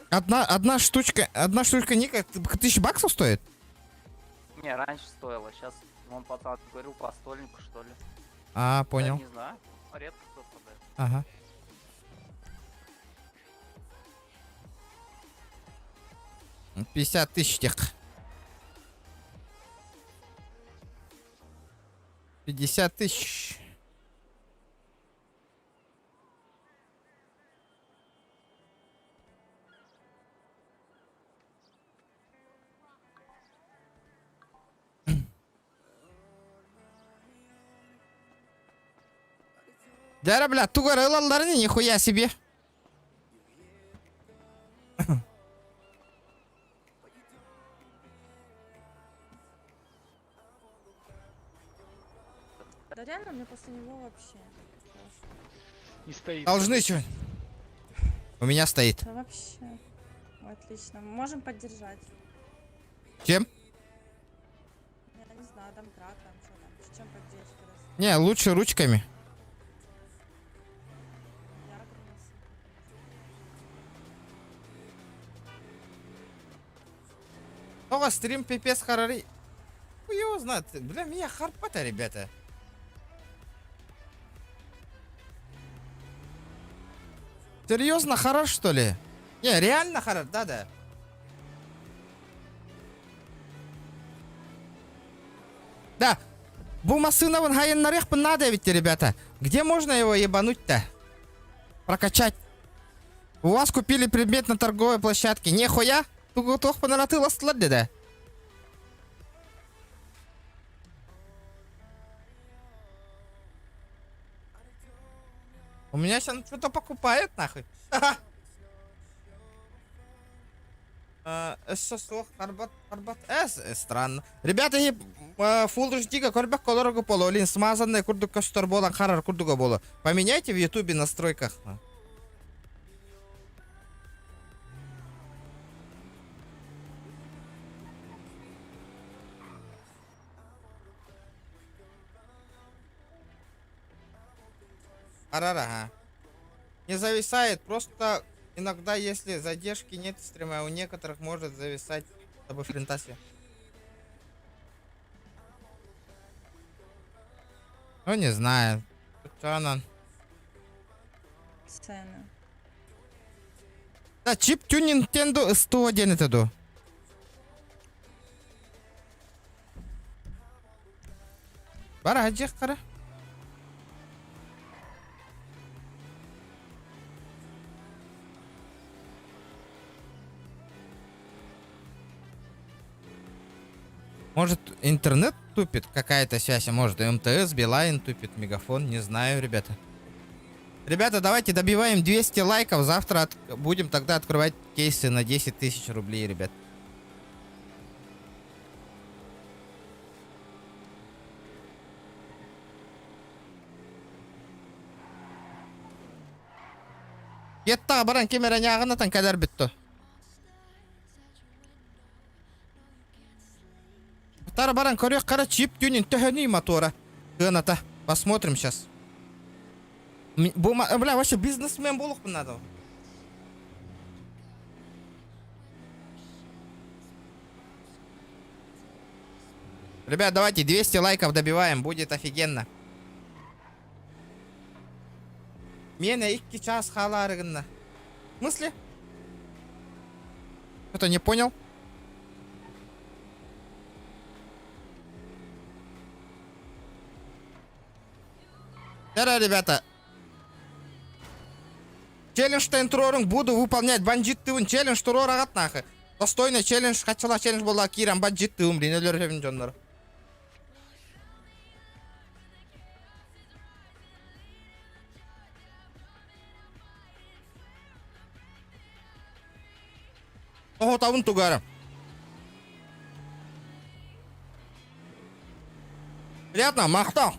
Одна штучка ника $1000 стоит? Не, раньше стоило, сейчас вон пацан говорил по стольнику, что ли. Понял. Я не знаю, редко кто продает. Ага. $50 000 тех. 50 000. Дара, бля, тугар ылаллары нихуя себе. Да реально, мне после него вообще. Не стоит. Должны что? У меня стоит. Да вообще. Отлично. Мы можем поддержать. Чем? Я не знаю, домкратом, что там. С чем поддержка? Не, лучше ручками. Ого, стрим пипец харари. Хуй его знает. Бля, меня харпата, ребята. Серьезно харар, что ли? Не, реально харар, да-да. Да. Бумасынован хайен нарех надо ведь, ребята. Где можно его ебануть-то? Прокачать. У вас купили предмет на торговой площадке. Нихуя? Тугутох понараты ластлады, да? У меня сейчас что-то покупает, нахуй. Странно. Ребята, Full HD корбак колорого пололин смазанный курдук костор болан харар курдуга боло. Поменяйте в ютубе настройках. Арара, ага. Не зависает, просто иногда, если задержки нет стрима, у некоторых может зависать с тобой френтасе. Ну, не знаю. Что она? Цены. Да, чип тюн Nintendo 101 это до. Бара, аджех кара. Может, интернет тупит, какая-то связь, а может, МТС, Билайн тупит, Мегафон, не знаю, ребята. Ребята, давайте добиваем 200 лайков, завтра будем тогда открывать кейсы на 10 тысяч рублей, ребят. Кетта, баран кемера ягына тан кадар битто. Тара баран корек кара чип тюнин төхөни мотора. Гыната. Посмотрим сейчас. Бля, вообще бизнесмен болох бы надо. Ребят, давайте 200 лайков добиваем, будет офигенно. Меня 2 час халарыгынна. В смысле? Кто-то не понял? Здорово, ребята. Челлендж Тентроринг буду выполнять. Бандит ты челлендж турор агат нахы. Достойный челлендж. Хачала челлендж была кирам бандит ты умри. Нелер хевин джоннор. Ого, тавын тугара. Приятно, махта.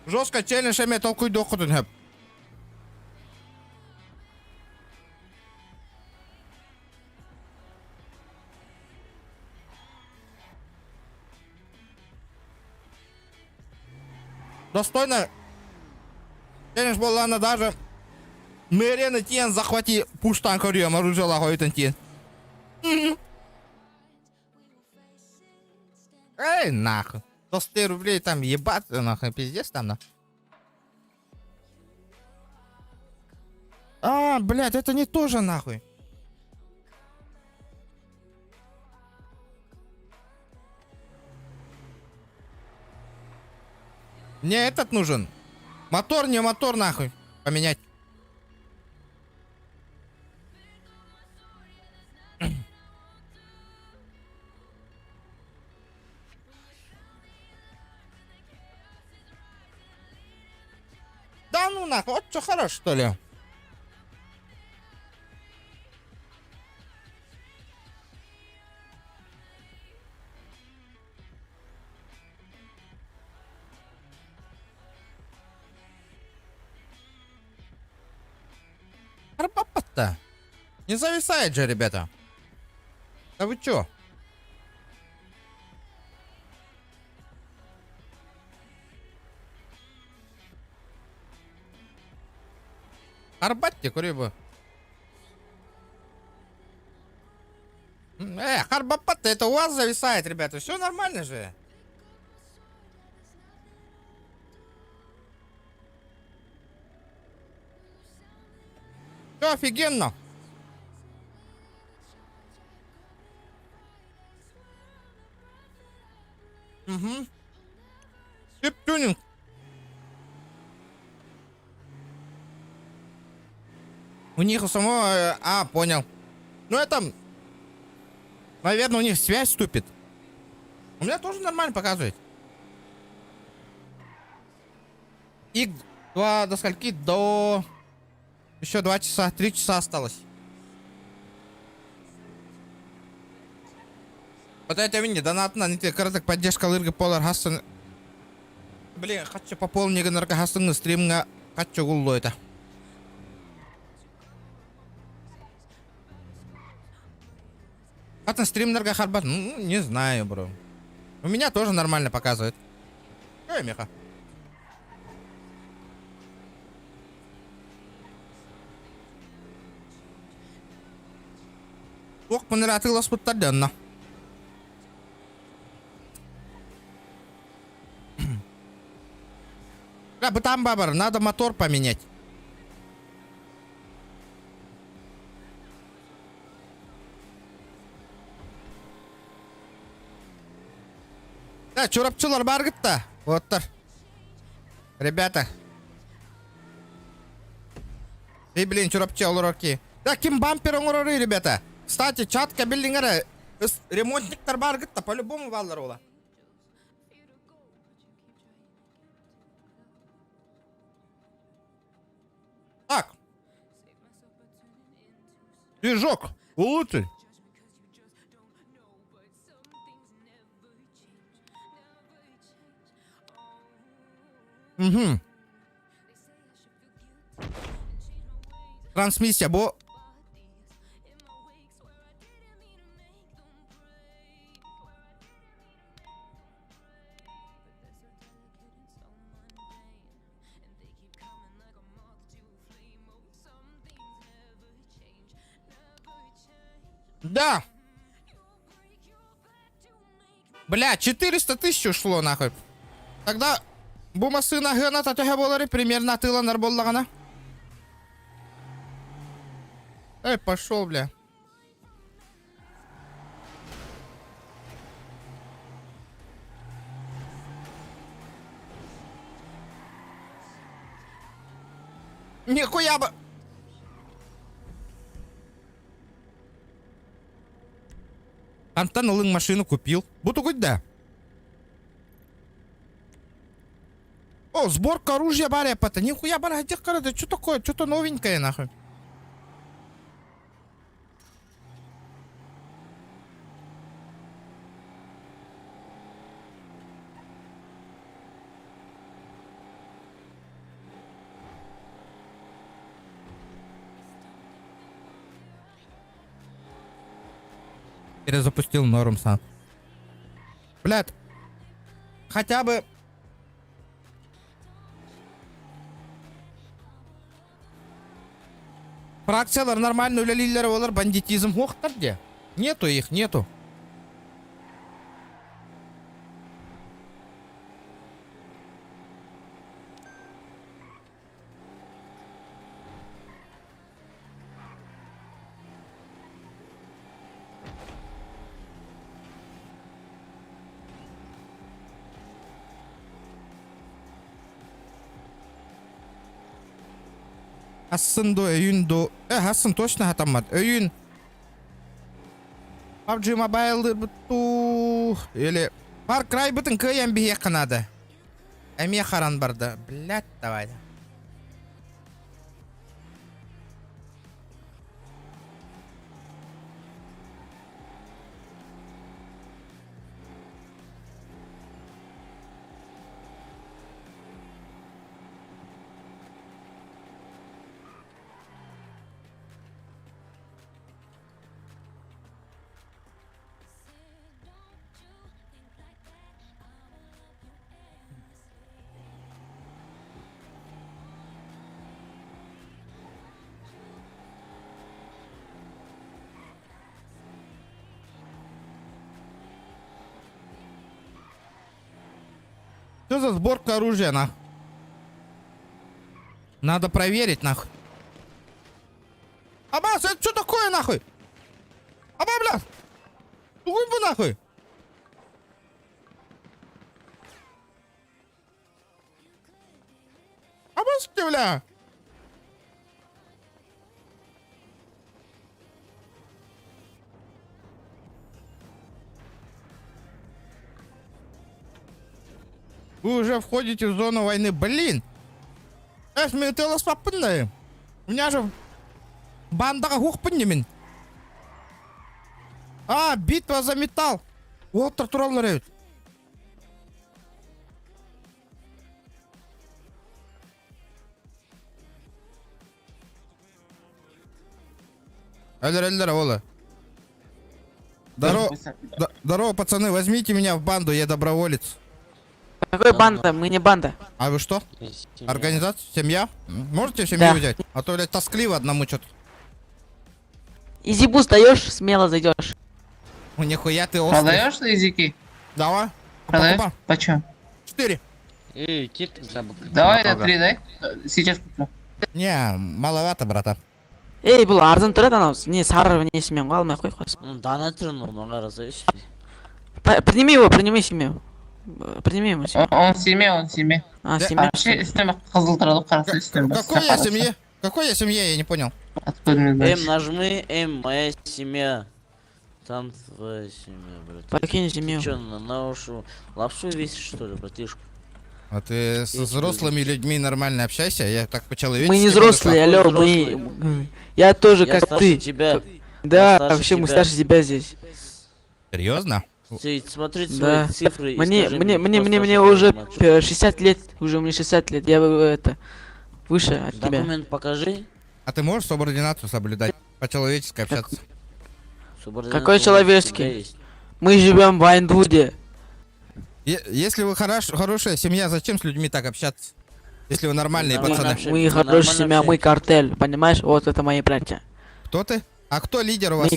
Жестко челлендж эме толкуй докудун хэп. Достойно. Челлендж была даже мэрена тен захвати пуштан корьем оружие лагойтен тен. Эй, нахуй. 100 рублей там ебать, нахуй, пиздец там, на. А, блядь, это не то же, нахуй. Мне этот нужен. Мотор, не мотор, нахуй. Поменять. Да ну нахуй, вот что хорош, что ли? Арпапа-то. Не зависает же, ребята. Да вы чё? Арбатте, куриба. Харбапата, это у вас зависает, ребята. Все нормально же. Все офигенно. Угу. Тюнинг. У них у самого... понял. Ну это... Наверное, у них связь вступит. У меня тоже нормально показывает. И до скольки? До... Еще 2 часа, 3 часа осталось. Вот это видите, донатна, не те короток поддержка лырга полар хастын. Блин, хочу пополнить энергохастын стримга. Хочу гулло это. Хатын стримнерга харбат, ну, не знаю, бро. У меня тоже нормально показывает. Ой, Миха. Ох, понравилось подтаденно. Да, там, бабар, надо мотор поменять. Да, чурапчылар бар гытта. Оттар. Ребята. Блин, чурапчы олороки. Да, ким бампер оңороры, ребята. Кстати, чатка билдингері. Ремонтниктар бар гытта, по-любому балдар ола. Так. Движок. Улучши. Угу. Трансмиссия, бо... Да. Бля, 400 тысяч ушло нахуй. Тогда бумасына гына татыга болары примерно тыланар боллагана. Эй, пошел, бля. Нихуя бы. Антон Лын машину купил. Буду хоть да. О, сборка оружия баря пата. Нихуя баря, где карада? Что такое? Что-то новенькое нахуй. Перезапустил норм сам. Блядь. Хотя бы... Фракциялар нормально үлелилер олар, бандитизм хоқтар де. Нету их, нету. Ассындо өйүндо. Ассын точно хатаммат. Өйүн. PUBG Mobile бутту. Или Far Cry бутын көйен бие қанады. Әме қаран барды. Блядь, давай. Что за сборка оружия, нахуй? Надо проверить, нахуй. Абас, это что такое, нахуй? Аба, бля! Хуй бы, нахуй! Абас, бля! Вы уже входите в зону войны. Блин! Мен телеспаппын да. У меня же бандаға хоқпын немен. А, битва за металл. Олтар туралар өйт. Әлдер, олы. Здорово, пацаны, возьмите меня в банду, я доброволец. Какой банда? Мы не банда. А вы что? Организация? Семья? Можете в семью Да. взять? А то, блядь, тоскливо одному что-то. Изибус даешь, смело зайдешь. Ну, нихуя ты острый. Продаешь языки? Давай. Продаешь? Покупай. Почем? 4. Давай, 3 дай. Сейчас куплю. Не, маловато, брата. Эй, бұл арзан тұрады анау. Не, сары несімен қалмай қой қойсын. Дана тренер, мага разойш. Прими его, прими семью. Прими его семью. Он в семье, он в семье. А, семья. Үстіме қызыл тұрады, қарасы үстіме. Какой я семье? Какой я семье, я не понял. Откуда мне знать? Нажми, моя семья. Там твоя семья, блядь. Покинь семью. Ты чё, на ушу лапшу весишь, что ли, братишка? А ты с взрослыми людьми нормально общайся, я так по-человечески. Мы не взрослые, алло, мы... Я тоже, как ты. Тебя. Да, вообще мы старше тебя здесь. Серьезно? Ты смотри Да. свои цифры и Мне, скажи мне, мне, кто мне, мне старше уже тебя, 60 лет, уже мне 60 лет, я это, выше от тебя. Документ покажи. А ты можешь субординацию соблюдать? По-человечески общаться? Какой человеческий? Мы живем в Айндвуде. Если вы хорошая семья, зачем с людьми так общаться? Если вы нормальные пацаны. Мы хорошая семья, мы картель, понимаешь? Вот это мои братья. Кто ты? А кто лидер у вас?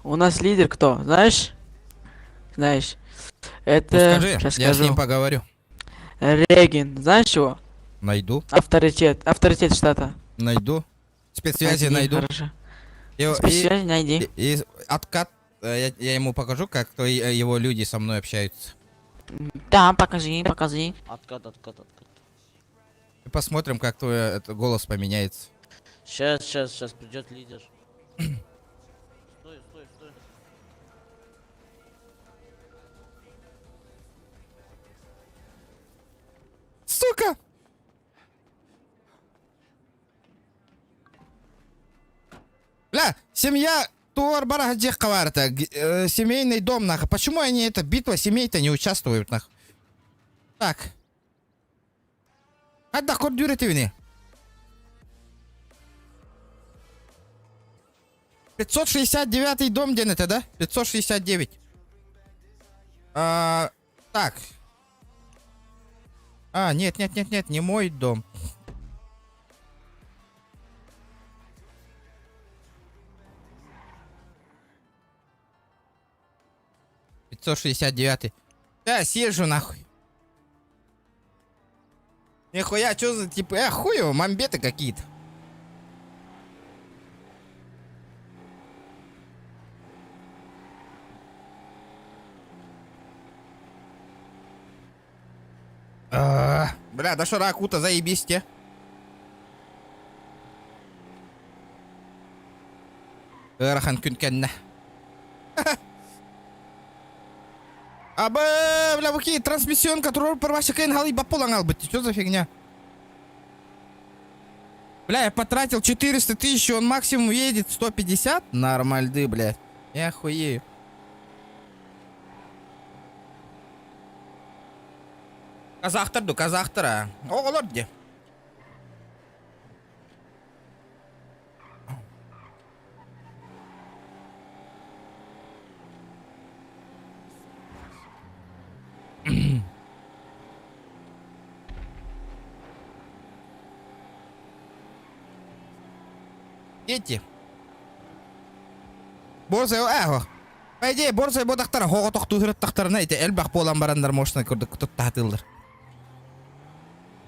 У нас лидер кто? Знаешь? Знаешь. Это... Ну, скажи, сейчас я с скажу. ним поговорю. Регин, знаешь его? Найду. Авторитет штата. Найду. Спецсвязи найду. Хорошо. Спецсвязи найди. И откат, я ему покажу, как его люди со мной общаются. Да, покажи. Откат. И посмотрим, как твой голос поменяется. Сейчас придет лидер. Стой. Сука! Бля, семья Туар Барахадех Каварта, семейный дом, нахуй. Почему они, это битва семей-то не участвуют, нахуй? Так. Отдах, код дюретивни. 569 дом, где это, да? 569. Так. Нет, не мой дом. «569». Да, съезжу нахуй. Нихуя, чё за типа, хуево, мамбеты какие-то. Бля, да что Ракута, заебись те. Рахан күнкенне. Бля, какие трансмиссион, который первача кейн халы баполангал быть. Что за фигня? Бля, я потратил 400 тысяч, он максимум едет 150? Нормальды, блядь. Я охуею. Казахтара. Оғылыр де. Дети. Борзай әғо. По идее, борзай бодақтар хоға тоқту хүрет тақтарына әйте әлбақ болан барандар мошына көрдік күтіп тағытылдыр.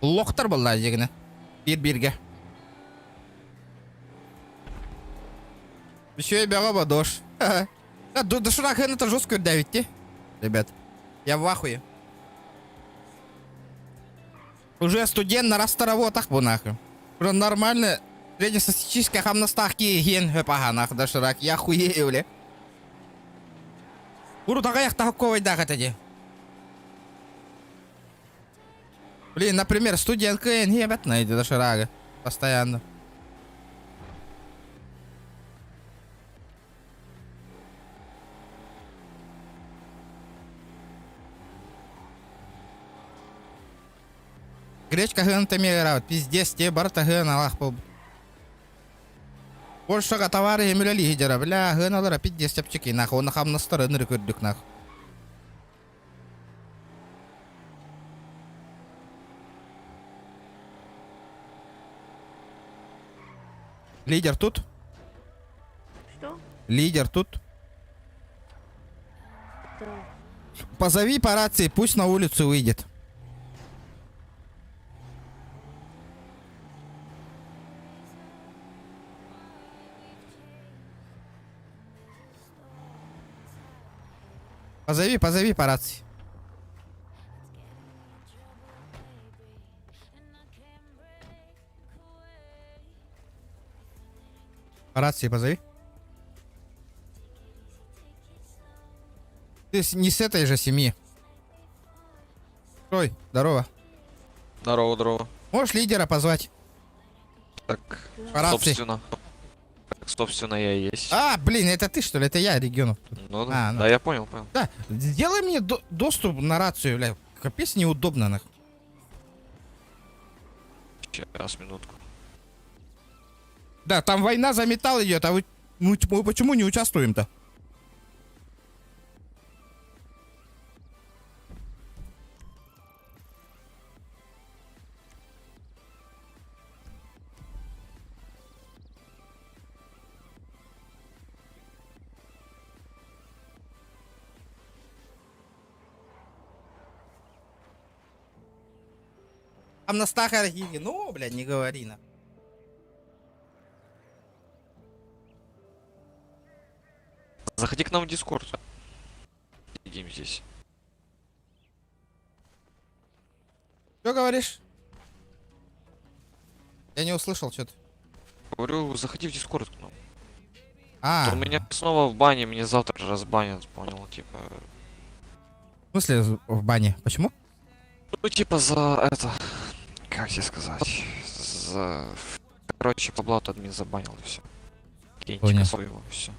Лоқтар болла жегіне. Bir-birге. Еще и бяга бадош. Да шурак это жестко давите. Ребят, я в ахуе. Уже студент на расстаровотах bu нахуй. Уже нормально. Среднестатистическая хамнастахки ген höpaha нахуй да шурак. Я хуею, бля. Буру тагаяк тахаковой дахатади. Блин, например, студентка ебать найдет доширага. Постоянно. Гречка ген темера, пиздец, те барта ген Аллах пол. Польшага товары емеле лидера, бля, гыналара пиддес тепчики, нахуй, он хам на стороны рекордюк, нахуй. Лидер тут? Что? Лидер тут? Да. Позови по рации, пусть на улицу выйдет. Позови по рации. По рации позови. Ты не с этой же семьи. Ой, здорово. Здорово, здорово. Можешь лидера позвать? Так, По рации. собственно. Собственно, я и есть. А, блин, это ты что ли? Это я, Регионов. Ну да, да, я понял. Да, сделай мне доступ на рацию, бля. Капец неудобно, нахуй. Сейчас, минутку. Да, там война за металл идет, а вы мы почему не участвуем-то? Там на Стахархиге, ну, блядь, не говори на. Заходи к нам в Дискорд. Сидим здесь. Что говоришь? Я не услышал что-то. Говорю, заходи в Дискорд к нам. А. У меня снова в бане, мне завтра разбанят, понял, типа. В смысле в бане? Почему? Ну, типа за это... Как тебе сказать? За... Короче, по блату админ забанил и все. Понял. Своего, все.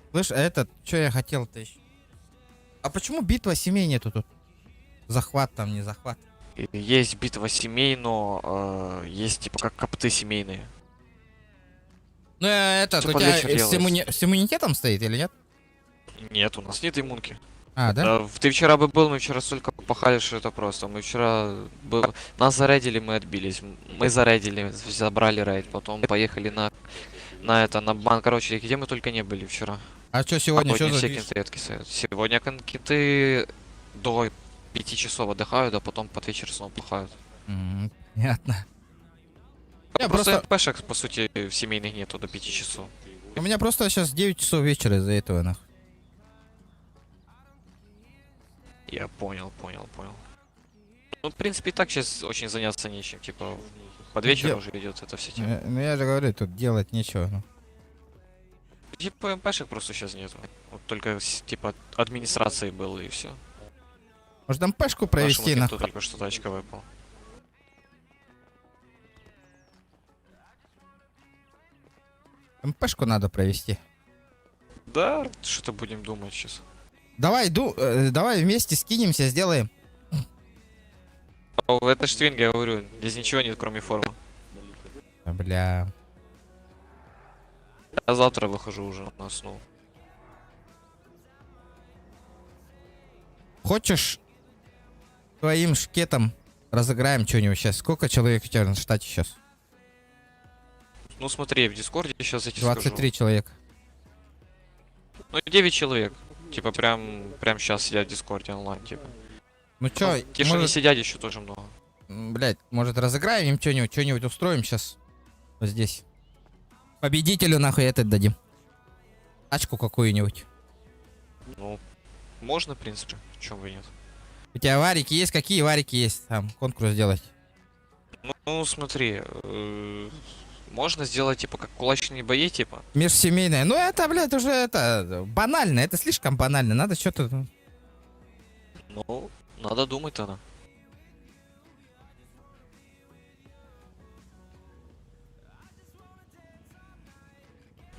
Слышь, этот, что я хотел-то еще? А почему битва семей нету тут? Захват там, не захват. Есть битва семей, но есть типа как копты семейные. Ну, этот, Типа у тебя вечер делается. с иммунитетом стоит или нет? Нет, у нас нет иммунки. А, да? Ты вчера бы был, мы вчера столько пахали, что это просто. Мы вчера нас зарядили, мы отбились. Мы зарядили, забрали рейд, потом поехали на бан. Короче, где мы только не были вчера. А что сегодня? Что за все движ? кенты откисают. Сегодня кенты до 5 часов отдыхают, а потом под вечер снова пахают. Понятно. Я Просто пешек, по сути, в семейных нету до 5 часов. У меня просто сейчас 9 часов вечера из-за этого, нахуй. Я понял. Ну, в принципе, и так сейчас очень заняться нечем. Типа, под вечер уже идет это все тема. Ну я же говорю, тут делать нечего. Ну. Типа, МПшек просто сейчас нету. Вот только, типа, администрации было и все. Может МПшку провести, нахуй? нахуй? Только что тачка выпал. МПшку надо провести. Да, что-то будем думать сейчас. Давай, давай вместе скинемся, сделаем. Это ж твинг, я говорю, здесь ничего нет, кроме формы. Бля. Я завтра выхожу уже на основу. Хочешь твоим шкетом разыграем что-нибудь сейчас? Сколько человек у тебя на штате сейчас? Ну смотри, в Дискорде сейчас эти 23 человека. Ну 9 человек. Типа прям сейчас сидят в Дискорде онлайн, типа. Ну чё, те, что не сидят, еще тоже много. Блять, может разыграем им что-нибудь устроим сейчас. Вот здесь. Победителю нахуй этот дадим. Тачку какую-нибудь. Ну, можно, в принципе, в чем бы нет. У тебя варики есть? Какие варики есть? Там, конкурс сделать. Ну смотри, можно сделать, типа, как кулачные бои, типа. Межсемейное. Ну это, блядь, уже это банально. Это слишком банально. Надо что-то... Ну, надо думать тогда.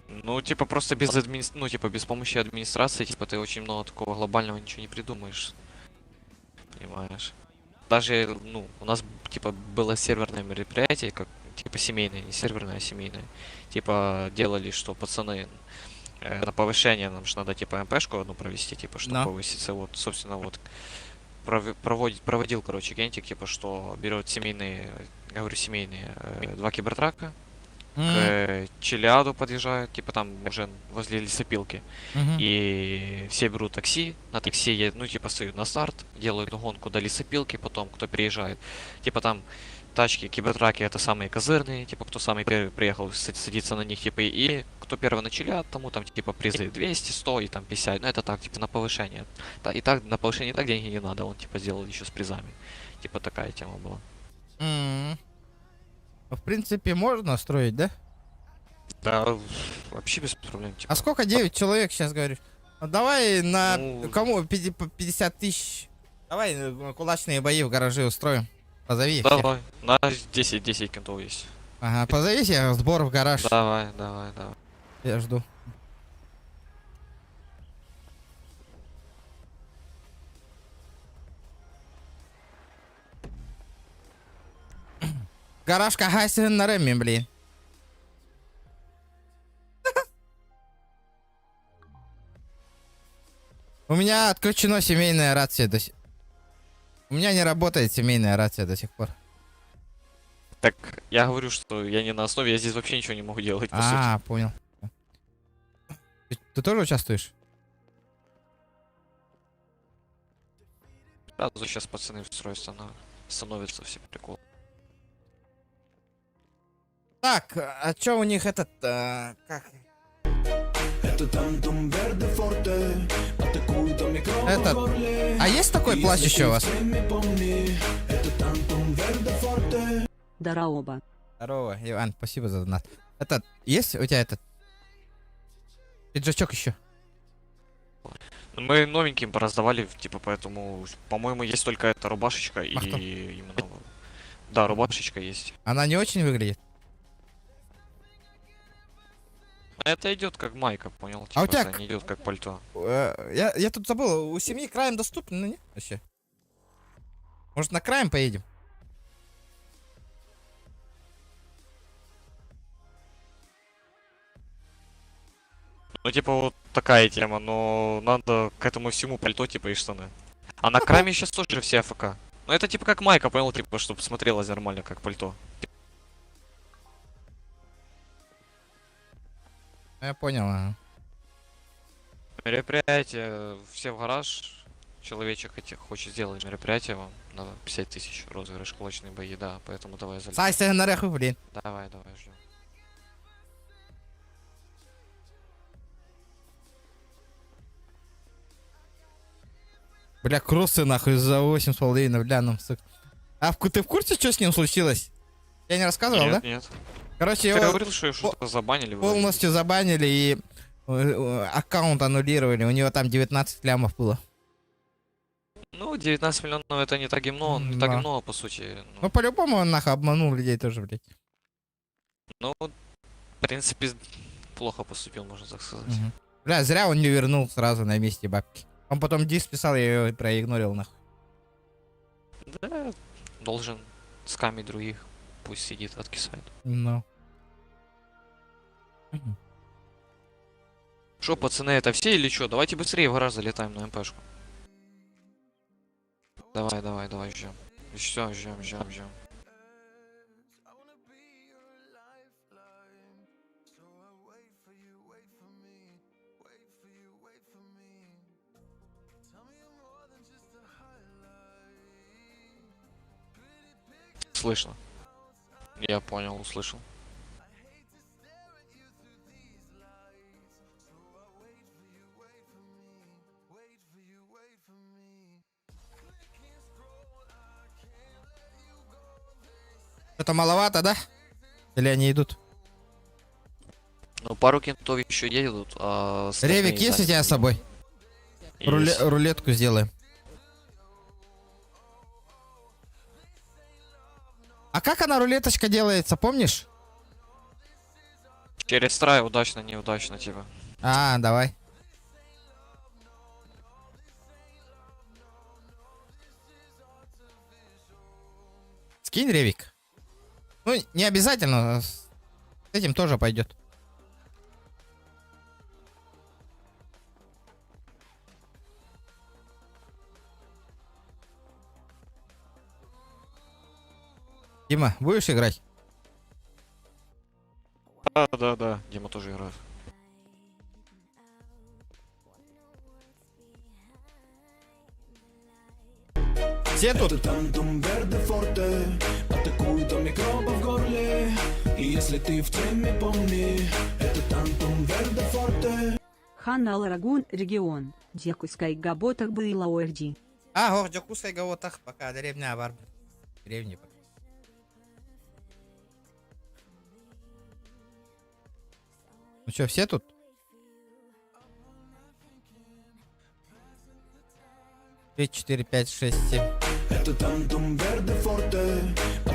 Ну, типа, просто без ну, типа, без помощи администрации, типа, ты очень много такого глобального ничего не придумаешь. Понимаешь? Даже, ну, у нас, типа, было серверное мероприятие, как, типа семейные, не серверные, а семейные. Типа делали, что пацаны на повышение нам же надо типа МПшку одну провести, типа, чтобы Но. повыситься. Вот, собственно, вот проводил, короче, гентик, типа, что берет семейные, говорю, семейные, 2 кибертрака, к Челяду подъезжают, типа там уже возле лесопилки. И все берут такси, на такси едут, ну типа стоят на старт, делают гонку до лесопилки, потом кто приезжает. Типа там тачки, кибертраки это самые козырные, типа кто самый первый приехал, садится на них, типа, и кто первый на Челяд, тому там типа призы 200, 100 и там 50, ну это так, типа на повышение. И так, на повышение и так деньги не надо, он типа сделал еще с призами. Типа такая тема была. В принципе, можно строить, да? Да, вообще без проблем. Типа. А сколько 9 человек сейчас говоришь? Ну, давай на кому 50 тысяч. Давай кулачные бои в гараже устроим. Позови их. Давай, на 10 кентов есть. Ага, позови себе сбор в гараж. Давай. Я жду. Гаражка Хайсен на Ремме, блин. У меня отключено семейная рация до сих. У меня не работает семейная рация до сих пор. Так, я говорю, что я не на основе, я здесь вообще ничего не могу делать, по сути. Понял. Ты тоже участвуешь? Сразу сейчас пацаны встроятся, становятся все прикол. Так, а чё у них этот, как? Этот, а есть такой плащ еще у вас? Здорово. Здорово, Иван, спасибо за донат. Этот, есть у тебя этот? Пиджачок еще? Мы новеньким пораздавали, типа, поэтому, по-моему, есть только эта рубашечка и именно... Да, рубашечка есть. Она не очень выглядит? Это идет как майка, понял? А у Типа, тебя это не идет как пальто. Я тут забыл, у семьи краем доступен, ну нет вообще? Может на краем поедем? Ну, типа, вот такая тема, но надо к этому всему пальто, типа, и штаны. А на краме сейчас тоже все АФК. Ну, это типа как майка, понял, типа, чтобы смотрелось нормально, как пальто. Я понял, ага. Мероприятие, все в гараж. Человечек хочет сделать мероприятие вам на 50 тысяч розыгрыш, кулачные бои, да, поэтому давай залезай. Сайся на реху, блин. Давай, ждем. Бля, кроссы нахуй за 8,5, бля, ну, сука. А ты в курсе, что с ним случилось? Я не рассказывал, Нет, да? нет. Короче, Ты его говорил, что что-то забанили. полностью забанили и аккаунт аннулировали. У него там 19 лямов было. Ну, 19 миллионов это не так и много, не так и много, по сути. Ну, по-любому он нахуй обманул людей тоже, блядь. Ну, в принципе, плохо поступил, можно так сказать. Бля, зря он не вернул сразу на месте бабки. Он потом диск писал, я ее проигнорил, нахуй. Да, должен скамить других. Пусть сидит, откисает. Ну. Шо, пацаны, это все или что? Давайте быстрее в гараж залетаем на МПшку. Давай, ждем. Ждем. Слышно. Я понял, услышал. Это маловато, да? Или они идут? Ну, пару кентов еще едут, а... Ревик есть у тебя с собой? Рулетку сделаем. А как она, рулеточка, делается, помнишь? Через трай, удачно, неудачно, типа. Давай. Скинь, Ревик. Ну, не обязательно. С этим тоже пойдет. Дима, будешь играть? Да. Дима тоже играет. Все тут? Это тантум верде форте, атакует до микроба в горле. И если ты в теме, помни, это тантум верде форте. Хана Ларагун регион. Декуйскай габотах было орди. А, Декуйскай габотах, пока деревня Барб. Деревни пока. Ну что, все тут? Пять, 4, 5, 6, 7.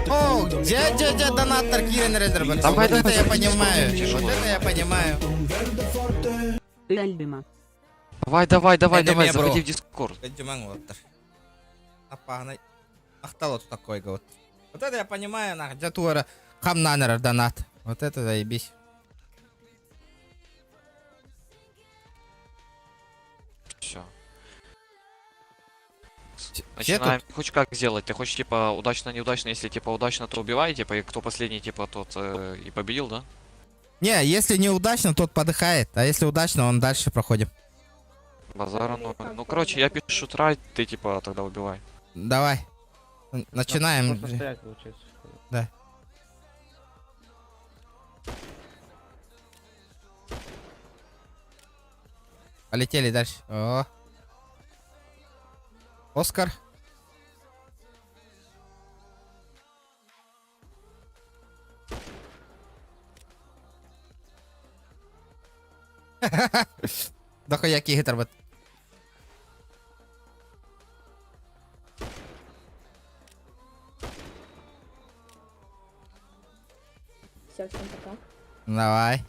О, дядя донатор Кирин Редерберг. Давай, Вот это давай, я давай, понимаю. тяжело. Вот это я понимаю. Эльбима. Давай, Эдеме, бро. заходи в Дискорд. Кадиман вот. Апагнай. Ахтал вот такой вот. Вот это я понимаю, на где туара хамнанер донат. Вот это заебись. Все. Все Начинаем. Хочешь как сделать? Ты хочешь типа удачно-неудачно, если типа удачно, то убивай, типа, и кто последний, типа, тот и победил, да? Не, если неудачно, тот подыхает, а если удачно, он дальше проходим. Базара, ну короче, я пишу трай, ты типа тогда убивай. Давай. Начинаем. Просто стоять, получается. Да. Полетели дальше. О. Оскар. Дохуя кигитар бот. Все, всем пока. Давай.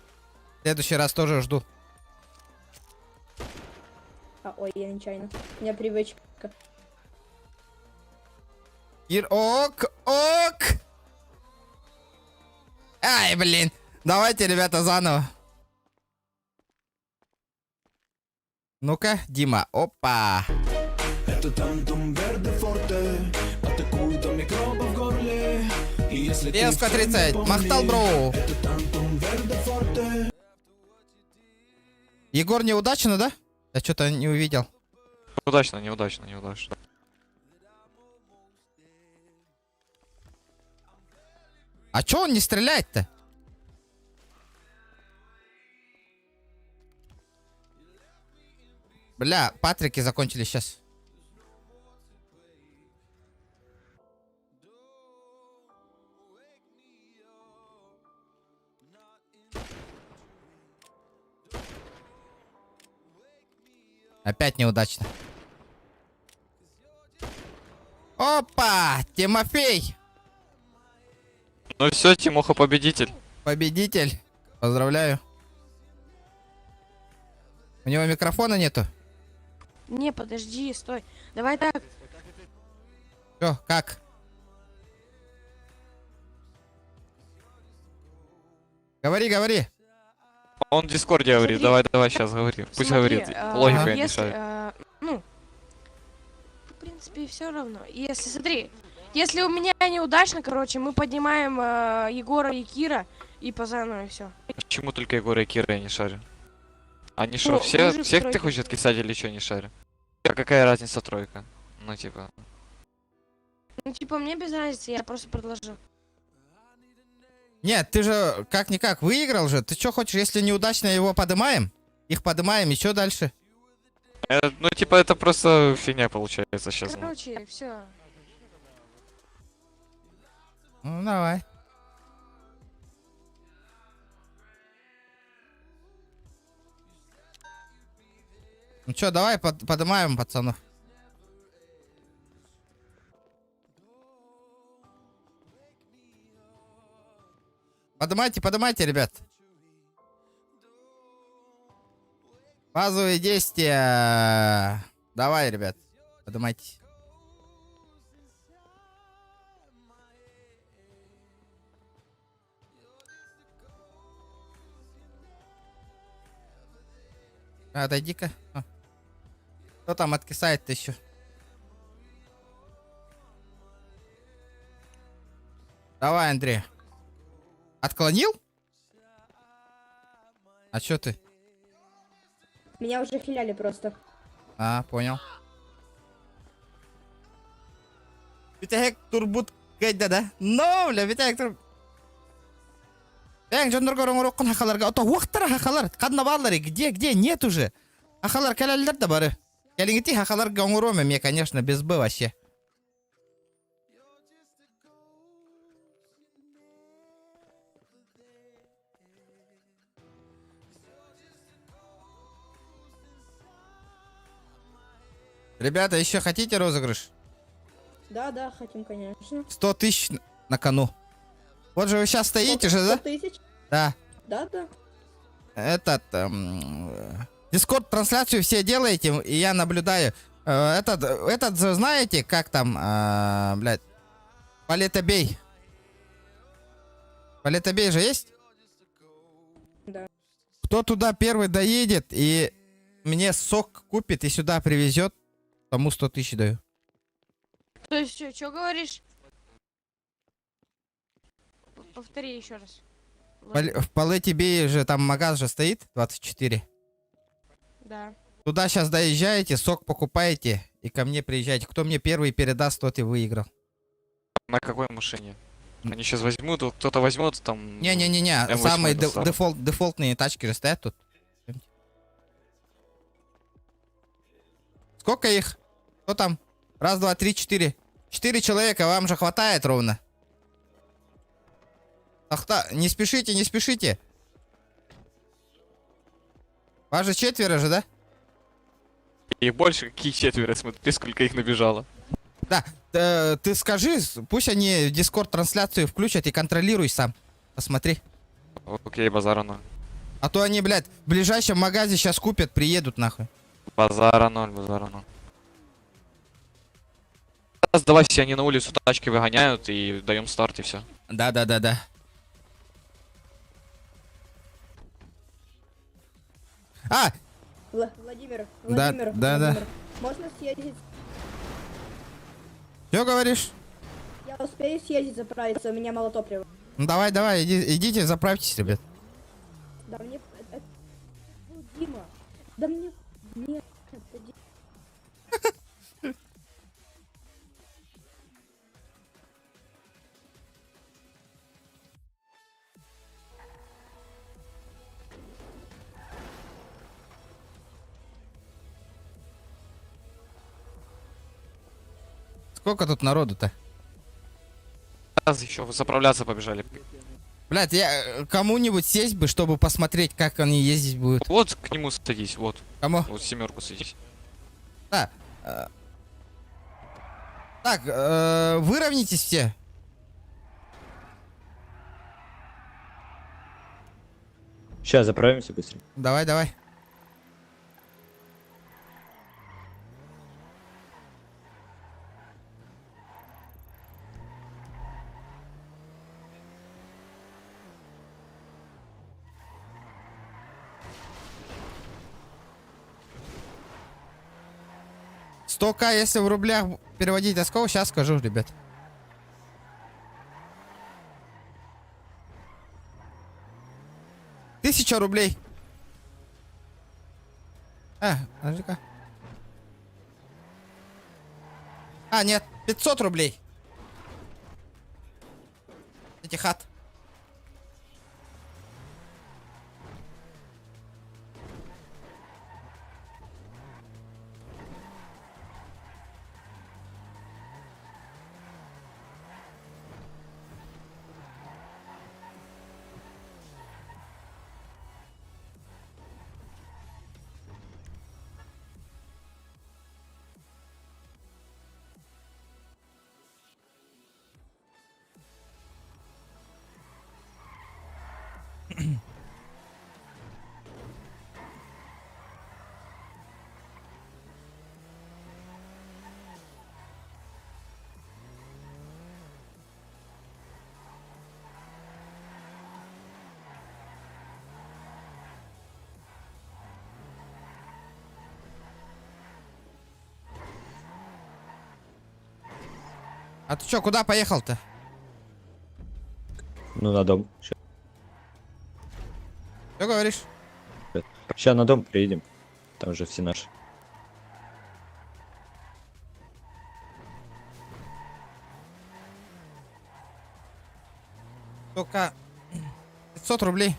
В следующий раз тоже жду. Ой, я нечаянно. У меня привычка. Ок. Ай, блин. Давайте, ребята, заново. Ну-ка, Дима. Опа. Это тантум верде форте, атакует до микроба в горле. И если ты Песка в теме, 30. помни, Махтал, бро. это тантум верде форте. Егор, неудачно, да? Я что-то не увидел. Неудачно. А чё он не стреляет-то? Бля, патрики закончились сейчас. Опять неудачно. Опа! Тимофей! Ну все, Тимоха победитель. Победитель. Поздравляю. У него микрофона нету? Не, подожди, стой. Давай так. Чё, как? Говори. Он в Дискорде говорит, Смотри. давай сейчас говори. Пусть Смотри, говорит. Логика я не если, шарю. ну, в принципе, все равно. Если, смотри, если у меня неудачно, короче, мы поднимаем Егора и Кира и по заново, и все. Почему только Егора и Кира я не шарю? Они Ну, что, вы всех же в ты тройке. хочешь откисать или что, не шарю? А какая разница тройка? Ну типа... Ну, типа, мне без разницы, я просто предложил. Нет, ты же как-никак выиграл же. Ты что хочешь, если неудачно его подымаем? Их подымаем, и что дальше? Ну типа это просто фигня получается сейчас. Короче, все. Ну, давай. Ну что, давай подымаем, пацанов. Подымайте, ребят. Базовые действия. Давай, ребят, подымайтесь. Отойди-ка. Кто там откисает-то еще? Давай, Андрей. Отклонил? А чё ты? Меня уже хиляли просто. А, понял. Битек турбут гайда, да? No, бля, битек тур. Бәң, жондар көріңір оқын хақаларға. Ото, уақтыр хақалар. Қадына балары, где? Нет уже. Хақалар кәләлілер да бары. Кәліңгіті хақалар гоңыроме, мне, конечно, без Б вообще. Ребята, еще хотите розыгрыш? Да, хотим, конечно. 100 тысяч на кону. Вот же вы сейчас стоите же, да? 100 тысяч? Да. Да. Этот... Дискорд-трансляцию все делаете, и я наблюдаю. Этот знаете, как там, блядь, Палетобей. Палетобей же есть? Да. Кто туда первый доедет и мне сок купит и сюда привезет, тому 100 тысяч даю. То есть, что говоришь? Повтори еще раз. В Палетобее же там магаз же стоит, 24. Да. Туда сейчас доезжаете, сок покупаете и ко мне приезжаете. Кто мне первый передаст, тот и выиграл. На какой машине? Они сейчас возьмут, вот кто-то возьмет там... Не-не-не, М8 самые достанут. дефолтные тачки же стоят тут. Сколько их? Кто там? Раз, два, три, четыре. 4 человека, вам же хватает ровно. Ах, не спешите. Вас же 4 же, да? И больше, какие 4, смотри, сколько их набежало. Да, ты скажи, пусть они дискорд-трансляцию включат и контролируй сам. Посмотри. Окей, базара ноль. А то они, блядь, в ближайшем магазе сейчас купят, приедут нахуй. Базара ноль. Сейчас давай все они на улицу тачки выгоняют и даем старт и все. Да. А! Владимир. Да. Можно съездить? Что говоришь? Я успею съездить заправиться, у меня мало топлива. Ну давай, идите, заправьтесь, ребят. Да мне... Дима. Да мне... Нет, это Дима. Сколько тут народу-то? Сейчас еще заправляться побежали. Блядь, я кому-нибудь сесть бы, чтобы посмотреть, как они ездить будут. Вот к нему садись, вот. Кому? Вот семерку садись. Да. Так, выровняйтесь все. Сейчас заправимся быстро. Давай. «100К, если в рублях переводить, а сколько? Сейчас скажу, ребят. $1000. Подожди-ка. Нет, 500 рублей. Этихад. А ты чё, куда поехал-то? Ну, на дом. Что говоришь? Сейчас на дом приедем. Там же все наши. Только 500 рублей.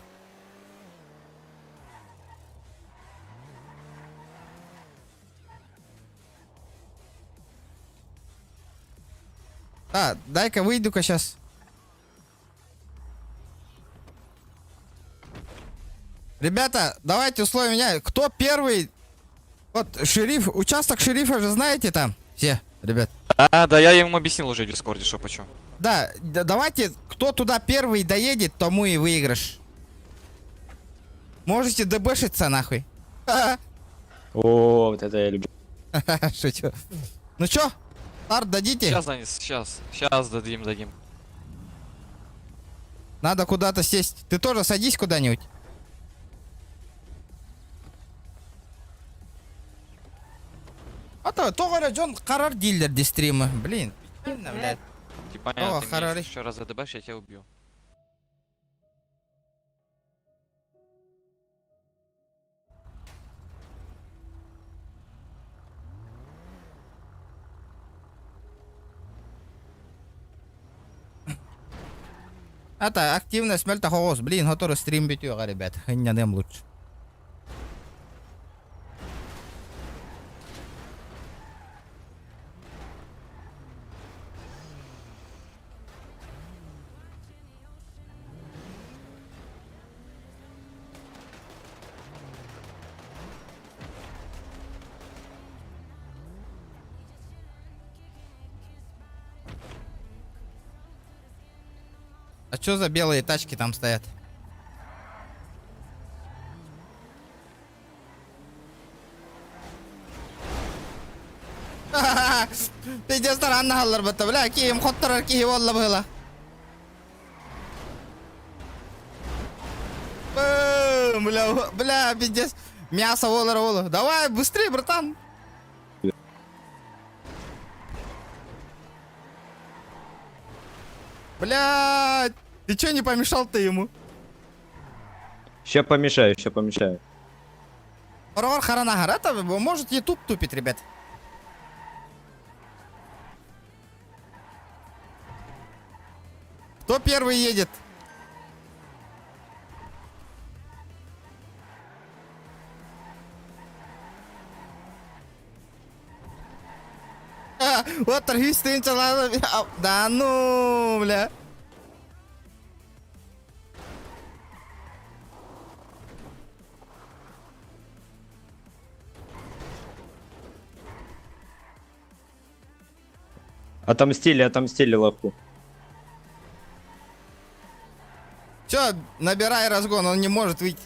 Да, дай-ка выйду-ка сейчас. Ребята, давайте условия меня. Кто первый? Вот шериф, участок шерифа же знаете там? Все, ребят. Да, я ему объяснил уже в Дискорде, что почем. Да, давайте, кто туда первый доедет, тому и выигрыш. Можете дебэшиться нахуй. О, вот это я люблю. Шучу. Ну чё, старт дадите? Сейчас, Данис, сейчас дадим. Надо куда-то сесть. Ты тоже садись куда-нибудь. А то говорят, Джон Карар дилер дистрима. Блин. Печально, блядь. Типа, О, понятно, ты Харари. меня еще раз задебашь, я тебя убью. Это активность мельта хоос. Блин, который стрим битюга, ребят. Хыннядем лучше. А чё за белые тачки там стоят? Пиздец, таранна халлар бата, бля, кием хоттарар кии валла была. Бля, пиздец. Мясо вола. Давай, быстрее, братан. Блядь, ты чё не помешал-то ему? Ща помешаю. Орвар харанахар, это может YouTube тупит, ребят. Кто первый едет? Вот торги стоимся, да ну, бля. Отомстили лоху. Чё, набирай разгон, он не может выйти.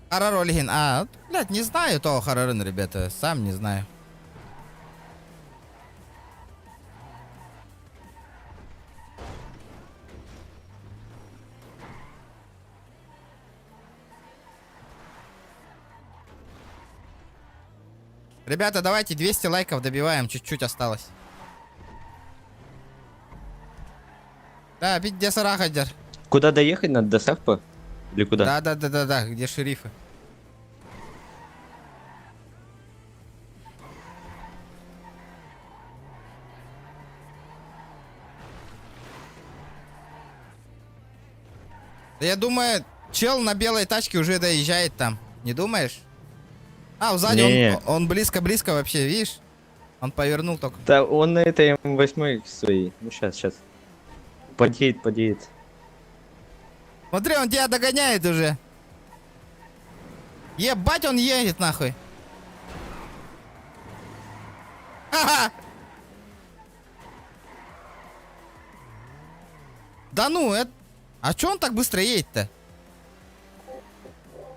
Хараролигин, блядь, не знаю того Харарин, ребята, сам не знаю. Ребята, давайте 200 лайков добиваем, чуть-чуть осталось. Да, бить где Сарахадер. Куда доехать надо? До Сахпа? Или куда? Да, где шерифы. Да я думаю, чел на белой тачке уже доезжает там. Не думаешь? Сзади он близко вообще, видишь? Он повернул только. Да, он на этой М8 своей. Ну, сейчас. Подъедет. Смотри, он тебя догоняет уже. Ебать, он едет нахуй. Ха-ха! Да ну, это... А чё он так быстро едет-то?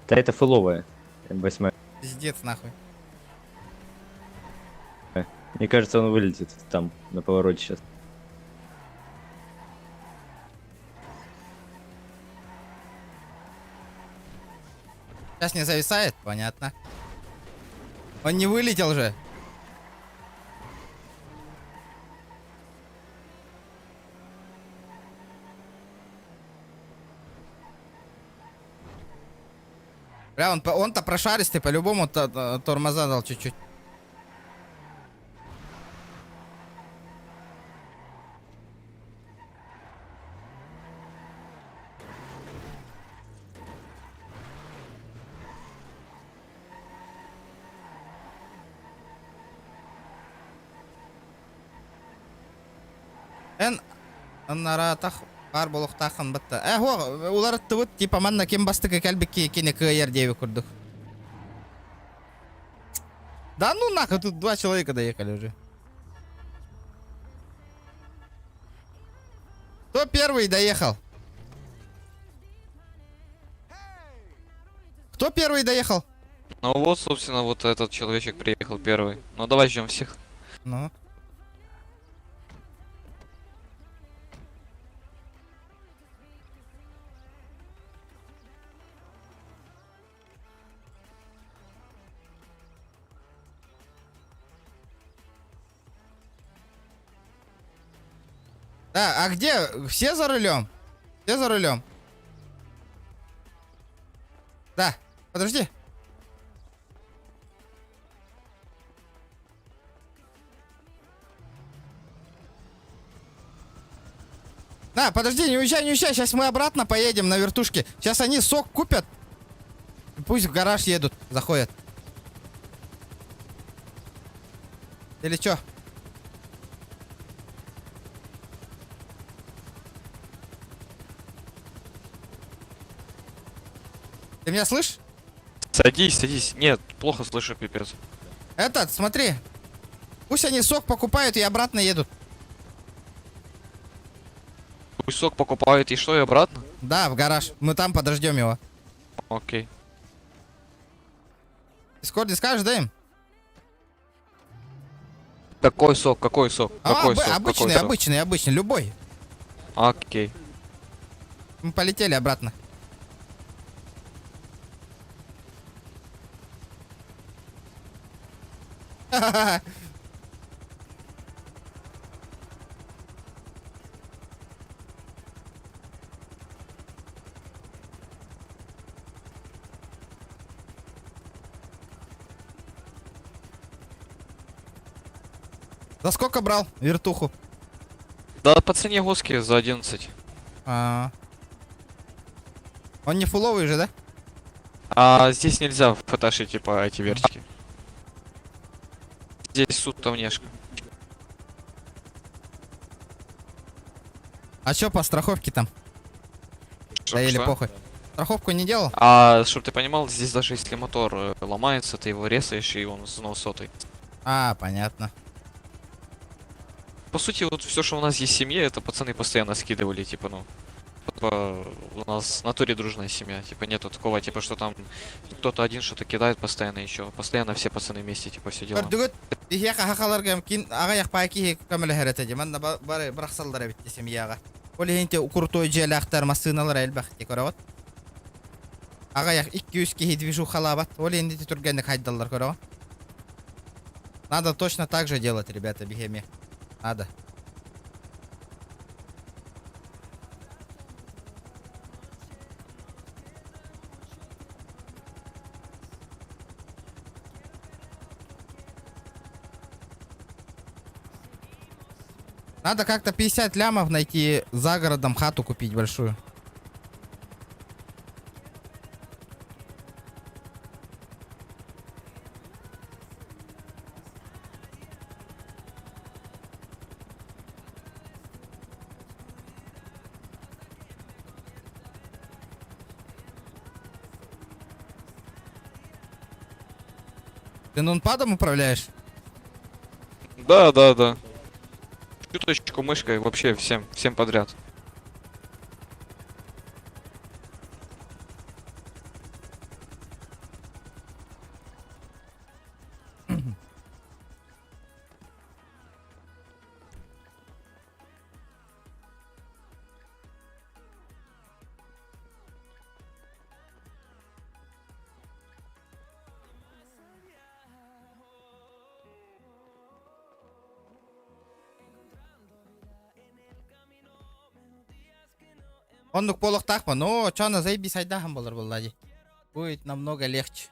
Да это фуловая М8. Пиздец нахуй. Мне кажется, он вылетит там, на повороте сейчас. Сейчас не зависает, понятно. Он не вылетел же. Бля, он-то прошаристый, по-любому тормоза дал чуть-чуть. Аннаратах бар болуктахын бытта. Улар тыбыт типа манна кем бастык калбикки кине кыйер деби курдук. Да ну нахуй, тут 2 человека доехали уже. Кто первый доехал? Кто первый доехал? Ну вот, собственно, вот этот человечек приехал первый. Ну давай ждем всех. Ну. Да, а где? Все за рулем? Все за рулем? Да, подожди. Да, подожди, не уезжай, сейчас мы обратно поедем на вертушке. Сейчас они сок купят. Пусть в гараж едут, заходят. Или чё? Ты меня слышишь? Садись, садись. Нет, плохо слышу, пипец. Этот, смотри. Пусть они сок покупают и обратно едут. Пусть сок покупают и что, и обратно? Да, в гараж. Мы там подождем его. Окей. Дискорд, не скажешь, да им? Какой сок, какой сок? Какой сок? Обычный, Какой обычный, любой. Окей. Мы полетели обратно. За сколько брал вертуху? Да по цене госки за 11. Он не фуловый же, да? А здесь нельзя фотошить типа эти вертики. Здесь суд внешне. А чё по страховке там? Да или похуй? Страховку не делал? А, чтоб ты понимал, здесь даже если мотор ломается, ты его резаешь и он снова сотый. А, понятно. По сути, вот все, что у нас есть в семье, это пацаны постоянно скидывали, типа, ну, типа, у нас в натуре дружная семья, типа, нету такого, типа, что там кто-то один что-то кидает постоянно еще, постоянно все пацаны вместе, типа, все делаем. Крутой желахтар машиналар элбахти көрөт. Ага як 200 кихи движу халабат. Оли инде тургенник хайдаллар көрөт. Надо точно так же делать, ребята, бегеме. Надо. Надо как-то 50 лямов найти, за городом хату купить большую. Ты нунпадом управляешь? Да, да, да. Чуточку мышкой, вообще всем подряд. Ондук полук такпа, но чана заебись айдахан болар буллади. Будет намного легче.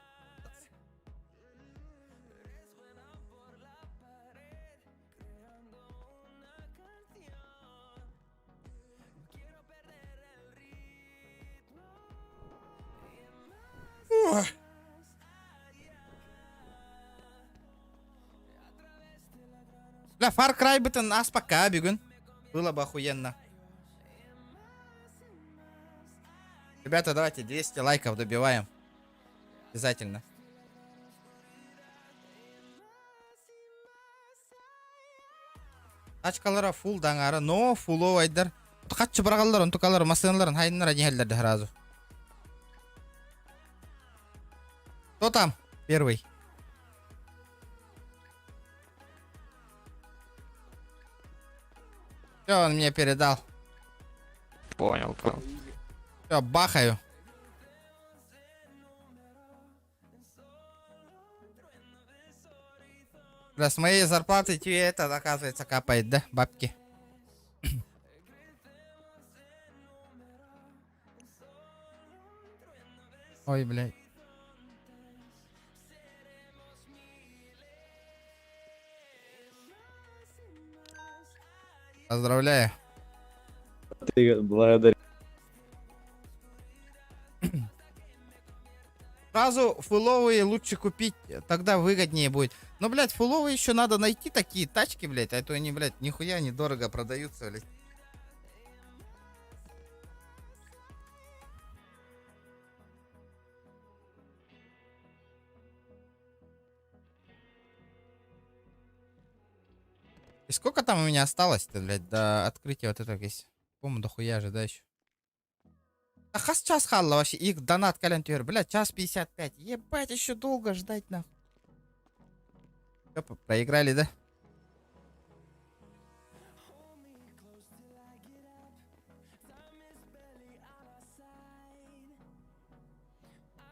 Ой. Бля, Far Cry бітін аспака бүгін. Было бы охуенно. Ребята, давайте 200 лайков добиваем. Обязательно. Тачкалара фул даңары, но фуло айдар. Қатшы барғалар, ұнтықалар, машиналарын, хайынлар әдеңелдерді разу. Кто там? Первый. Все, он мне передал. Понял. Все, бахаю. Бля, с моей зарплаты тебе это, оказывается, капает, да, бабки? Ой, блядь. Поздравляю. Ты благодарю. Сразу фуловые лучше купить, тогда выгоднее будет. Но, блядь, фуловые еще надо найти такие тачки, блядь, а то они, блядь, нихуя недорого продаются, блядь. И сколько там у меня осталось-то, блядь, до открытия вот этого есть? По-моему, дохуя же, да, еще? А хас час халла вообще, их донат калентер, блядь, час 55. Ебать, еще долго ждать, нахуй. Всё, проиграли, да?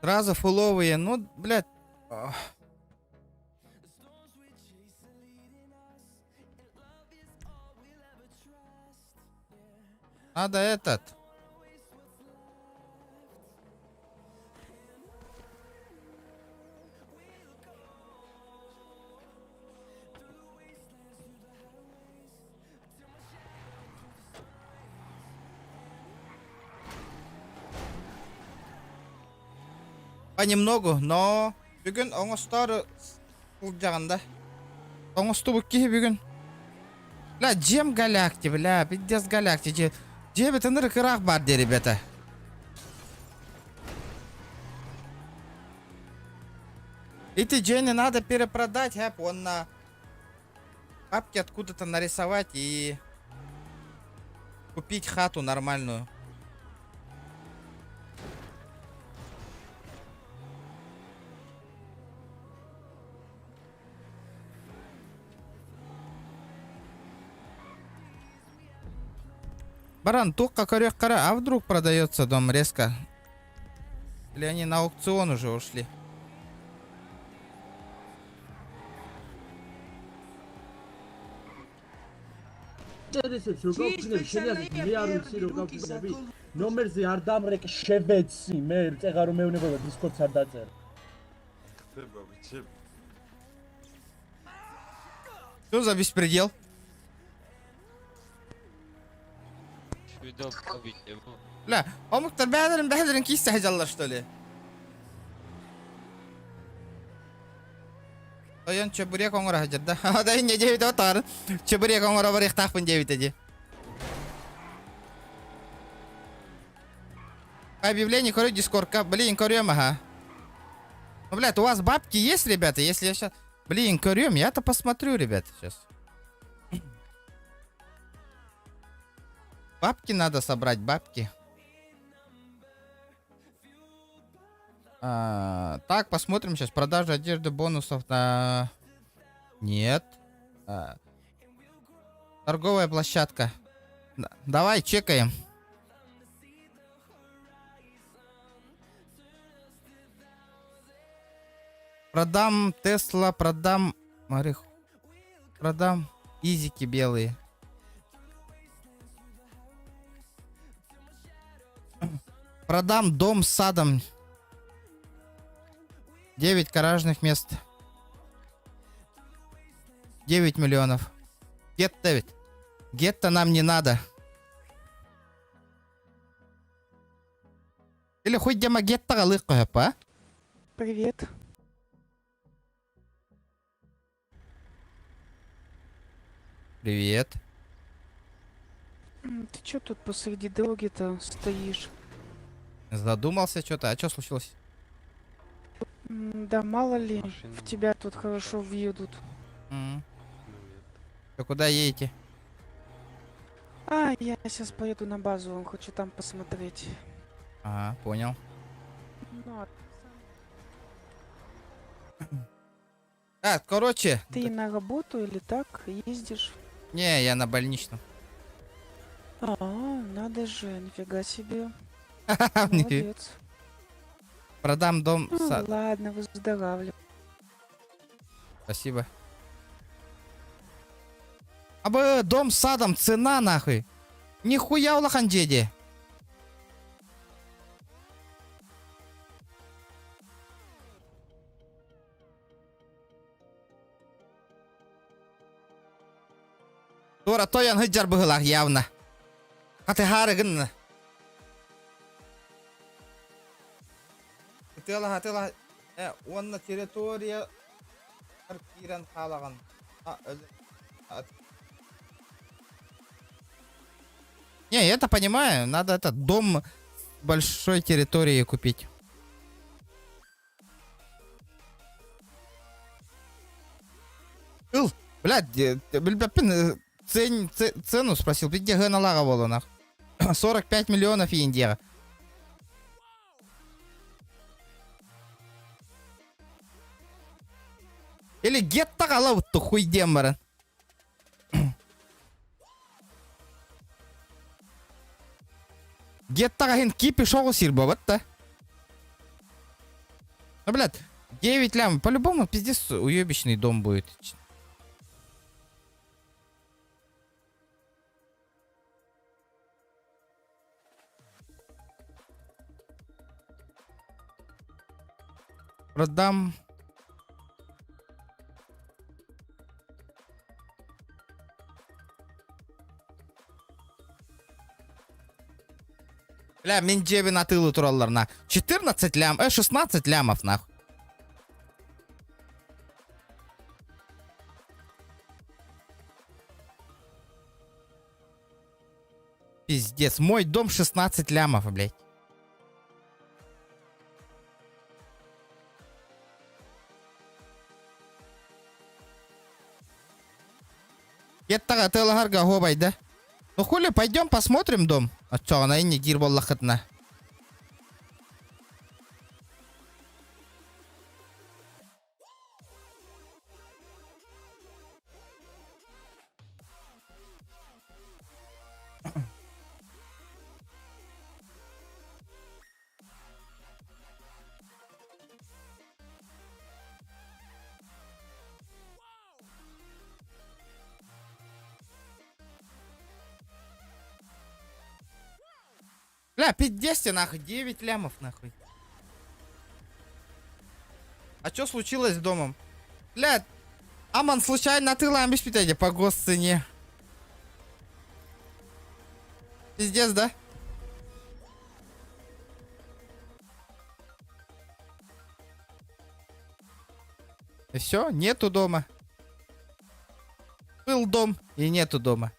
Сразу фуловые, ну, блядь. Ох. Надо этот. Понемногу, но бүгін оңыстары ұлжағында. Оңысты бүкке бүгін. Бля, джем галакти, бля, пиздец галакти. Джем это ныркырах бар, де, ребята. Эти джены надо перепродать, хэп, он на папке откуда-то нарисовать и купить хату нормальную. Баран, только корек кара, а вдруг продается дом резко? Или они на аукцион уже ушли? ნომერზე არ დამრეკ შევეცი მე წეღა რომ მეუბნება დისკორდს არ დაწერე. Что за беспредел? Бля, омуктар бәдерин кисті хажалар, что ли? Тоян чебурек оңыра хажар, да? Да не девит отар. Чебурек оңыра барих тахпын девит эди. Объявление корю дискордка. Блин, корюем, ага. Ну, блядь, у вас бабки есть, ребята? Если я сейчас... Блин, корюем, я-то посмотрю, ребята, сейчас. Бабки надо собрать, бабки. Так, посмотрим сейчас. Продажа одежды, бонусов на... Нет. Торговая площадка. Давай, чекаем. Продам Тесла, продам... Продам изики белые. Продам дом с садом. 9 гаражных мест. 9 миллионов. Гетто ведь. Гетто нам не надо. Или хоть дема геттоға лық қойып, а? Привет. Привет. Ты чё тут посреди дороги-то стоишь? Задумался что-то. А что случилось? Да мало ли, в тебя тут хорошо въедут. Вы куда едете? А, я сейчас поеду на базу, хочу там посмотреть. Ага, понял. Ну, а Короче. ты на работу или так ездишь? Не, я на больничном. А, надо же, нифига себе. Молодец. Молодец. Продам дом. Ну, Сад. ладно, выздоравливай. Спасибо. Абы дом с садом цена нахуй. Нихуя улахан деде. Тура тоян хыджар быгылах явно. А ты харыгын. Тыла. Он на территории Аркиран халаган. Не, я это понимаю. Надо этот дом большой территории купить. Блядь, цену спросил. Где ганалага волонах? 45 миллионов индия. Или гетто қалау хуй дембарын. Геттаға хен кипи шоу сирба, вот да. Ну, блядь, 9 лям. По-любому, пиздец, уебищный дом будет. Продам. Бля, мен жеби на тылы тураллар на 14 лям, 16 лямов нахуй. Пиздец, мой дом 16 лямов, блядь. Еттага тылыгарга хобай, да? Ну хули, пойдем посмотрим дом. А чё, она и не гирбол лахатна. Бля, 50 нахуй, 9 лямов нахуй. А чё случилось с домом? Бля, Аман случайно ты ламбишь питание по госцене. Пиздец, да? И все, нету дома. Был дом и нету дома.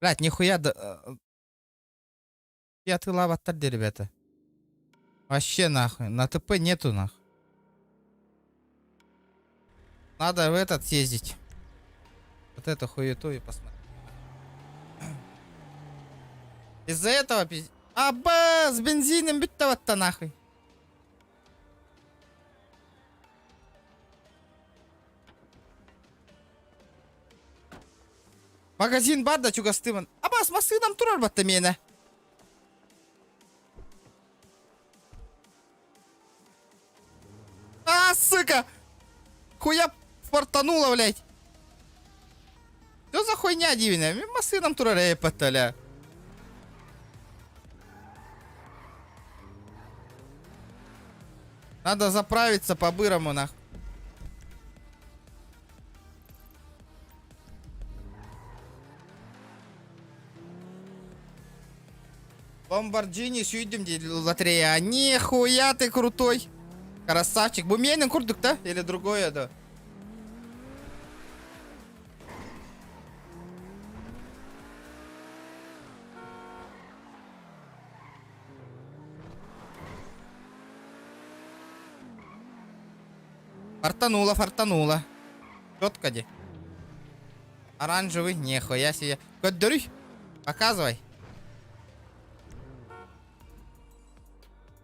Блять, нихуя да... Я ты лаваттар, ребята. Вообще нахуй. На ТП нету нахуй. Надо в этот съездить. Вот эту хуету и посмотреть. Из-за этого пиздец. Аба, с бензином бить-то нахуй. Магазин бар да чугастымын. Аба, с масыдам турар батта мені. сука! Хуя фартанула, блядь. Что за хуйня дивная? Машинам турарей паталя. Надо заправиться по-бырому, нахуй. Ламборджини сүйдім дейді лотерея. Нихуя ты крутой. Красавчик. Bu менің курдук, да? Или другое, да? Фартанула, фартанула. Четко, ди. Оранжевый, нихуя себе. Коддурюй, показывай.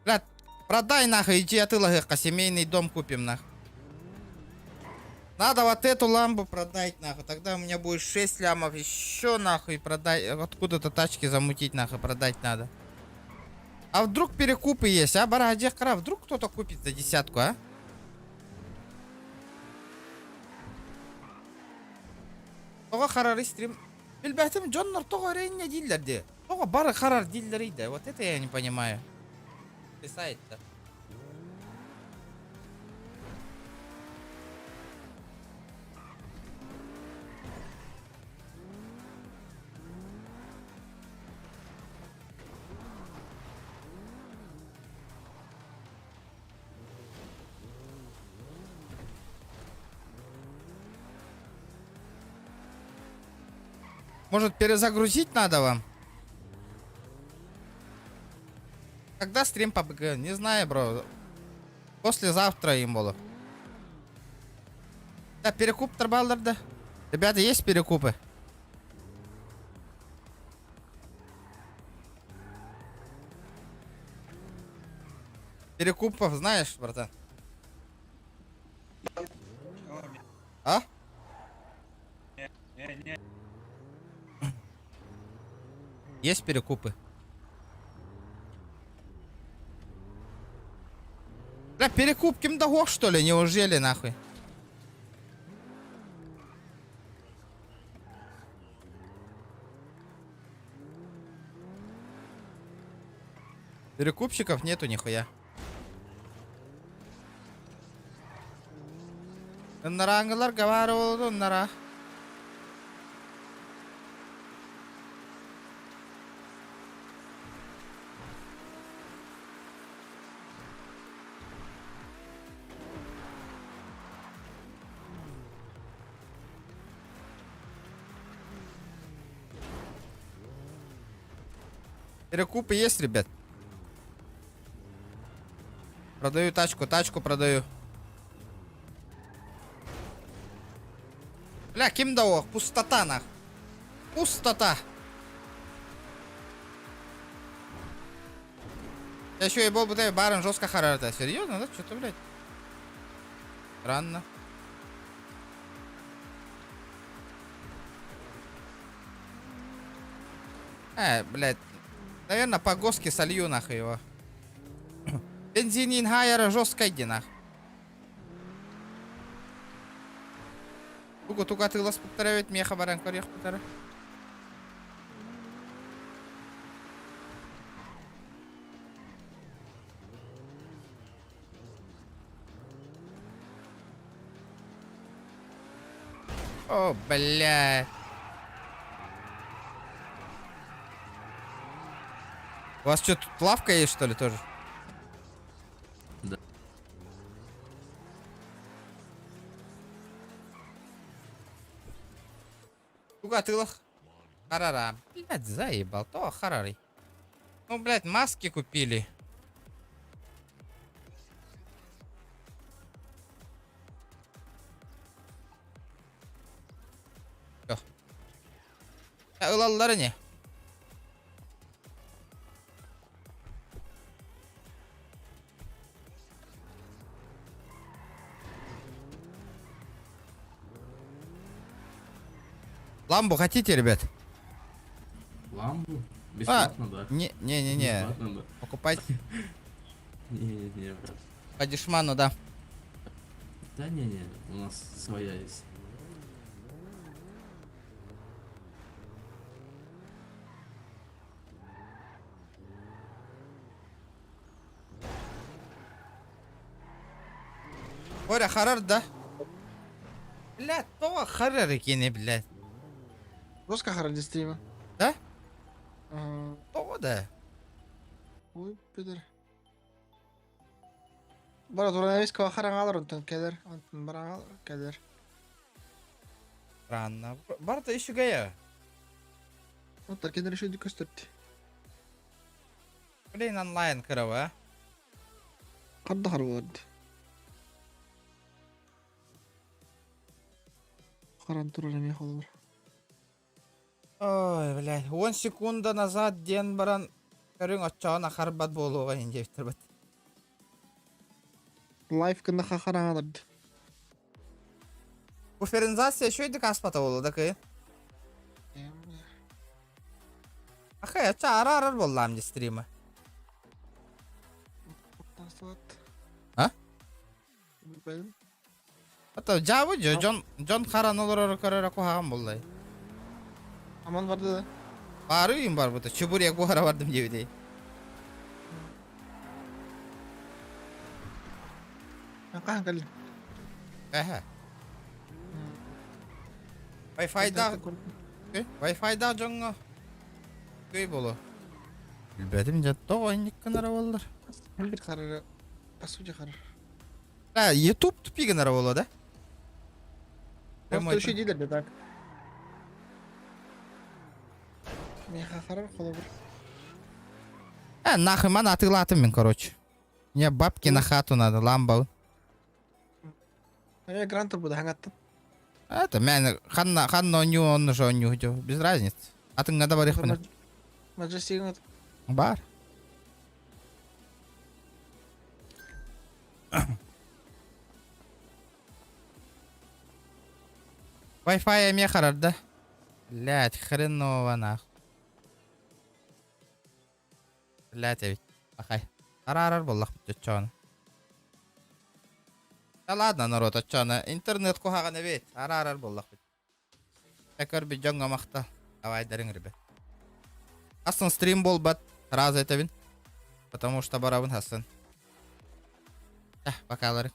Блядь, продай нахуй, иди от Илагыка, семейный дом купим нахуй. Надо вот эту ламбу продать нахуй, тогда у меня будет 6 лямов еще нахуй продать. Откуда-то тачки замутить нахуй, продать надо. А вдруг перекупы есть, а, бара, где кара? Вдруг кто-то купит за 10, а? Тоға қарар истрим. Билбәтім Джоннар тоға рейне диллерді. Тоға бары қарар диллерийді. Вот это я не понимаю. Писает-то. Может, перезагрузить надо вам? Когда стрим по БГ? Не знаю, бро. Послезавтра им было. Да, перекуп Тарбалларда. Ребята, есть перекупы? Перекупов знаешь, братан? А? Есть перекупы? Бля, перекуп Кимдагох, что ли? Неужели, нахуй? Перекупщиков нету нихуя. Нарангалар говорил, нара. Перекупы есть, ребят? Продаю тачку продаю. Бля, Кимдаох, пустота нах. Пустота. Я еще и был бы барон жестко харарта. Серьезно, да? Что-то, блядь. Странно. Блядь. Наверное, по госке солью нахуй его. Бензинин хайера жестко иди нах. Туга ты лас повторяет меха баран корех повторяет. О, бля. У вас что, тут лавка есть, что ли, тоже? Да. Туга тылах. Харара. Блядь, заебал. То харарый. Ну, блядь, маски купили. Всё. Ылаллары не? Ламбу хотите, ребят? Ламбу? Бесплатно, да. Не. Бесплатно, да. Покупать Не, брат. по дешману, да. Да не, у нас своя есть. Боря, харар, да? Блядь, то харар екені, блядь. Жестко харади стрима. Да? Ага. То да. Ой, пидор. Бара журналистка харан алыр онтон келер. Онтон баран алыр келер. Странно. Барда еще гая. Онтон келер еще көстөртті. Блин, онлайн кырау, а? Қарды қар болады. Харан турар эме холор. Ой, блядь, 10 секунда назад ден баран көрің отчауына харбат болуға енже бітірбіт. Лайф кында харан алырды. Буферинзация шөйдік аспата болу да күйін? Ақай, отча ара-арар болды амде стримі. А? Білбейдім. Ата жабы жо, Джон харан олар көрер қоғаған болды. Аман барды да. Бары үйім бар бұты, чүбірек бұғара бардым дебедей. Мен қаған кәлін. Әхә. Wi-Fi-да жоңға көй болу. Білбәдім жатты ойынник кінара болдыр. Бір қарары, пасуде қарар. YouTube тупи кінара болу, да? Просто үші дейлер де так. Мен қарар қолы бір. Нахуй мана атылатым мен, короче. Мне бабки на хату надо, ламбау. Я грантор буду хангаттым. Это, мен ханна оню, онны же оню, без разницы. Атын надо бар ихпіне. Маджестигін өт. Бар. Wi-Fi эме қарар, да? Блядь, хреново нахуй. Блядь, ведь. Ахай. Арарар боллақ бітті отчауына. Да ладно, народ, отчауына. Интернет қоғағаны бет. Арарар боллақ бітті. Тәкір бі жоңға мақта. Давай дарың, ребят. Асын стрим бол бат. Раз это вин. Потому что барабын хасын. Бакалары.